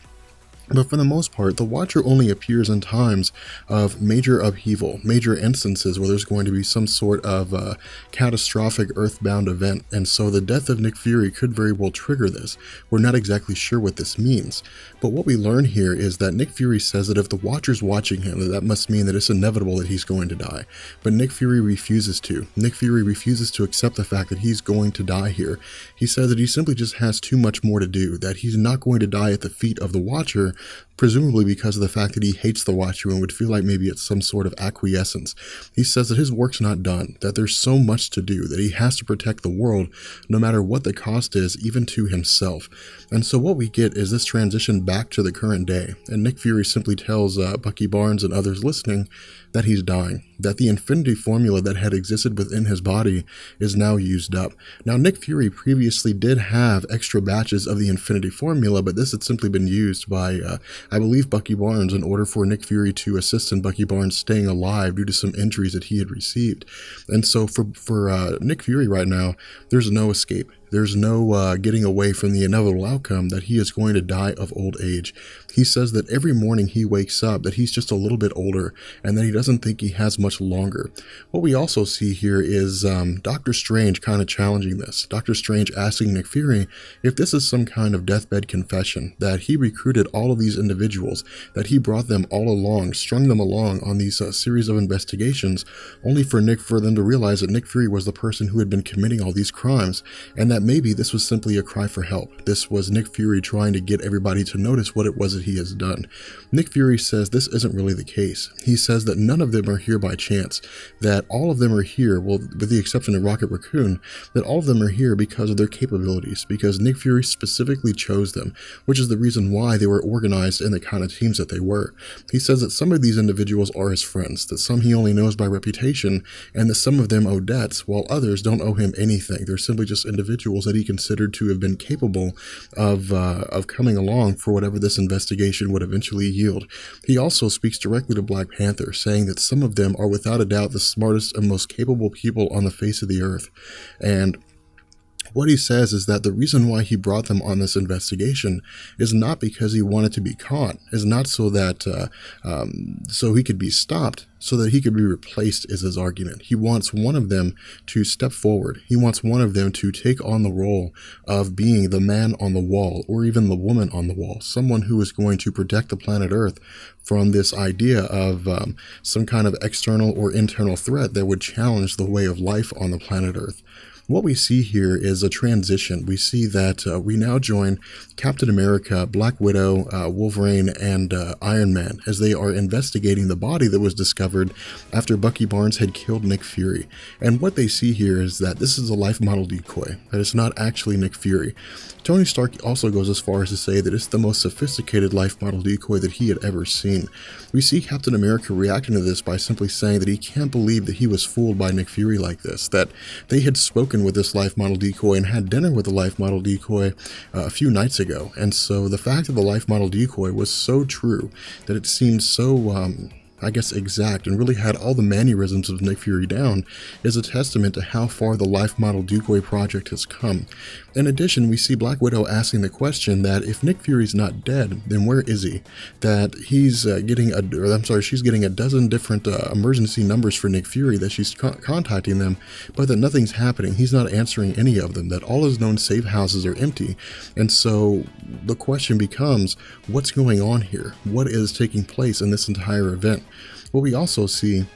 But for the most part, the Watcher only appears in times of major upheaval, major instances where there's going to be some sort of catastrophic earthbound event, and so the death of Nick Fury could very well trigger this. We're not exactly sure what this means, but what we learn here is that Nick Fury says that if the Watcher's watching him, that must mean that it's inevitable that he's going to die. But Nick Fury refuses to. Nick Fury refuses to accept the fact that he's going to die here. He says that he simply just has too much more to do, that he's not going to die at the feet of the Watcher, presumably because of the fact that he hates the Watcher and would feel like maybe it's some sort of acquiescence. He says that his work's not done, that there's so much to do, that he has to protect the world no matter what the cost is, even to himself. And so what we get is this transition back to the current day, and Nick Fury simply tells Bucky Barnes and others listening that he's dying, that the infinity formula that had existed within his body is now used up. Now, Nick Fury previously did have extra batches of the infinity formula, but this had simply been used by, I believe, Bucky Barnes in order for Nick Fury to assist in Bucky Barnes staying alive due to some injuries that he had received. And so for Nick Fury right now, there's no escape. There's no getting away from the inevitable outcome that he is going to die of old age. He says that every morning he wakes up that he's just a little bit older and that he doesn't think he has much longer. What we also see here is Doctor Strange kind of challenging this. Doctor Strange asking Nick Fury if this is some kind of deathbed confession, that he recruited all of these individuals, that he brought them all along, strung them along on these series of investigations, only for them to realize that Nick Fury was the person who had been committing all these crimes, and that maybe this was simply a cry for help. This was Nick Fury trying to get everybody to notice what it was that he has done. Nick Fury says this isn't really the case. He says that none of them are here by chance, that all of them are here, well, with the exception of Rocket Raccoon, that all of them are here because of their capabilities, because Nick Fury specifically chose them, which is the reason why they were organized in the kind of teams that they were. He says that some of these individuals are his friends, that some he only knows by reputation, and that some of them owe debts, while others don't owe him anything. They're simply just individuals that he considered to have been capable of coming along for whatever this investigation would eventually yield. He also speaks directly to Black Panther, saying that some of them are without a doubt the smartest and most capable people on the face of the earth. And what he says is that the reason why he brought them on this investigation is not because he wanted to be caught, is not so that so he could be stopped, so that he could be replaced, is his argument. He wants one of them to step forward. He wants one of them to take on the role of being the man on the wall, or even the woman on the wall, someone who is going to protect the planet Earth from this idea of some kind of external or internal threat that would challenge the way of life on the planet Earth. What we see here is a transition. We see that we now join Captain America, Black Widow, Wolverine, and Iron Man as they are investigating the body that was discovered after Bucky Barnes had killed Nick Fury. And what they see here is that this is a life model decoy, that it's not actually Nick Fury. Tony Stark also goes as far as to say that it's the most sophisticated life model decoy that he had ever seen. We see Captain America reacting to this by simply saying that he can't believe that he was fooled by Nick Fury like this, that they had spoken with this life model decoy and had dinner with the life model decoy a few nights ago. And so the fact that the life model decoy was so true, that it seemed so exact, and really had all the mannerisms of Nick Fury down, is a testament to how far the life model decoy project has come. In addition, we see Black Widow asking the question that if Nick Fury's not dead, then where is he? That he's she's getting a dozen different emergency numbers for Nick Fury, that she's contacting them, but that nothing's happening. He's not answering any of them, that all his known safe houses are empty. And so the question becomes, what's going on here? What is taking place in this entire event? What we also see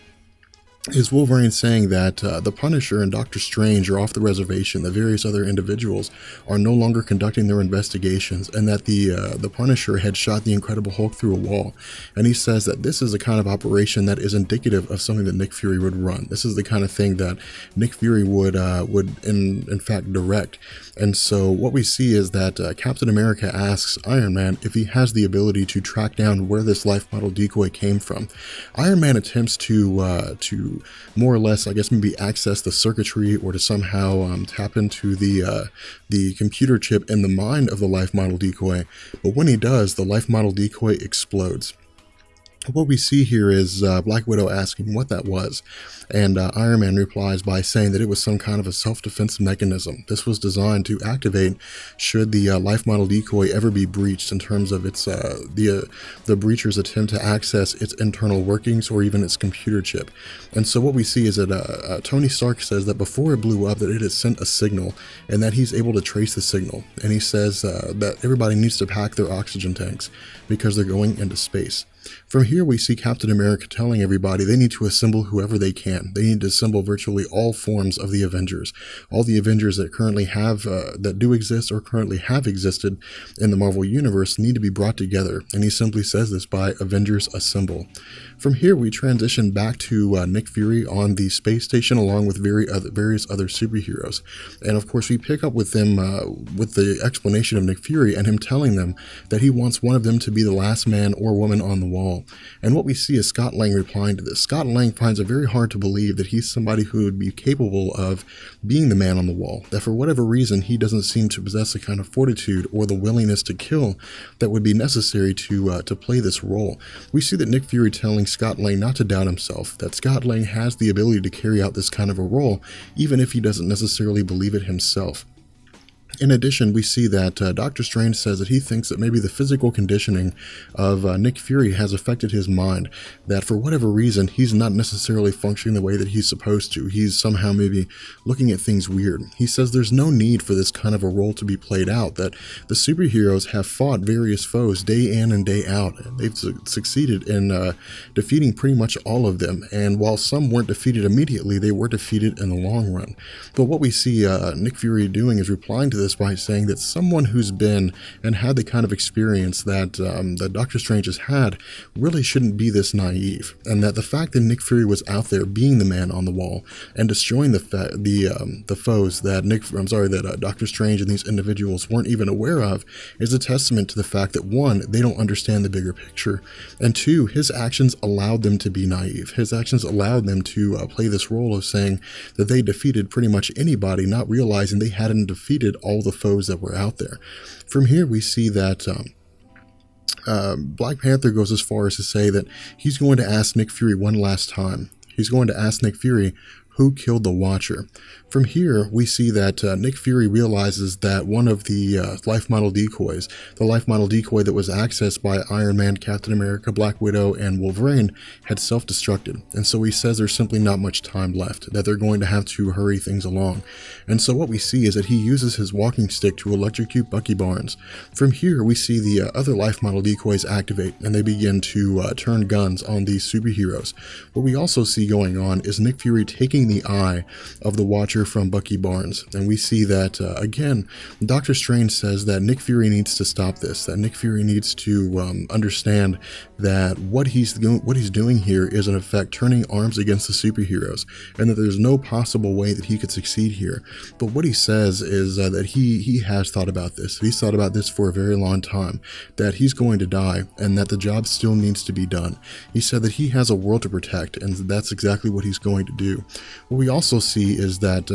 is Wolverine saying that the Punisher and Doctor Strange are off the reservation, that various other individuals are no longer conducting their investigations, and that the Punisher had shot the Incredible Hulk through a wall. And he says that this is a kind of operation that is indicative of something that Nick Fury would run. This is the kind of thing that Nick Fury would in fact direct. And so what we see is that Captain America asks Iron Man if he has the ability to track down where this life model decoy came from. Iron Man attempts to to more or less, I guess, maybe access the circuitry or to somehow tap into the computer chip in the mind of the life model decoy. But when he does, the life model decoy explodes. What we see here is Black Widow asking what that was, and Iron Man replies by saying that it was some kind of a self-defense mechanism. This was designed to activate should the life model decoy ever be breached in terms of its the breacher's attempt to access its internal workings or even its computer chip. And so what we see is that Tony Stark says that before it blew up that it had sent a signal and that he's able to trace the signal. And he says that everybody needs to pack their oxygen tanks because they're going into space. From here, we see Captain America telling everybody they need to assemble whoever they can. They need to assemble virtually all forms of the Avengers. All the Avengers that currently have, that do exist or currently have existed in the Marvel Universe need to be brought together. And he simply says this by Avengers Assemble. From here, we transition back to Nick Fury on the space station along with various other superheroes. And of course, we pick up with them with the explanation of Nick Fury and him telling them that he wants one of them to be the last man or woman on the wall. And what we see is Scott Lang replying to this. Scott Lang finds it very hard to believe that he's somebody who would be capable of being the man on the wall, that for whatever reason he doesn't seem to possess the kind of fortitude or the willingness to kill that would be necessary to play this role. We see that Nick Fury telling Scott Lang not to doubt himself, that Scott Lang has the ability to carry out this kind of a role, even if he doesn't necessarily believe it himself. In addition, we see that Doctor Strange says that he thinks that maybe the physical conditioning of Nick Fury has affected his mind, that for whatever reason, he's not necessarily functioning the way that he's supposed to. He's somehow maybe looking at things weird. He says there's no need for this kind of a role to be played out, that the superheroes have fought various foes day in and day out, and they've succeeded in defeating pretty much all of them, and while some weren't defeated immediately, they were defeated in the long run. But what we see Nick Fury doing is replying to this by saying that someone who's been and had the kind of experience that that Doctor Strange has had really shouldn't be this naive, and that the fact that Nick Fury was out there being the man on the wall and destroying the foes that Doctor Strange and these individuals weren't even aware of is a testament to the fact that one, they don't understand the bigger picture, and two, his actions allowed them to be naive. His actions allowed them to play this role of saying that they defeated pretty much anybody, not realizing they hadn't defeated all the foes that were out there. From here, we see that Black Panther goes as far as to say that he's going to ask Nick Fury one last time. He's going to ask Nick Fury who killed the Watcher. From here, we see that Nick Fury realizes that one of the life model decoys, the life model decoy that was accessed by Iron Man, Captain America, Black Widow, and Wolverine, had self-destructed. And so he says there's simply not much time left, that they're going to have to hurry things along. And so what we see is that he uses his walking stick to electrocute Bucky Barnes. From here, we see the other life model decoys activate, and they begin to turn guns on these superheroes. What we also see going on is Nick Fury taking the eye of the Watcher from Bucky Barnes, and we see that again Doctor Strange says that Nick Fury needs to stop this, that Nick Fury needs to understand that what he's doing here is in effect turning arms against the superheroes, and that there's no possible way that he could succeed here. But what he says is that he has thought about this. He's thought about this for a very long time, that he's going to die and that the job still needs to be done. He said that he has a world to protect, and that's exactly what he's going to do. What we also see is that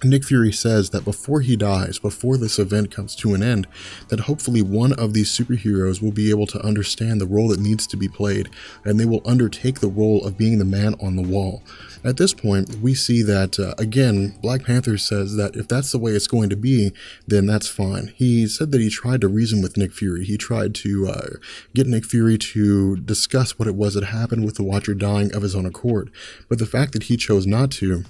Nick Fury says that before he dies, before this event comes to an end, that hopefully one of these superheroes will be able to understand the role that needs to be played, and they will undertake the role of being the man on the wall. At this point, we see that, again, Black Panther says that if that's the way it's going to be, then that's fine. He said that he tried to reason with Nick Fury. He tried to get Nick Fury to discuss what it was that happened with the Watcher dying of his own accord. But the fact that he chose not to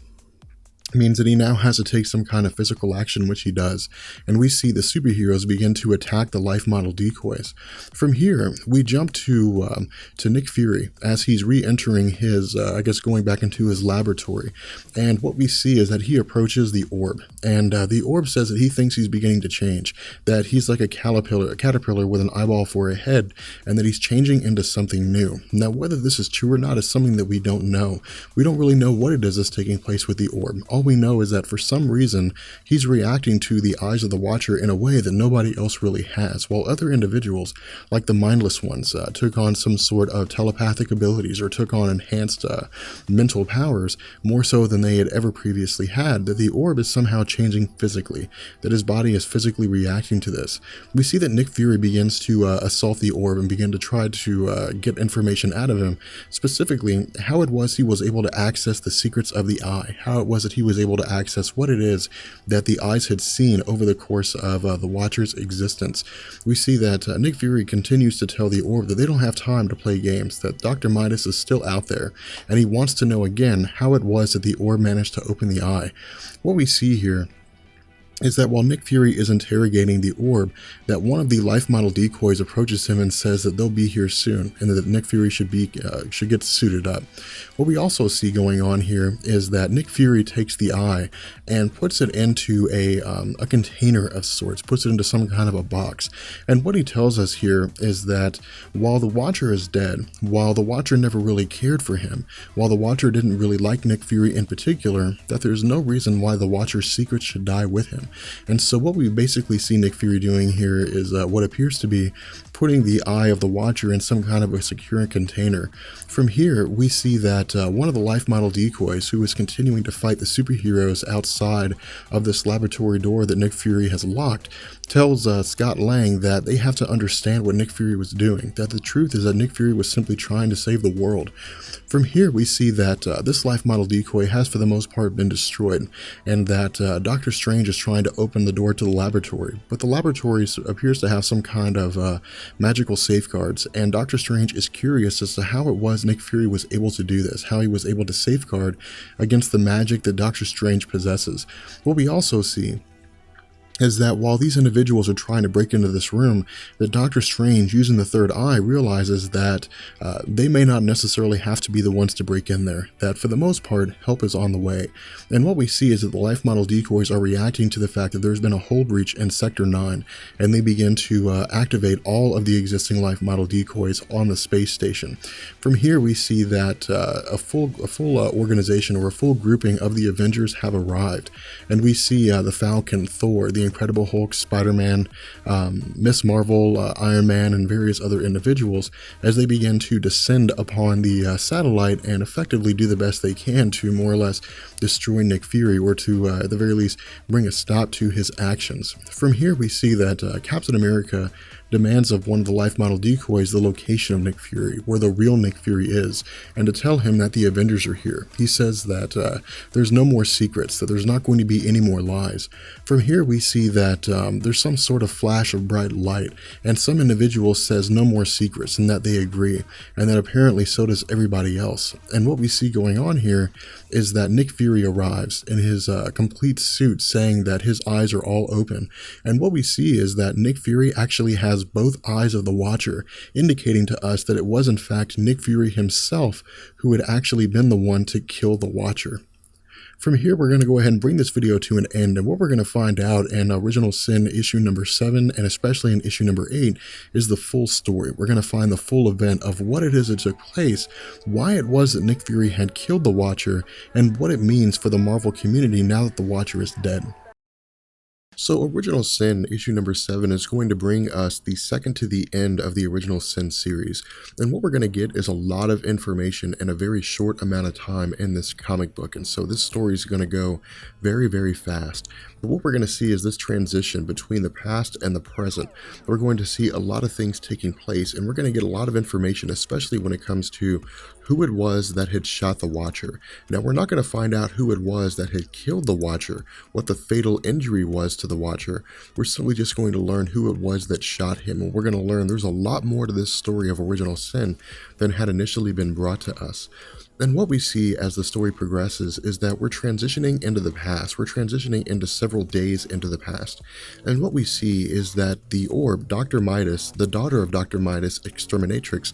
means that he now has to take some kind of physical action, which he does, and we see the superheroes begin to attack the life model decoys. From here, we jump to Nick Fury as he's re-entering his, going back into his laboratory, and what we see is that he approaches the orb, and the orb says that he thinks he's beginning to change, that he's like a caterpillar with an eyeball for a head, and that he's changing into something new. Now, whether this is true or not is something that we don't know. We don't really know what it is that's taking place with the orb. All we know is that for some reason, he's reacting to the eyes of the Watcher in a way that nobody else really has, while other individuals, like the mindless ones, took on some sort of telepathic abilities or took on enhanced mental powers more so than they had ever previously had, that the orb is somehow changing physically, that his body is physically reacting to this. We see that Nick Fury begins to assault the orb and begin to try to get information out of him, specifically how it was he was able to access the secrets of the eye, how it was that he was able to access what it is that the eyes had seen over the course of the Watcher's existence. We see that Nick Fury continues to tell the orb that they don't have time to play games, that Dr. Midas is still out there, and he wants to know again how it was that the orb managed to open the eye. What we see here is that while Nick Fury is interrogating the orb, that one of the life model decoys approaches him and says that they'll be here soon, and that Nick Fury should get suited up. What we also see going on here is that Nick Fury takes the eye and puts it into a container of sorts, puts it into some kind of a box. And what he tells us here is that while the Watcher is dead, while the Watcher never really cared for him, while the Watcher didn't really like Nick Fury in particular, that there's no reason why the Watcher's secrets should die with him. And so what we basically see Nick Fury doing here is what appears to be putting the eye of the Watcher in some kind of a secure container. From here, we see that one of the life model decoys, who is continuing to fight the superheroes outside of this laboratory door that Nick Fury has locked, tells Scott Lang that they have to understand what Nick Fury was doing, that the truth is that Nick Fury was simply trying to save the world. From here, we see that this life model decoy has for the most part been destroyed, and that Doctor Strange is trying to open the door to the laboratory, but the laboratory appears to have some kind of magical safeguards, and Doctor Strange is curious as to how it was Nick Fury was able to do this, how he was able to safeguard against the magic that Doctor Strange possesses. What we also see is that while these individuals are trying to break into this room, that Doctor Strange, using the third eye, realizes that they may not necessarily have to be the ones to break in there, that for the most part, help is on the way. And what we see is that the life model decoys are reacting to the fact that there's been a hull breach in Sector 9, and they begin to activate all of the existing life model decoys on the space station. From here, we see that a full organization, or a full grouping of the Avengers, have arrived, and we see the Falcon, Thor, the Incredible Hulk, Spider-Man, Miss Marvel, Iron Man, and various other individuals as they begin to descend upon the satellite and effectively do the best they can to more or less destroy Nick Fury, or to at the very least bring a stop to his actions. From here, we see that Captain America demands of one of the life model decoys the location of Nick Fury, where the real Nick Fury is, and to tell him that the Avengers are here. He says that there's no more secrets, that there's not going to be any more lies. From here, we see that there's some sort of flash of bright light, and some individual says no more secrets, and that they agree, and that apparently so does everybody else. And what we see going on here is that Nick Fury arrives in his complete suit, saying that his eyes are all open. And what we see is that Nick Fury actually has both eyes of the Watcher, indicating to us that it was in fact Nick Fury himself who had actually been the one to kill the Watcher. From here, we're going to go ahead and bring this video to an end, and what we're going to find out in Original Sin issue number 7, and especially in issue number 8, is the full story. We're going to find the full event of what it is that took place, why it was that Nick Fury had killed the Watcher, and what it means for the Marvel community now that the Watcher is dead. So Original Sin issue number 7 is going to bring us the second to the end of the Original Sin series, and what we're going to get is a lot of information in a very short amount of time in this comic book, and so this story is going to go very, very fast. But what we're going to see is this transition between the past and the present. We're going to see a lot of things taking place, and we're going to get a lot of information, especially when it comes to who it was that had shot the Watcher. Now, we're not going to find out who it was that had killed the Watcher, what the fatal injury was to the Watcher. We're simply just going to learn who it was that shot him, and we're going to learn there's a lot more to this story of Original Sin than had initially been brought to us. And what we see as the story progresses is that we're transitioning into the past. We're transitioning into several days into the past. And what we see is that the orb, Dr. Midas, the daughter of Dr. Midas, Exterminatrix,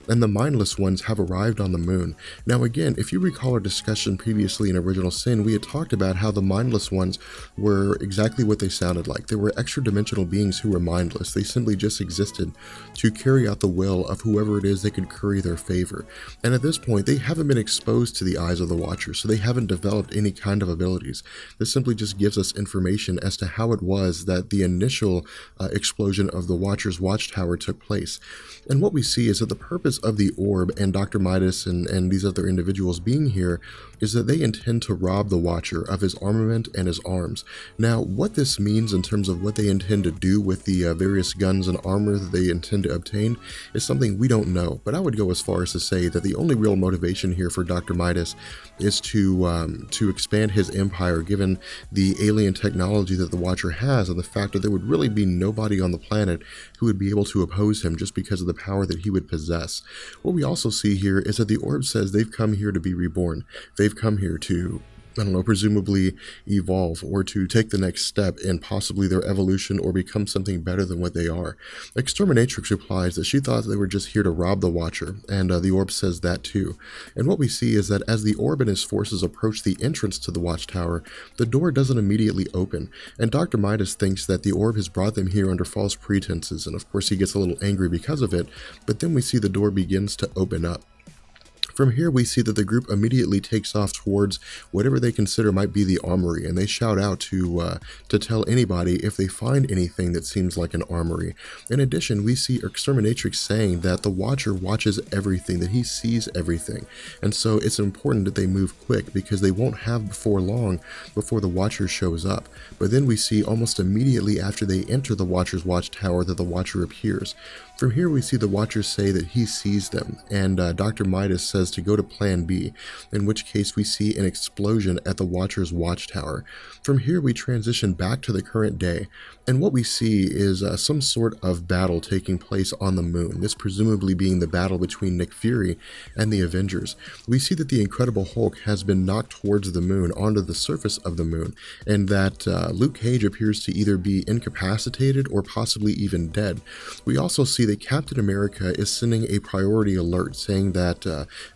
and the Mindless Ones have arrived on the moon. Now again, if you recall our discussion previously in Original Sin, we had talked about how the Mindless Ones were exactly what they sounded like. They were extra-dimensional beings who were mindless. They simply just existed to carry out the will of whoever it is they could curry their favor. And at this point, they haven't been been exposed to the eyes of the Watcher, so they haven't developed any kind of abilities. This simply just gives us information as to how it was that the initial explosion of the Watcher's watchtower took place. And what we see is that the purpose of the orb and Dr. Midas and these other individuals being here is that they intend to rob the Watcher of his armament and his arms. Now, what this means in terms of what they intend to do with the various guns and armor that they intend to obtain is something we don't know, but I would go as far as to say that the only real motivation here for Dr. Midas is to expand his empire, given the alien technology that the Watcher has and the fact that there would really be nobody on the planet who would be able to oppose him just because of the power that he would possess. What we also see here is that the orb says they've come here to be reborn. They've come here to, I don't know, presumably evolve or to take the next step in possibly their evolution or become something better than what they are. Exterminatrix replies that she thought they were just here to rob the Watcher, and the orb says that too. And what we see is that as the orb and his forces approach the entrance to the watchtower, the door doesn't immediately open, and Dr. Midas thinks that the orb has brought them here under false pretenses, and of course he gets a little angry because of it, but then we see the door begins to open up. From here, we see that the group immediately takes off towards whatever they consider might be the armory, and they shout out to tell anybody if they find anything that seems like an armory. In addition, we see Exterminatrix saying that the Watcher watches everything, that he sees everything, and so it's important that they move quick because they won't have before long before the Watcher shows up. But then we see almost immediately after they enter the Watcher's watchtower that the Watcher appears. From here we see the Watchers say that he sees them, and Dr. Midas says to go to Plan B, in which case we see an explosion at the Watcher's watchtower. From here we transition back to the current day, and what we see is some sort of battle taking place on the moon, this presumably being the battle between Nick Fury and the Avengers. We see that the Incredible Hulk has been knocked towards the moon, onto the surface of the moon, and that Luke Cage appears to either be incapacitated or possibly even dead. We also see that Captain America is sending a priority alert saying that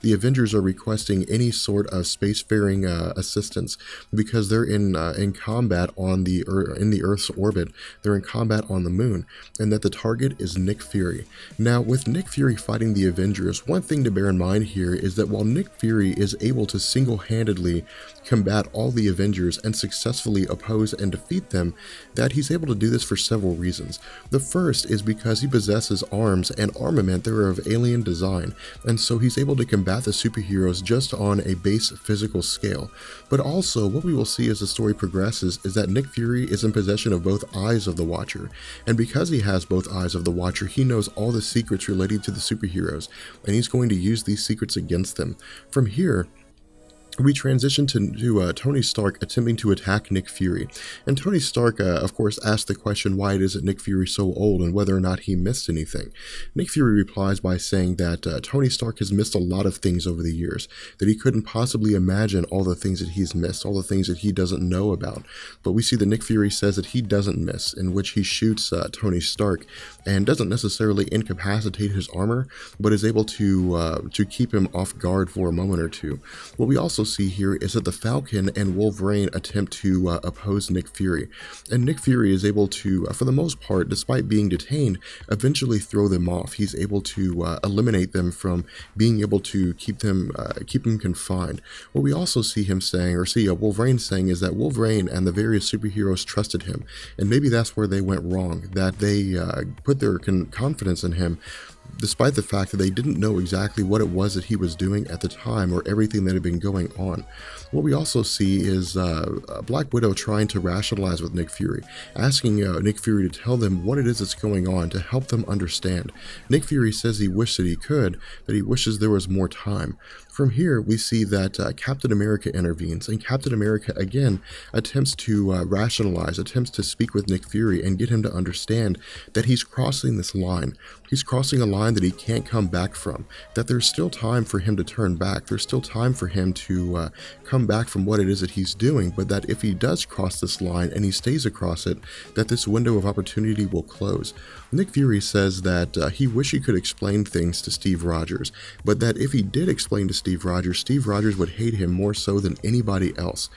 the Avengers are requesting any sort of spacefaring assistance because they're in combat on in the Earth's orbit. They're in combat on the moon, and that the target is Nick Fury. Now, with Nick Fury fighting the Avengers, one thing to bear in mind here is that while Nick Fury is able to single-handedly combat all the Avengers and successfully oppose and defeat them, that he's able to do this for several reasons. The first is because he possesses arms and armament that are of alien design, and so he's able to combat the superheroes just on a base physical scale. But also, what we will see as the story progresses is that Nick Fury is in possession of both eyes of the Watcher, and because he has both eyes of the Watcher, he knows all the secrets relating to the superheroes, and he's going to use these secrets against them. From here, we transition to Tony Stark attempting to attack Nick Fury. And Tony Stark, of course, asks the question why it is that Nick Fury is so old and whether or not he missed anything. Nick Fury replies by saying that Tony Stark has missed a lot of things over the years, that he couldn't possibly imagine all the things that he's missed, all the things that he doesn't know about. But we see that Nick Fury says that he doesn't miss, in which he shoots Tony Stark and doesn't necessarily incapacitate his armor, but is able to keep him off guard for a moment or two. What we also see here is that the Falcon and Wolverine attempt to oppose Nick Fury, and Nick Fury is able to, for the most part, despite being detained, eventually throw them off. He's able to eliminate them from being able to keep them confined. What we also see him saying, or see Wolverine saying, is that Wolverine and the various superheroes trusted him, and maybe that's where they went wrong, that they put their confidence in him, despite the fact that they didn't know exactly what it was that he was doing at the time or everything that had been going on. What we also see is Black Widow trying to rationalize with Nick Fury, asking Nick Fury to tell them what it is that's going on to help them understand. Nick Fury says he wished that he could, that he wishes there was more time. From here, we see that Captain America intervenes, and Captain America again attempts to rationalize, attempts to speak with Nick Fury and get him to understand that he's crossing this line. He's crossing a line that he can't come back from, that there's still time for him to turn back, there's still time for him to come back from what it is that he's doing, but that if he does cross this line and he stays across it, that this window of opportunity will close. Nick Fury says that he wished he could explain things to Steve Rogers, but that if he did explain to Steve Rogers would hate him more so than anybody else.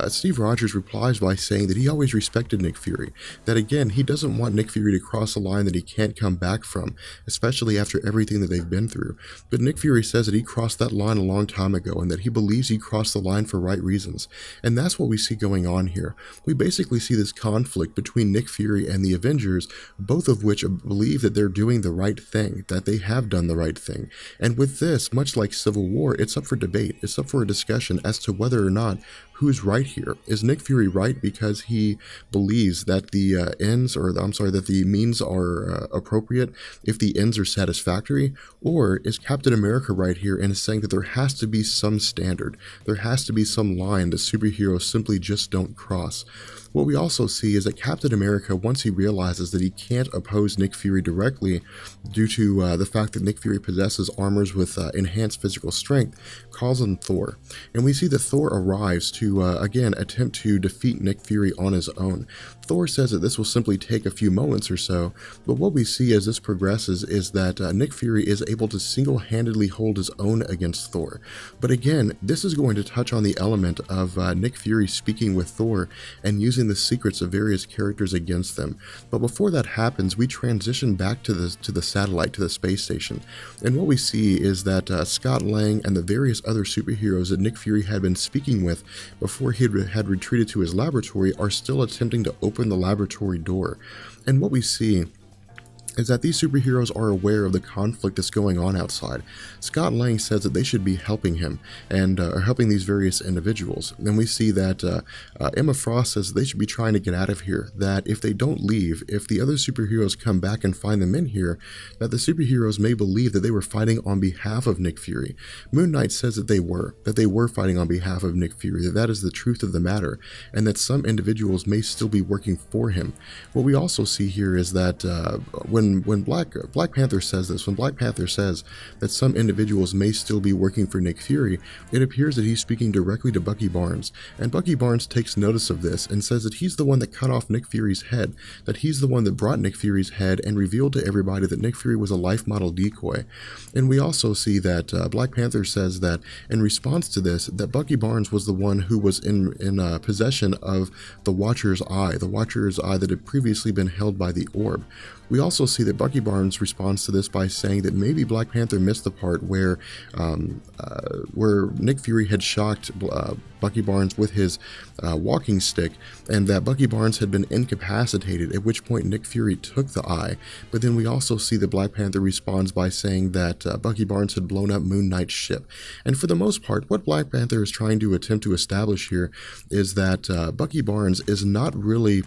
Steve Rogers replies by saying that he always respected Nick Fury, that again, he doesn't want Nick Fury to cross a line that he can't come back from, especially especially after everything that they've been through. But Nick Fury says that he crossed that line a long time ago and that he believes he crossed the line for right reasons. And that's what we see going on here. We basically see this conflict between Nick Fury and the Avengers, both of which believe that they're doing the right thing, that they have done the right thing. And with this, much like Civil War, it's up for debate. It's up for a discussion as to whether or not who's right here. Is Nick Fury right because he believes that the that the means are appropriate if the ends are satisfactory? Or is Captain America right here and is saying that there has to be some standard, there has to be some line that superheroes simply just don't cross? What we also see is that Captain America, once he realizes that he can't oppose Nick Fury directly due to the fact that Nick Fury possesses armors with enhanced physical strength, calls on Thor. And we see that Thor arrives to, again, attempt to defeat Nick Fury on his own. Thor says that this will simply take a few moments or so, but what we see as this progresses is that Nick Fury is able to single-handedly hold his own against Thor. But again, this is going to touch on the element of Nick Fury speaking with Thor and using the secrets of various characters against them. But before that happens, we transition back to the satellite, to the space station. And what we see is that Scott Lang and the various other superheroes that Nick Fury had been speaking with before he had retreated to his laboratory are still attempting to open the laboratory door. And what we see is that these superheroes are aware of the conflict that's going on outside. Scott Lang says that they should be helping him and are helping these various individuals. And we see that Emma Frost says they should be trying to get out of here, that if they don't leave, if the other superheroes come back and find them in here, that the superheroes may believe that they were fighting on behalf of Nick Fury. Moon Knight says that they were fighting on behalf of Nick Fury, that is the truth of the matter, and that some individuals may still be working for him. What we also see here is that when Black Panther says this, when Black Panther says that some individuals may still be working for Nick Fury, it appears that he's speaking directly to Bucky Barnes, and Bucky Barnes takes notice of this and says that he's the one that cut off Nick Fury's head, that he's the one that brought Nick Fury's head and revealed to everybody that Nick Fury was a life model decoy. And we also see that Black Panther says that in response to this, that Bucky Barnes was the one who was in possession of the Watcher's eye that had previously been held by the Orb. We also see that Bucky Barnes responds to this by saying that maybe Black Panther missed the part where Nick Fury had shocked Bucky Barnes with his walking stick, and that Bucky Barnes had been incapacitated, at which point Nick Fury took the eye. But then we also see that Black Panther responds by saying that Bucky Barnes had blown up Moon Knight's ship. And for the most part, what Black Panther is trying to attempt to establish here is that Bucky Barnes is not really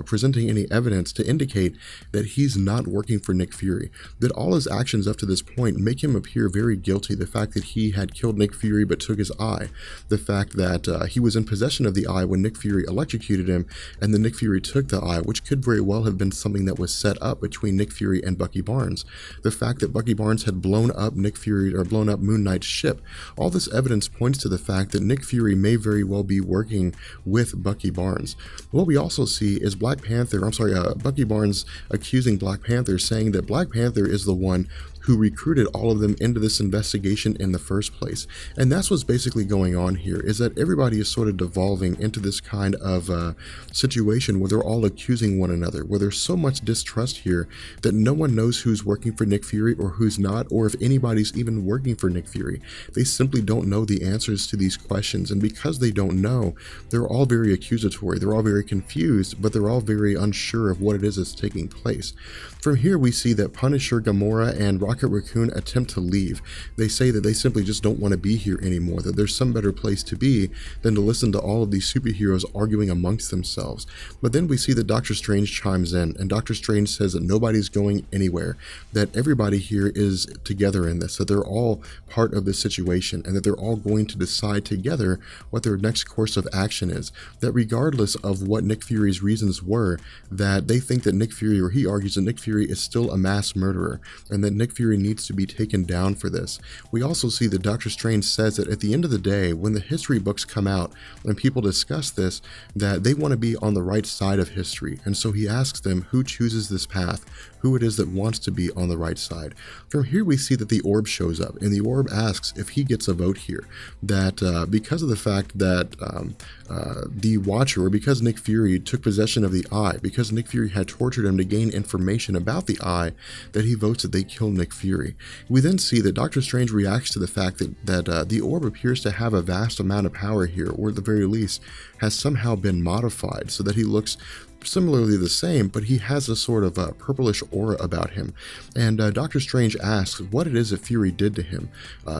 presenting any evidence to indicate that he's not working for Nick Fury, that all his actions up to this point make him appear very guilty. The fact that he had killed Nick Fury but took his eye, the fact that he was in possession of the eye when Nick Fury electrocuted him, and then Nick Fury took the eye, which could very well have been something that was set up between Nick Fury and Bucky Barnes. The fact that Bucky Barnes had blown up Moon Knight's ship. All this evidence points to the fact that Nick Fury may very well be working with Bucky Barnes. What we also see is Bucky Barnes accusing Black Panther, saying that Black Panther is the one who recruited all of them into this investigation in the first place. And that's what's basically going on here, is that everybody is sort of devolving into this kind of situation where they're all accusing one another, where there's so much distrust here that no one knows who's working for Nick Fury or who's not, or if anybody's even working for Nick Fury. They simply don't know the answers to these questions, and because they don't know, they're all very accusatory, they're all very confused, but they're all very unsure of what it is that's taking place. From here we see that Punisher, Gamora, and Rocket Raccoon attempt to leave. They say that they simply just don't want to be here anymore, that there's some better place to be than to listen to all of these superheroes arguing amongst themselves. But then we see that Doctor Strange chimes in, and Doctor Strange says that nobody's going anywhere, that everybody here is together in this, that they're all part of this situation, and that they're all going to decide together what their next course of action is, that regardless of what Nick Fury's reasons were, that they think that Nick Fury, or he argues that Nick Fury is still a mass murderer, and that Nick Fury needs to be taken down for this. We also see that Doctor Strange says that at the end of the day, when the history books come out and people discuss this, that they want to be on the right side of history. And so he asks them who chooses this path, who it is that wants to be on the right side. From here we see that the Orb shows up, and the Orb asks if he gets a vote here, that because of the fact that the Watcher, or because Nick Fury took possession of the eye, because Nick Fury had tortured him to gain information about the eye, that he votes that they kill Nick Fury. We then see that Doctor Strange reacts to the fact that the orb appears to have a vast amount of power here, or at the very least has somehow been modified so that he looks similarly the same, but he has a sort of purplish aura about him. And Doctor Strange asks what it is that Fury did to him.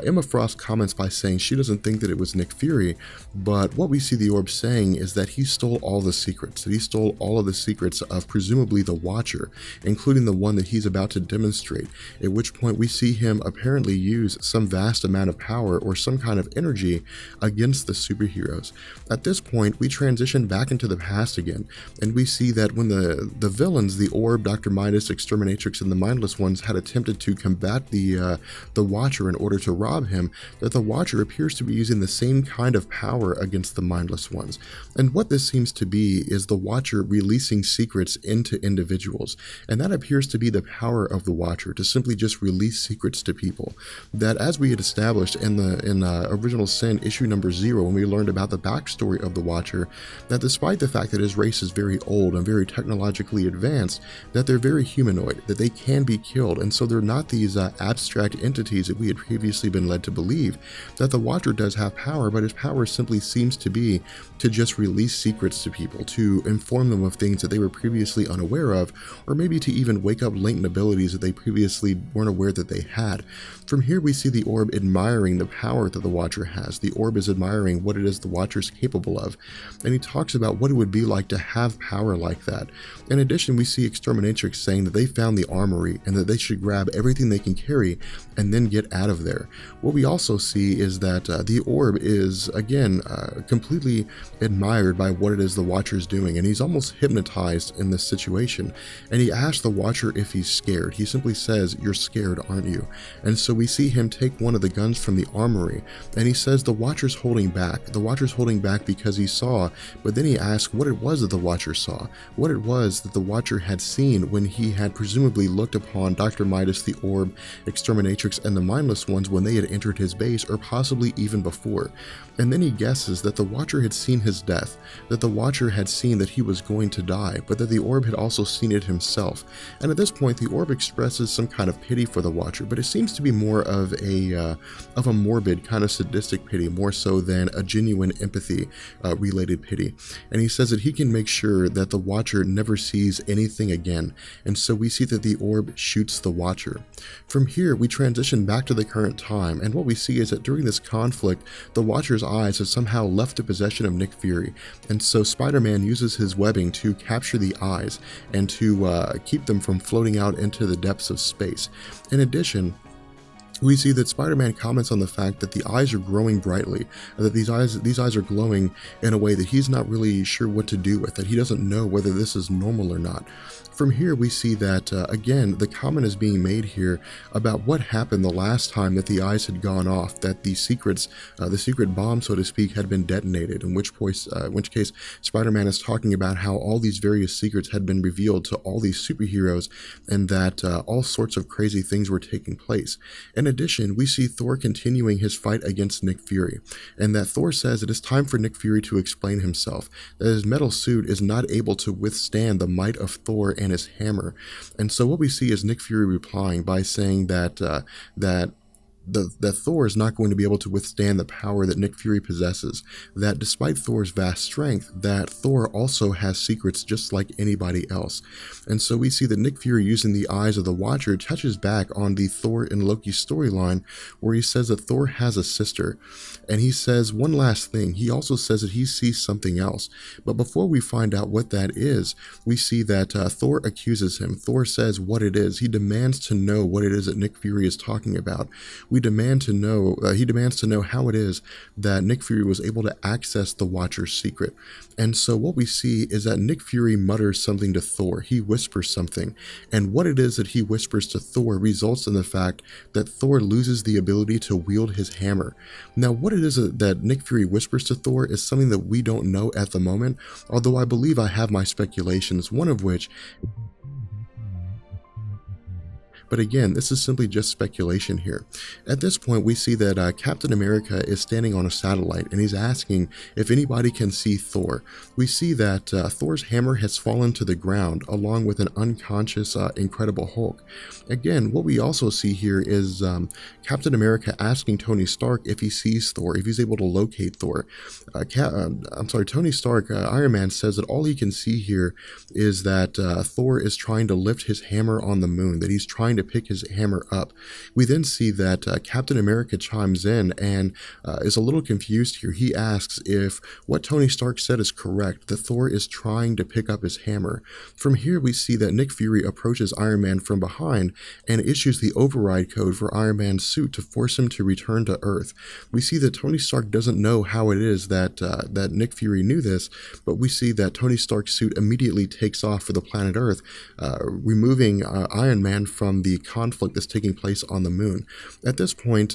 Emma Frost comments by saying she doesn't think that it was Nick Fury, but what we see the orb saying is that he stole all the secrets, that he stole all of the secrets of presumably the Watcher, including the one that he's about to demonstrate, at which point we see him apparently use some vast amount of power or some kind of energy against the superheroes. At this point, we transition back into the past again, and we see that when the villains, the Orb, Dr. Midas, Exterminatrix, and the Mindless Ones had attempted to combat the Watcher in order to rob him, that the Watcher appears to be using the same kind of power against the Mindless Ones. And what this seems to be is the Watcher releasing secrets into individuals, and that appears to be the power of the Watcher, to simply just release secrets to people. That, as we had established in Original Sin issue number 0, when we learned about the backstory of the Watcher, that despite the fact that his race is very old and very technologically advanced, that they're very humanoid, that they can be killed, and so they're not these abstract entities that we had previously been led to believe. That the Watcher does have power, but his power simply seems to be to just release secrets to people, to inform them of things that they were previously unaware of, or maybe to even wake up latent abilities that they previously weren't aware that they had. From here we see the Orb admiring the power that the Watcher has. The Orb is admiring what it is the Watcher's capable of, and he talks about what it would be like to have power like that. In addition, we see Exterminatrix saying that they found the armory and that they should grab everything they can carry and then get out of there. What we also see is that the Orb is, again, completely admired by what it is the Watcher is doing, and he's almost hypnotized in this situation. And he asks the Watcher if he's scared. He simply says, "You're scared, aren't you?" And so we see him take one of the guns from the armory, and he says the Watcher's holding back. The Watcher's holding back because he saw, but then he asks what it was that the Watcher saw, what it was that the Watcher had seen when he had presumably looked upon Dr. Midas, the Orb, Exterminatrix, and the Mindless Ones when they had entered his base, or possibly even before. And then he guesses that the Watcher had seen his death, that the Watcher had seen that he was going to die, but that the Orb had also seen it himself. And at this point, the Orb expresses some kind of pity for the Watcher, but it seems to be more of a morbid, kind of sadistic pity, more so than a genuine empathy related pity. And he says that he can make sure that the Watcher never sees anything again, and so we see that the Orb shoots the Watcher. From here, we transition back to the current time, and what we see is that during this conflict, the Watcher's eyes have somehow left the possession of Nick Fury, and so Spider-Man uses his webbing to capture the eyes and to keep them from floating out into the depths of space. In addition, we see that Spider-Man comments on the fact that the eyes are growing brightly, that these eyes are glowing in a way that he's not really sure what to do with, that he doesn't know whether this is normal or not. From here we see that, again, the comment is being made here about what happened the last time that the eyes had gone off, that the secret bomb, so to speak, had been detonated, in which case Spider-Man is talking about how all these various secrets had been revealed to all these superheroes, and that all sorts of crazy things were taking place. In addition, we see Thor continuing his fight against Nick Fury, and that Thor says it is time for Nick Fury to explain himself, that his metal suit is not able to withstand the might of Thor and his hammer. And so what we see is Nick Fury replying by saying that that Thor is not going to be able to withstand the power that Nick Fury possesses, that despite Thor's vast strength, that Thor also has secrets just like anybody else. And so we see that Nick Fury, using the eyes of the Watcher, touches back on the Thor and Loki storyline, where he says that Thor has a sister. And he says one last thing. He also says that he sees something else. But before we find out what that is, we see that Thor accuses him. Thor says what it is. He demands to know what it is that Nick Fury is talking about. He demands to know how it is that Nick Fury was able to access the Watcher's secret. And so what we see is that Nick Fury mutters something to Thor. He whispers something. And what it is that he whispers to Thor results in the fact that Thor loses the ability to wield his hammer. Now, what it is that Nick Fury whispers to Thor is something that we don't know at the moment, although I believe I have my speculations, one of which But again, this is simply just speculation here. At this point, we see that Captain America is standing on a satellite, and he's asking if anybody can see Thor. We see that Thor's hammer has fallen to the ground, along with an unconscious Incredible Hulk. Again, what we also see here is Captain America asking Tony Stark if he sees Thor, if he's able to locate Thor. Tony Stark, Iron Man, says that all he can see here is that Thor is trying to lift his hammer on the moon, that he's trying to pick his hammer up. We then see that Captain America chimes in and is a little confused here. He asks if what Tony Stark said is correct, that Thor is trying to pick up his hammer. From here, we see that Nick Fury approaches Iron Man from behind and issues the override code for Iron Man's suit to force him to return to Earth. We see that Tony Stark doesn't know how it is that Nick Fury knew this, but we see that Tony Stark's suit immediately takes off for the planet Earth, removing Iron Man from the conflict that's taking place on the moon. At this point,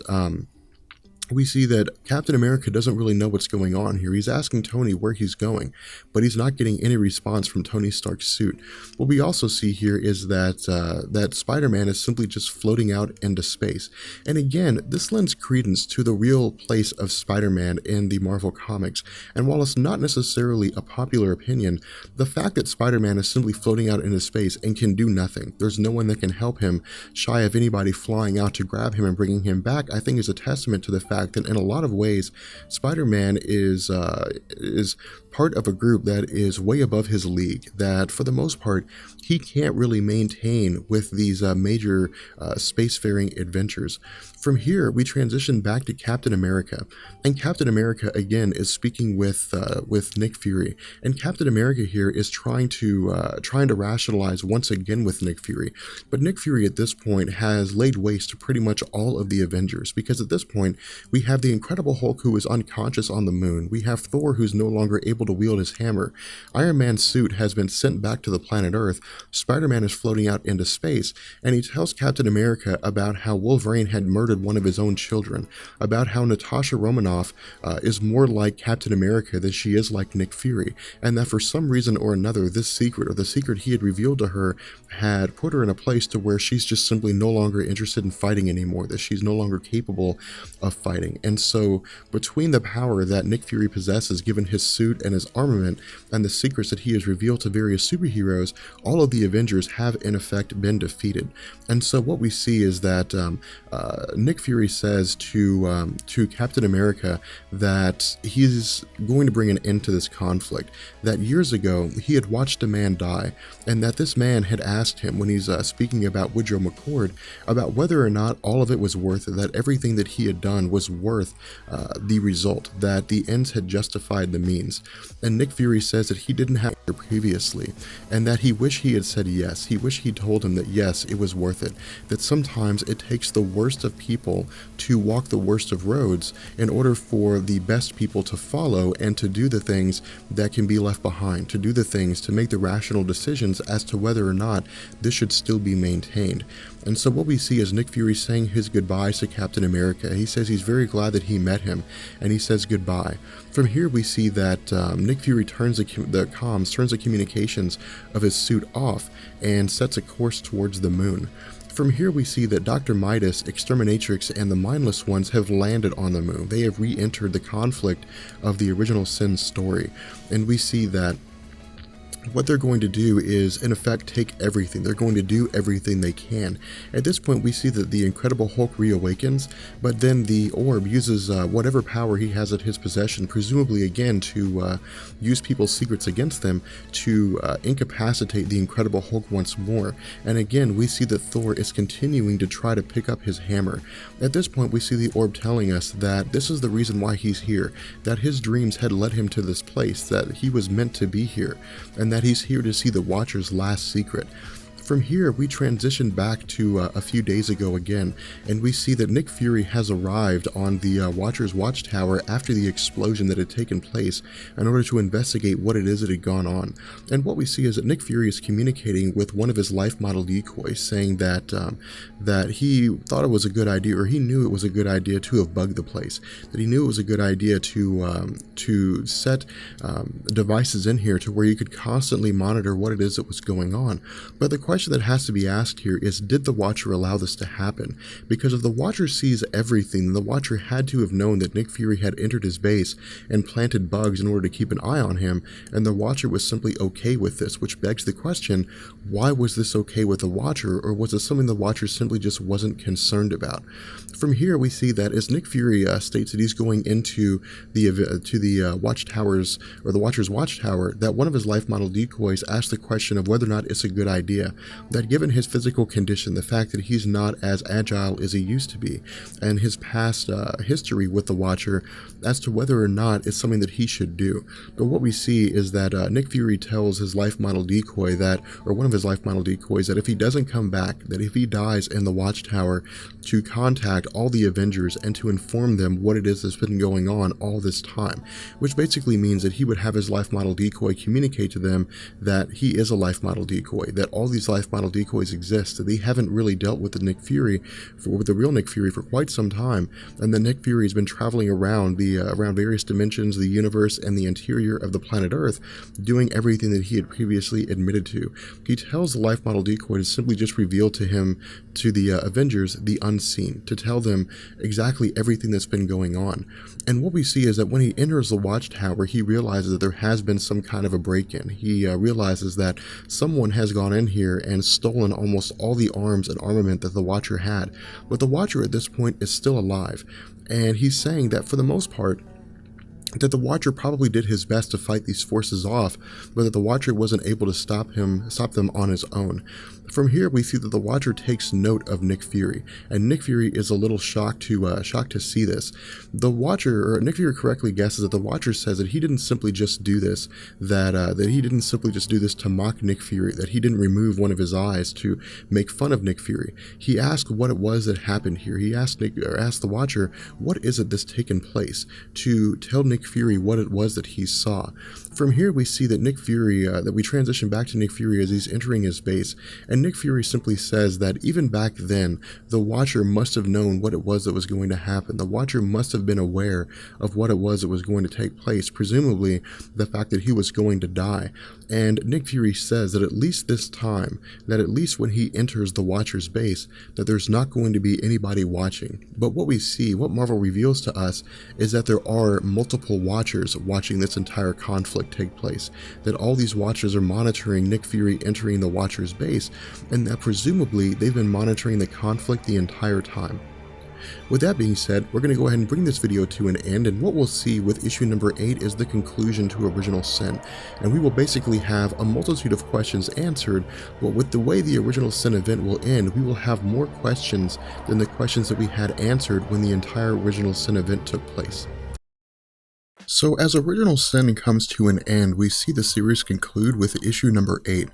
we see that Captain America doesn't really know what's going on here. He's asking Tony where he's going, but he's not getting any response from Tony Stark's suit. What we also see here is that Spider-Man is simply just floating out into space. And again, this lends credence to the real place of Spider-Man in the Marvel Comics. And while it's not necessarily a popular opinion, the fact that Spider-Man is simply floating out into space and can do nothing, there's no one that can help him, shy of anybody flying out to grab him and bringing him back, I think is a testament to the fact that in a lot of ways, Spider-Man is part of a group that is way above his league, that for the most part, he can't really maintain with these major spacefaring adventures. From here, we transition back to Captain America, and Captain America again is speaking with Nick Fury, and Captain America here is trying to rationalize once again with Nick Fury, but Nick Fury at this point has laid waste to pretty much all of the Avengers, because at this point we have the Incredible Hulk who is unconscious on the moon, we have Thor who's no longer able to wield his hammer, Iron Man's suit has been sent back to the planet Earth, Spider-Man is floating out into space, and he tells Captain America about how Wolverine had murdered one of his own children, about how Natasha Romanoff is more like Captain America than she is like Nick Fury, and that for some reason or another, this secret, or the secret he had revealed to her, had put her in a place to where she's just simply no longer interested in fighting anymore, that she's no longer capable of fighting. And so, between the power that Nick Fury possesses, given his suit and his armament, and the secrets that he has revealed to various superheroes, all of the Avengers have in effect been defeated. And so what we see is that Nick Fury says to Captain America that he's going to bring an end to this conflict, that years ago he had watched a man die, and that this man had asked him, when he's speaking about Woodrow McCord, about whether or not all of it was worth it, that everything that he had done was worth the result, that the ends had justified the means. And Nick Fury says that he didn't have it previously, and that he wished he had said yes. He wished he told him that yes, it was worth it, that sometimes it takes the worst of people to walk the worst of roads in order for the best people to follow and to do the things that can be left behind, to do the things, to make the rational decisions as to whether or not this should still be maintained. And so what we see is Nick Fury saying his goodbyes to Captain America. He says he's very glad that he met him, and he says goodbye. From here we see that Nick Fury turns the communications of his suit off and sets a course towards the moon. From here we see that Dr. Midas, Exterminatrix, and the Mindless Ones have landed on the moon. They have re-entered the conflict of the original Sin story, and we see that what they're going to do is, in effect, take everything. They're going to do everything they can. At this point, we see that the Incredible Hulk reawakens, but then the Orb uses whatever power he has at his possession, presumably again to use people's secrets against them, to incapacitate the Incredible Hulk once more. And again, we see that Thor is continuing to try to pick up his hammer. At this point, we see the Orb telling us that this is the reason why he's here, that his dreams had led him to this place, that he was meant to be here, and that he's here to see the Watcher's last secret. From here, we transition back to a few days ago again, and we see that Nick Fury has arrived on the Watcher's watchtower after the explosion that had taken place in order to investigate what it is that had gone on. And what we see is that Nick Fury is communicating with one of his life model decoys, saying that that he thought it was a good idea, or he knew it was a good idea to have bugged the place, that he knew it was a good idea to set devices in here to where you could constantly monitor what it is that was going on. But the question question that has to be asked here is, did the Watcher allow this to happen? Because if the Watcher sees everything, then the Watcher had to have known that Nick Fury had entered his base and planted bugs in order to keep an eye on him, and the Watcher was simply okay with this, which begs the question, why was this okay with the Watcher, or was it something the Watcher simply just wasn't concerned about? From here we see that as Nick Fury states that he's going into the watchtowers, or the Watcher's watchtower, that one of his life model decoys asked the question of whether or not it's a good idea, that given his physical condition, the fact that he's not as agile as he used to be, and his past history with the Watcher, as to whether or not it's something that he should do. But what we see is that Nick Fury tells his life model decoy that, or one of his life model decoys, that if he doesn't come back, that if he dies in the watchtower, to contact all the Avengers and to inform them what it is that's been going on all this time, which basically means that he would have his life model decoy communicate to them that he is a life model decoy, that all these life model decoys exist, that they haven't really dealt with the real Nick Fury for quite some time, and that Nick Fury has been traveling around around various dimensions, the universe, and the interior of the planet Earth, doing everything that he had previously admitted to. He tells the life model decoy to simply just reveal to the Avengers, the unseen, to tell them exactly everything that's been going on. And what we see is that when he enters the watchtower, he realizes that there has been some kind of a break-in. He realizes that someone has gone in here and stolen almost all the arms and armament that the Watcher had. But the Watcher at this point is still alive, and he's saying that for the most part, that the Watcher probably did his best to fight these forces off, but that the Watcher wasn't able to stop them on his own. From here, we see that the Watcher takes note of Nick Fury, and Nick Fury is a little shocked to see this. The Watcher, or Nick Fury, correctly guesses that the Watcher says that he didn't simply just do this, that he didn't simply just do this to mock Nick Fury, that he didn't remove one of his eyes to make fun of Nick Fury. He asked what it was that happened here. He asked the Watcher, what is it that's taken place, to tell Nick Fury what it was that he saw. From here, we see that Nick Fury, that we transition back to Nick Fury as he's entering his base, and Nick Fury simply says that even back then, the Watcher must have known what it was that was going to happen. The Watcher must have been aware of what it was that was going to take place, presumably the fact that he was going to die. And Nick Fury says that at least this time, that at least when he enters the Watcher's base, that there's not going to be anybody watching. But what we see, what Marvel reveals to us, is that there are multiple Watchers watching this entire conflict take place, that all these Watchers are monitoring Nick Fury entering the Watcher's base, and that presumably they've been monitoring the conflict the entire time. With that being said, we're going to go ahead and bring this video to an end, and what we'll see with issue number 8 is the conclusion to Original Sin, and we will basically have a multitude of questions answered, but with the way the Original Sin event will end, we will have more questions than the questions that we had answered when the entire Original Sin event took place. So as Original Sin comes to an end, we see the series conclude with issue number 8.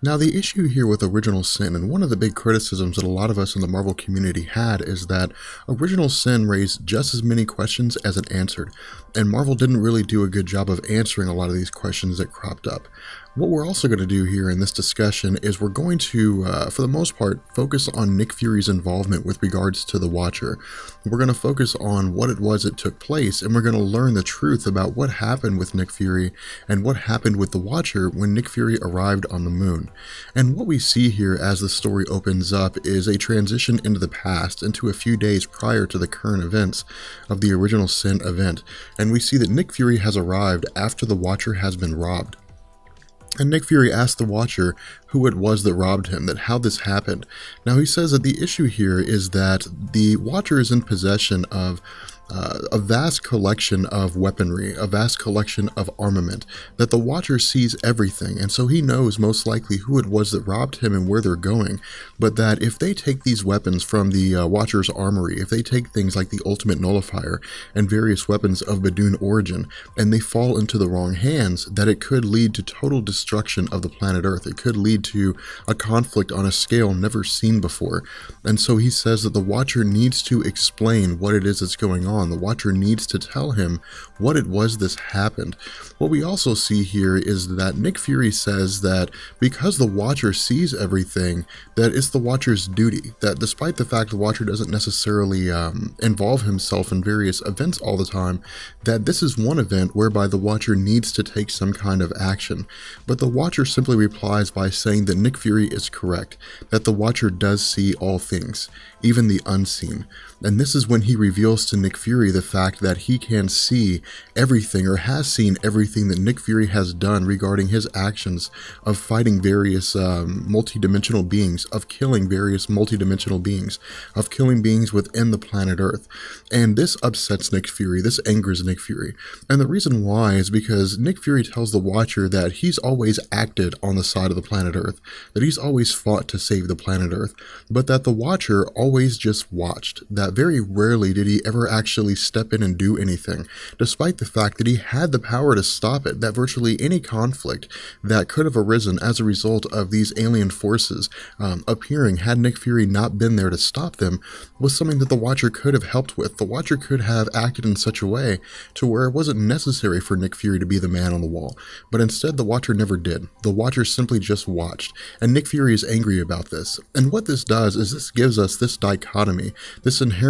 Now the issue here with Original Sin, and one of the big criticisms that a lot of us in the Marvel community had, is that Original Sin raised just as many questions as it answered, and Marvel didn't really do a good job of answering a lot of these questions that cropped up. What we're also going to do here in this discussion is we're going to, for the most part, focus on Nick Fury's involvement with regards to the Watcher. We're going to focus on what it was that took place, and we're going to learn the truth about what happened with Nick Fury and what happened with the Watcher when Nick Fury arrived on the moon. And what we see here as the story opens up is a transition into the past, into a few days prior to the current events of the Original Sin event, and we see that Nick Fury has arrived after the Watcher has been robbed. And Nick Fury asked the Watcher who it was that robbed him, that how this happened. Now he says that the issue here is that the Watcher is in possession of a vast collection of weaponry, a vast collection of armament, that the Watcher sees everything, and so he knows most likely who it was that robbed him and where they're going, but that if they take these weapons from the Watcher's armory, if they take things like the Ultimate Nullifier and various weapons of Badoon origin, and they fall into the wrong hands, that it could lead to total destruction of the planet Earth. It could lead to a conflict on a scale never seen before. And so he says that the Watcher needs to explain what it is that's going on on. The Watcher needs to tell him what it was this happened. What we also see here is that Nick Fury says that because the Watcher sees everything, that it's the Watcher's duty, that despite the fact the Watcher doesn't necessarily involve himself in various events all the time, that this is one event whereby the Watcher needs to take some kind of action. But the Watcher simply replies by saying that Nick Fury is correct, that the Watcher does see all things, even the unseen. And this is when he reveals to Nick Fury the fact that he can see everything, or has seen everything that Nick Fury has done regarding his actions of fighting various multidimensional beings, of killing various multidimensional beings, of killing beings within the planet Earth. And this upsets Nick Fury, this angers Nick Fury. And the reason why is because Nick Fury tells the Watcher that he's always acted on the side of the planet Earth, that he's always fought to save the planet Earth, but that the Watcher always just watched, that very rarely did he ever actually step in and do anything, despite the fact that he had the power to stop it, that virtually any conflict that could have arisen as a result of these alien forces appearing, had Nick Fury not been there to stop them, was something that the Watcher could have helped with. The Watcher could have acted in such a way to where it wasn't necessary for Nick Fury to be the man on the wall, but instead the Watcher never did. The Watcher simply just watched, and Nick Fury is angry about this. And what this does is this gives us this dichotomy, this inherent,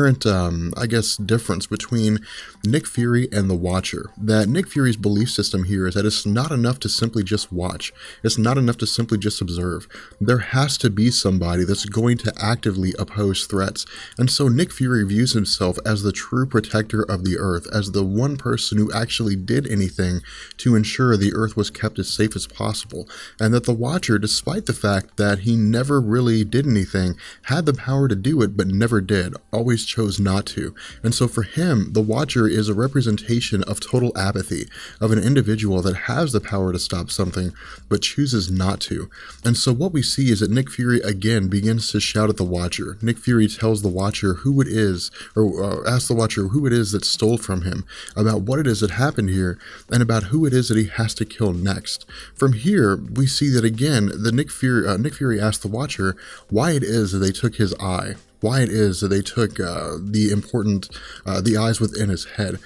difference between Nick Fury and the Watcher. That Nick Fury's belief system here is that it's not enough to simply just watch. It's not enough to simply just observe. There has to be somebody that's going to actively oppose threats. And so Nick Fury views himself as the true protector of the Earth, as the one person who actually did anything to ensure the Earth was kept as safe as possible. And that the Watcher, despite the fact that he never really did anything, had the power to do it but never did, always chose not to. And so for him, the Watcher is a representation of total apathy, of an individual that has the power to stop something but chooses not to. And so what we see is that Nick Fury again begins to shout at the Watcher. Nick Fury tells the Watcher who it is, or asks the Watcher who it is that stole from him, about what it is that happened here, and about who it is that he has to kill next. From here, we see that again, Nick Fury asks the Watcher why it is that they took his eye, why it is that they took the eyes within his head.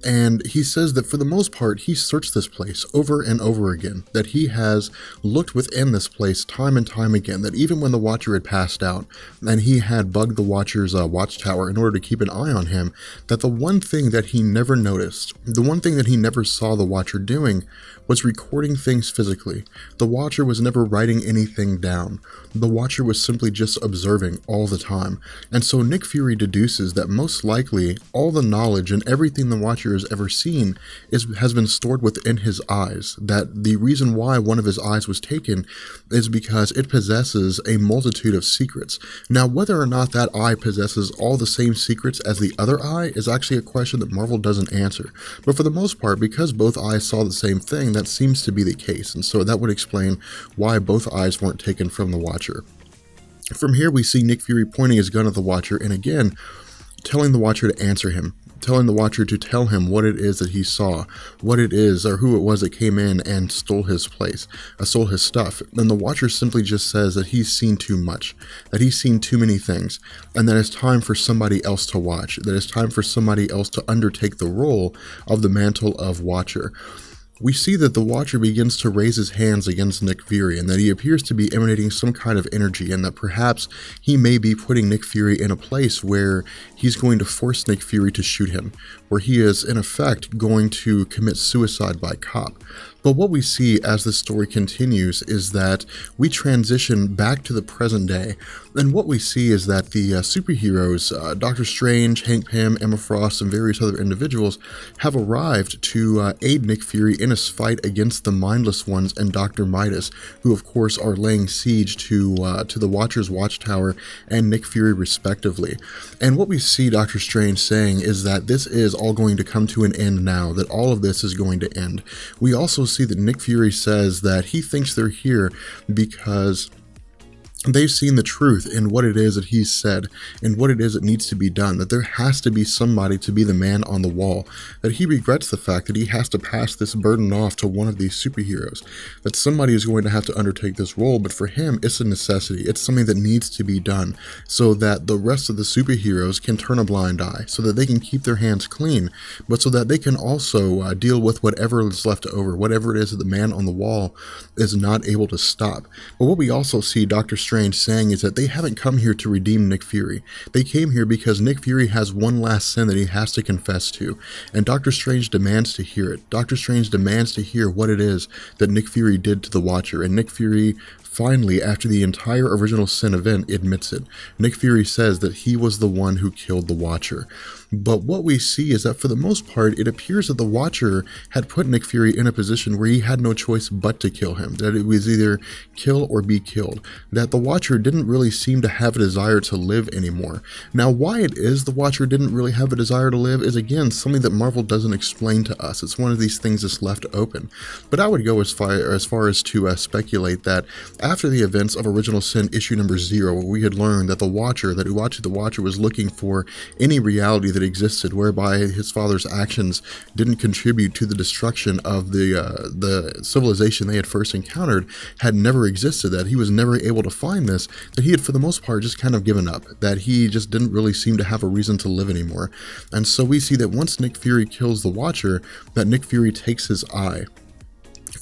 And he says that for the most part, he searched this place over and over again, that he has looked within this place time and time again, that even when the Watcher had passed out and he had bugged the Watcher's watchtower in order to keep an eye on him, that the one thing that he never noticed, the one thing that he never saw the Watcher doing, was recording things physically. The Watcher was never writing anything down. The Watcher was simply just observing all the time. And so Nick Fury deduces that most likely all the knowledge and everything the Watcher has ever seen has been stored within his eyes, that the reason why one of his eyes was taken is because it possesses a multitude of secrets. Now, whether or not that eye possesses all the same secrets as the other eye is actually a question that Marvel doesn't answer. But for the most part, because both eyes saw the same thing, that seems to be the case, and so that would explain why both eyes weren't taken from the Watcher. From here, we see Nick Fury pointing his gun at the Watcher, and again, telling the Watcher to answer him, telling the Watcher to tell him what it is that he saw, what it is or who it was that came in and stole his place, stole his stuff. And the Watcher simply just says that he's seen too much, that he's seen too many things, and that it's time for somebody else to watch, that it's time for somebody else to undertake the role of the mantle of Watcher. We see that the Watcher begins to raise his hands against Nick Fury, and that he appears to be emanating some kind of energy, and that perhaps he may be putting Nick Fury in a place where he's going to force Nick Fury to shoot him, where he is in effect going to commit suicide by cop. But what we see as the story continues is that we transition back to the present day, and what we see is that the superheroes, Doctor Strange, Hank Pym, Emma Frost, and various other individuals have arrived to aid Nick Fury in his fight against the Mindless Ones and Dr. Midas, who of course are laying siege to the Watcher's watchtower and Nick Fury respectively. And what we see Doctor Strange saying is that this is all going to come to an end now, that all of this is going to end. We also see that Nick Fury says that he thinks they're here because they've seen the truth in what it is that he's said and what it is that needs to be done, that there has to be somebody to be the man on the wall, that he regrets the fact that he has to pass this burden off to one of these superheroes, that somebody is going to have to undertake this role, but for him it's a necessity, it's something that needs to be done so that the rest of the superheroes can turn a blind eye, so that they can keep their hands clean, but so that they can also deal with whatever is left over, whatever it is that the man on the wall is not able to stop. But what we also see Doctor Strange saying is that they haven't come here to redeem Nick Fury. They came here because Nick Fury has one last sin that he has to confess to, and Doctor Strange demands to hear it. Doctor Strange demands to hear what it is that Nick Fury did to the Watcher, and Nick Fury finally, after the entire original sin event, admits it. Nick Fury says that he was the one who killed the Watcher. But what we see is that for the most part, it appears that the Watcher had put Nick Fury in a position where he had no choice but to kill him, that it was either kill or be killed, that the Watcher didn't really seem to have a desire to live anymore. Now, why it is the Watcher didn't really have a desire to live is, again, something that Marvel doesn't explain to us. It's one of these things that's left open. But I would go as far as to speculate that after the events of Original Sin issue number 0, where we had learned that Uatu the Watcher was looking for any reality that existed whereby his father's actions didn't contribute to the destruction of the civilization they had first encountered, had never existed, that he was never able to find this, that he had for the most part just kind of given up, that he just didn't really seem to have a reason to live anymore. And so we see that once Nick Fury kills the Watcher, that Nick Fury takes his eye.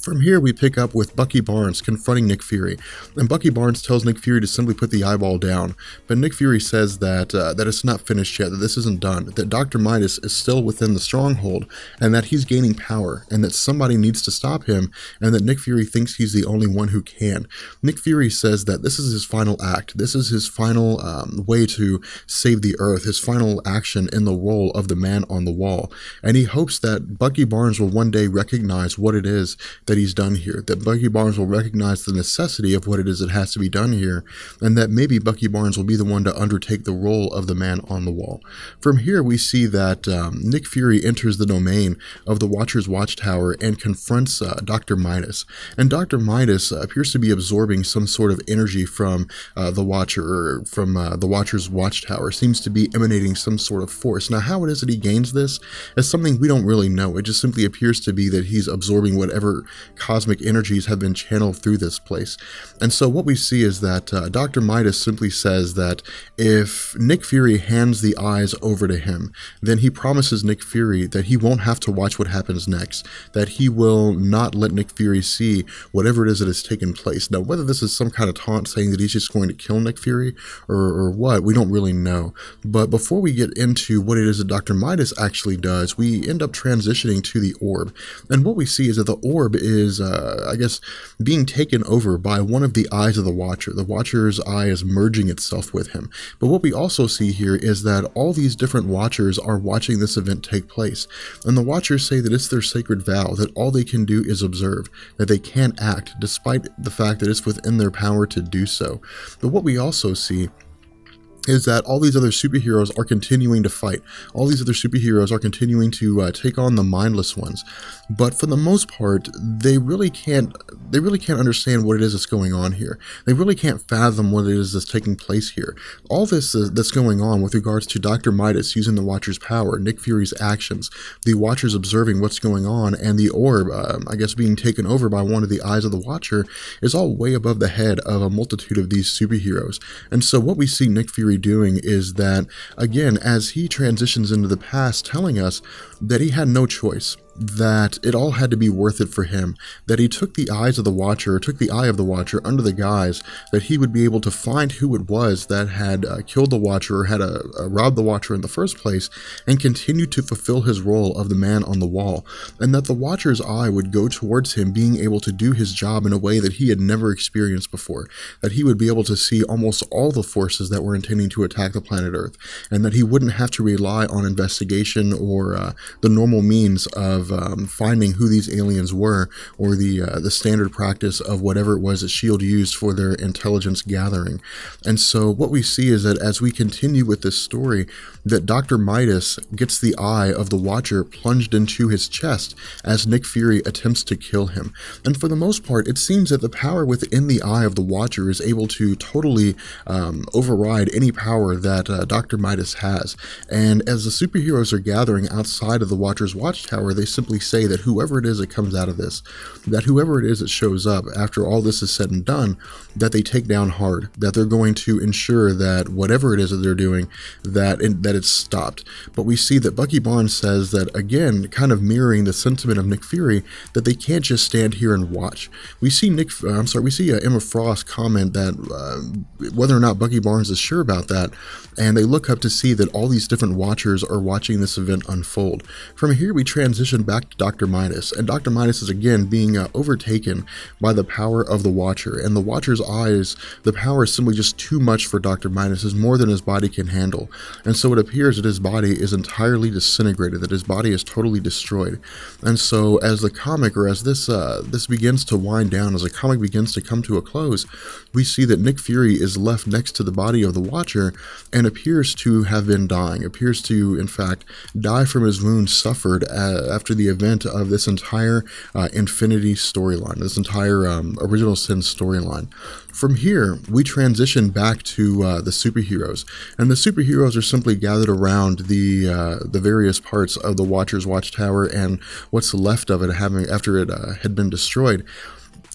From here, we pick up with Bucky Barnes confronting Nick Fury, and Bucky Barnes tells Nick Fury to simply put the eyeball down, but Nick Fury says that it's not finished yet, that this isn't done, that Dr. Midas is still within the stronghold, and that he's gaining power, and that somebody needs to stop him, and that Nick Fury thinks he's the only one who can. Nick Fury says that this is his final act, this is his final way to save the Earth, his final action in the role of the man on the wall, and he hopes that Bucky Barnes will one day recognize what it is that he's done here, that Bucky Barnes will recognize the necessity of what it is that has to be done here, and that maybe Bucky Barnes will be the one to undertake the role of the man on the wall. From here, we see that Nick Fury enters the domain of the Watcher's watchtower and confronts Dr. Midas, and Dr. Midas appears to be absorbing some sort of energy from the Watcher, or from the Watcher's watchtower, seems to be emanating some sort of force. Now, how it is that he gains this is something we don't really know. It just simply appears to be that he's absorbing whatever cosmic energies have been channeled through this place. And so what we see is that Dr. Midas simply says that if Nick Fury hands the eyes over to him, then he promises Nick Fury that he won't have to watch what happens next, that he will not let Nick Fury see whatever it is that has taken place. Now, whether this is some kind of taunt saying that he's just going to kill Nick Fury or what, we don't really know. But before we get into what it is that Dr. Midas actually does, we end up transitioning to the orb. And what we see is that the orb is, being taken over by one of the eyes of the Watcher. The Watcher's eye is merging itself with him. But what we also see here is that all these different Watchers are watching this event take place. And the Watchers say that it's their sacred vow, that all they can do is observe, that they can't act, despite the fact that it's within their power to do so. But what we also see is that all these other superheroes are continuing to fight. All these other superheroes are continuing to take on the mindless ones. But for the most part, they really can't understand what it is that's going on here. They really can't fathom what it is that's taking place here. All this that's going on with regards to Dr. Midas using the Watcher's power, Nick Fury's actions, the Watchers observing what's going on, and the orb, being taken over by one of the eyes of the Watcher, is all way above the head of a multitude of these superheroes. And so what we see Nick Fury doing is that, again, as he transitions into the past, telling us that he had no choice, that it all had to be worth it for him, that he took the eyes of the Watcher, or took the eye of the Watcher under the guise that he would be able to find who it was that had killed the Watcher, or had robbed the Watcher in the first place, and continue to fulfill his role of the man on the wall, and that the Watcher's eye would go towards him being able to do his job in a way that he had never experienced before, that he would be able to see almost all the forces that were intending to attack the planet Earth, and that he wouldn't have to rely on investigation or the normal means of of finding who these aliens were, or the standard practice of whatever it was that S.H.I.E.L.D. used for their intelligence gathering. And so what we see is that as we continue with this story, that Dr. Midas gets the eye of the Watcher plunged into his chest as Nick Fury attempts to kill him. And for the most part, it seems that the power within the eye of the Watcher is able to totally override any power that Dr. Midas has. And as the superheroes are gathering outside of the Watcher's watchtower, they simply say that whoever it is that comes out of this, that whoever it is that shows up after all this is said and done, that they take down hard, that they're going to ensure that whatever it is that they're doing, that it's stopped. But we see that Bucky Barnes says that, again, kind of mirroring the sentiment of Nick Fury, that they can't just stand here and watch. We see Emma Frost comment that whether or not Bucky Barnes is sure about that, and they look up to see that all these different Watchers are watching this event unfold. From here, we transition back to Dr. Midas, and Dr. Midas is again being overtaken by the power of the Watcher, and the Watcher's eyes, the power is simply just too much for Dr. Midas, is more than his body can handle, and so it appears that his body is entirely disintegrated, that his body is totally destroyed. And so as the comic, or as this begins to wind down, as the comic begins to come to a close, we see that Nick Fury is left next to the body of the Watcher and appears to have been dying, appears to, in fact, die from his wounds suffered after the event of this entire Infinity storyline, this entire Original Sin storyline. From here, we transition back to the superheroes, and the superheroes are simply gathered around the various parts of the Watcher's watchtower and what's left of it after it had been destroyed.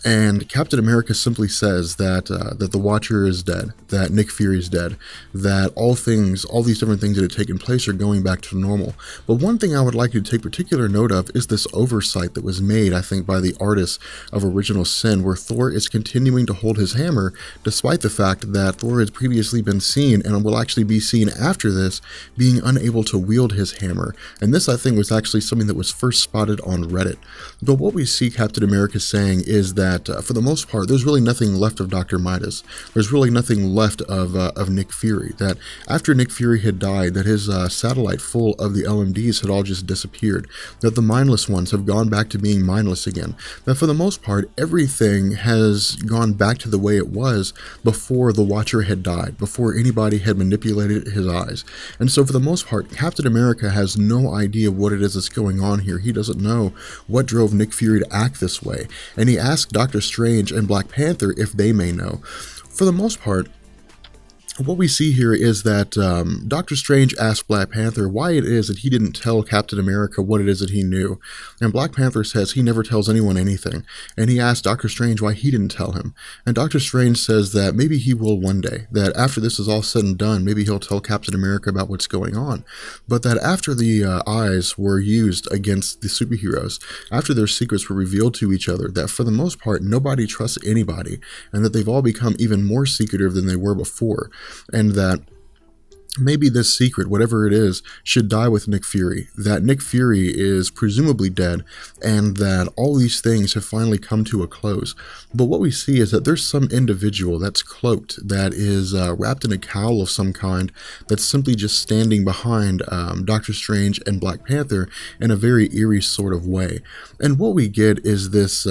And Captain America simply says that the Watcher is dead, that Nick Fury is dead, that all these different things that had taken place are going back to normal. But one thing I would like you to take particular note of is this oversight that was made, I think, by the artists of Original Sin, where Thor is continuing to hold his hammer, despite the fact that Thor has previously been seen, and will actually be seen after this, being unable to wield his hammer. And this, I think, was actually something that was first spotted on Reddit. But what we see Captain America saying is that for the most part, there's really nothing left of Dr. Midas. There's really nothing left of Nick Fury. That after Nick Fury had died, that his satellite full of the LMDs had all just disappeared. That the mindless ones have gone back to being mindless again. That for the most part, everything has gone back to the way it was before the Watcher had died, before anybody had manipulated his eyes. And so for the most part, Captain America has no idea what it is that's going on here. He doesn't know what drove Nick Fury to act this way. And he asked Doctor Strange and Black Panther if they may know. For the most part, what we see here is that Doctor Strange asked Black Panther why it is that he didn't tell Captain America what it is that he knew. And Black Panther says he never tells anyone anything. And he asked Doctor Strange why he didn't tell him. And Doctor Strange says that maybe he will one day. That after this is all said and done, maybe he'll tell Captain America about what's going on. But that after the eyes were used against the superheroes, after their secrets were revealed to each other, that for the most part, nobody trusts anybody. And that they've all become even more secretive than they were before. And that maybe this secret, whatever it is, should die with Nick Fury, that Nick Fury is presumably dead, and that all these things have finally come to a close. But what we see is that there's some individual that's cloaked, that is wrapped in a cowl of some kind, that's simply just standing behind Doctor Strange and Black Panther in a very eerie sort of way. And what we get is this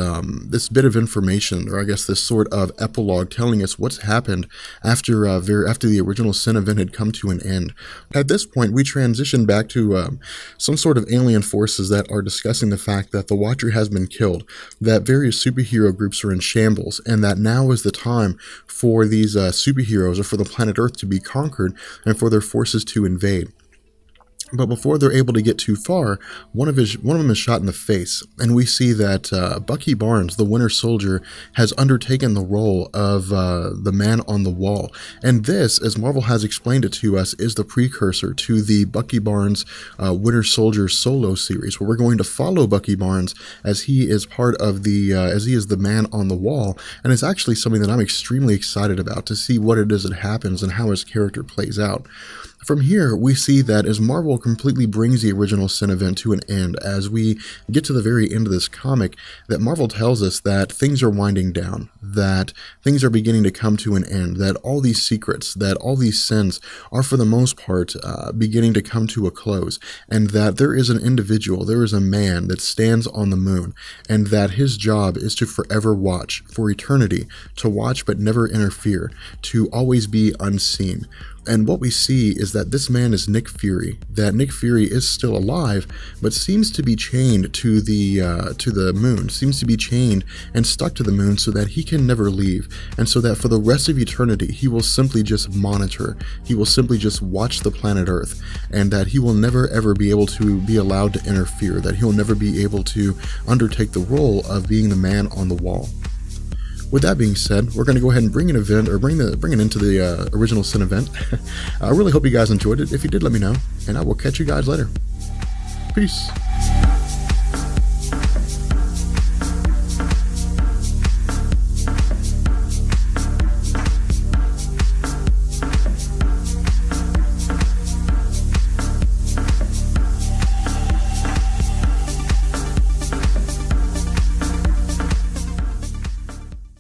bit of information, or I guess this sort of epilogue telling us what's happened after the original Sin event had come to an end. At this point, we transition back to some sort of alien forces that are discussing the fact that the Watcher has been killed, that various superhero groups are in shambles, and that now is the time for these superheroes, or for the planet Earth, to be conquered and for their forces to invade. But before they're able to get too far, one of them is shot in the face, and we see that Bucky Barnes, the Winter Soldier, has undertaken the role of the Man on the Wall. And this, as Marvel has explained it to us, is the precursor to the Bucky Barnes Winter Soldier solo series, where we're going to follow Bucky Barnes as he is part of as he is the Man on the Wall. And it's actually something that I'm extremely excited about, to see what it is that happens and how his character plays out. From here, we see that as Marvel completely brings the original sin event to an end, as we get to the very end of this comic, that Marvel tells us that things are winding down, that things are beginning to come to an end, that all these secrets, that all these sins are for the most part beginning to come to a close, and that there is an individual, there is a man that stands on the moon, and that his job is to forever watch, for eternity, to watch but never interfere, to always be unseen. And what we see is that this man is Nick Fury, that Nick Fury is still alive, but seems to be chained to the moon, seems to be chained and stuck to the moon so that he can never leave, and so that for the rest of eternity, he will simply just monitor, he will simply just watch the planet Earth, and that he will never ever be able to be allowed to interfere, that he will never be able to undertake the role of being the man on the wall. With that being said, we're going to go ahead and bring an event, or bring it into the original sin event. I really hope you guys enjoyed it. If you did, let me know, and I will catch you guys later. Peace.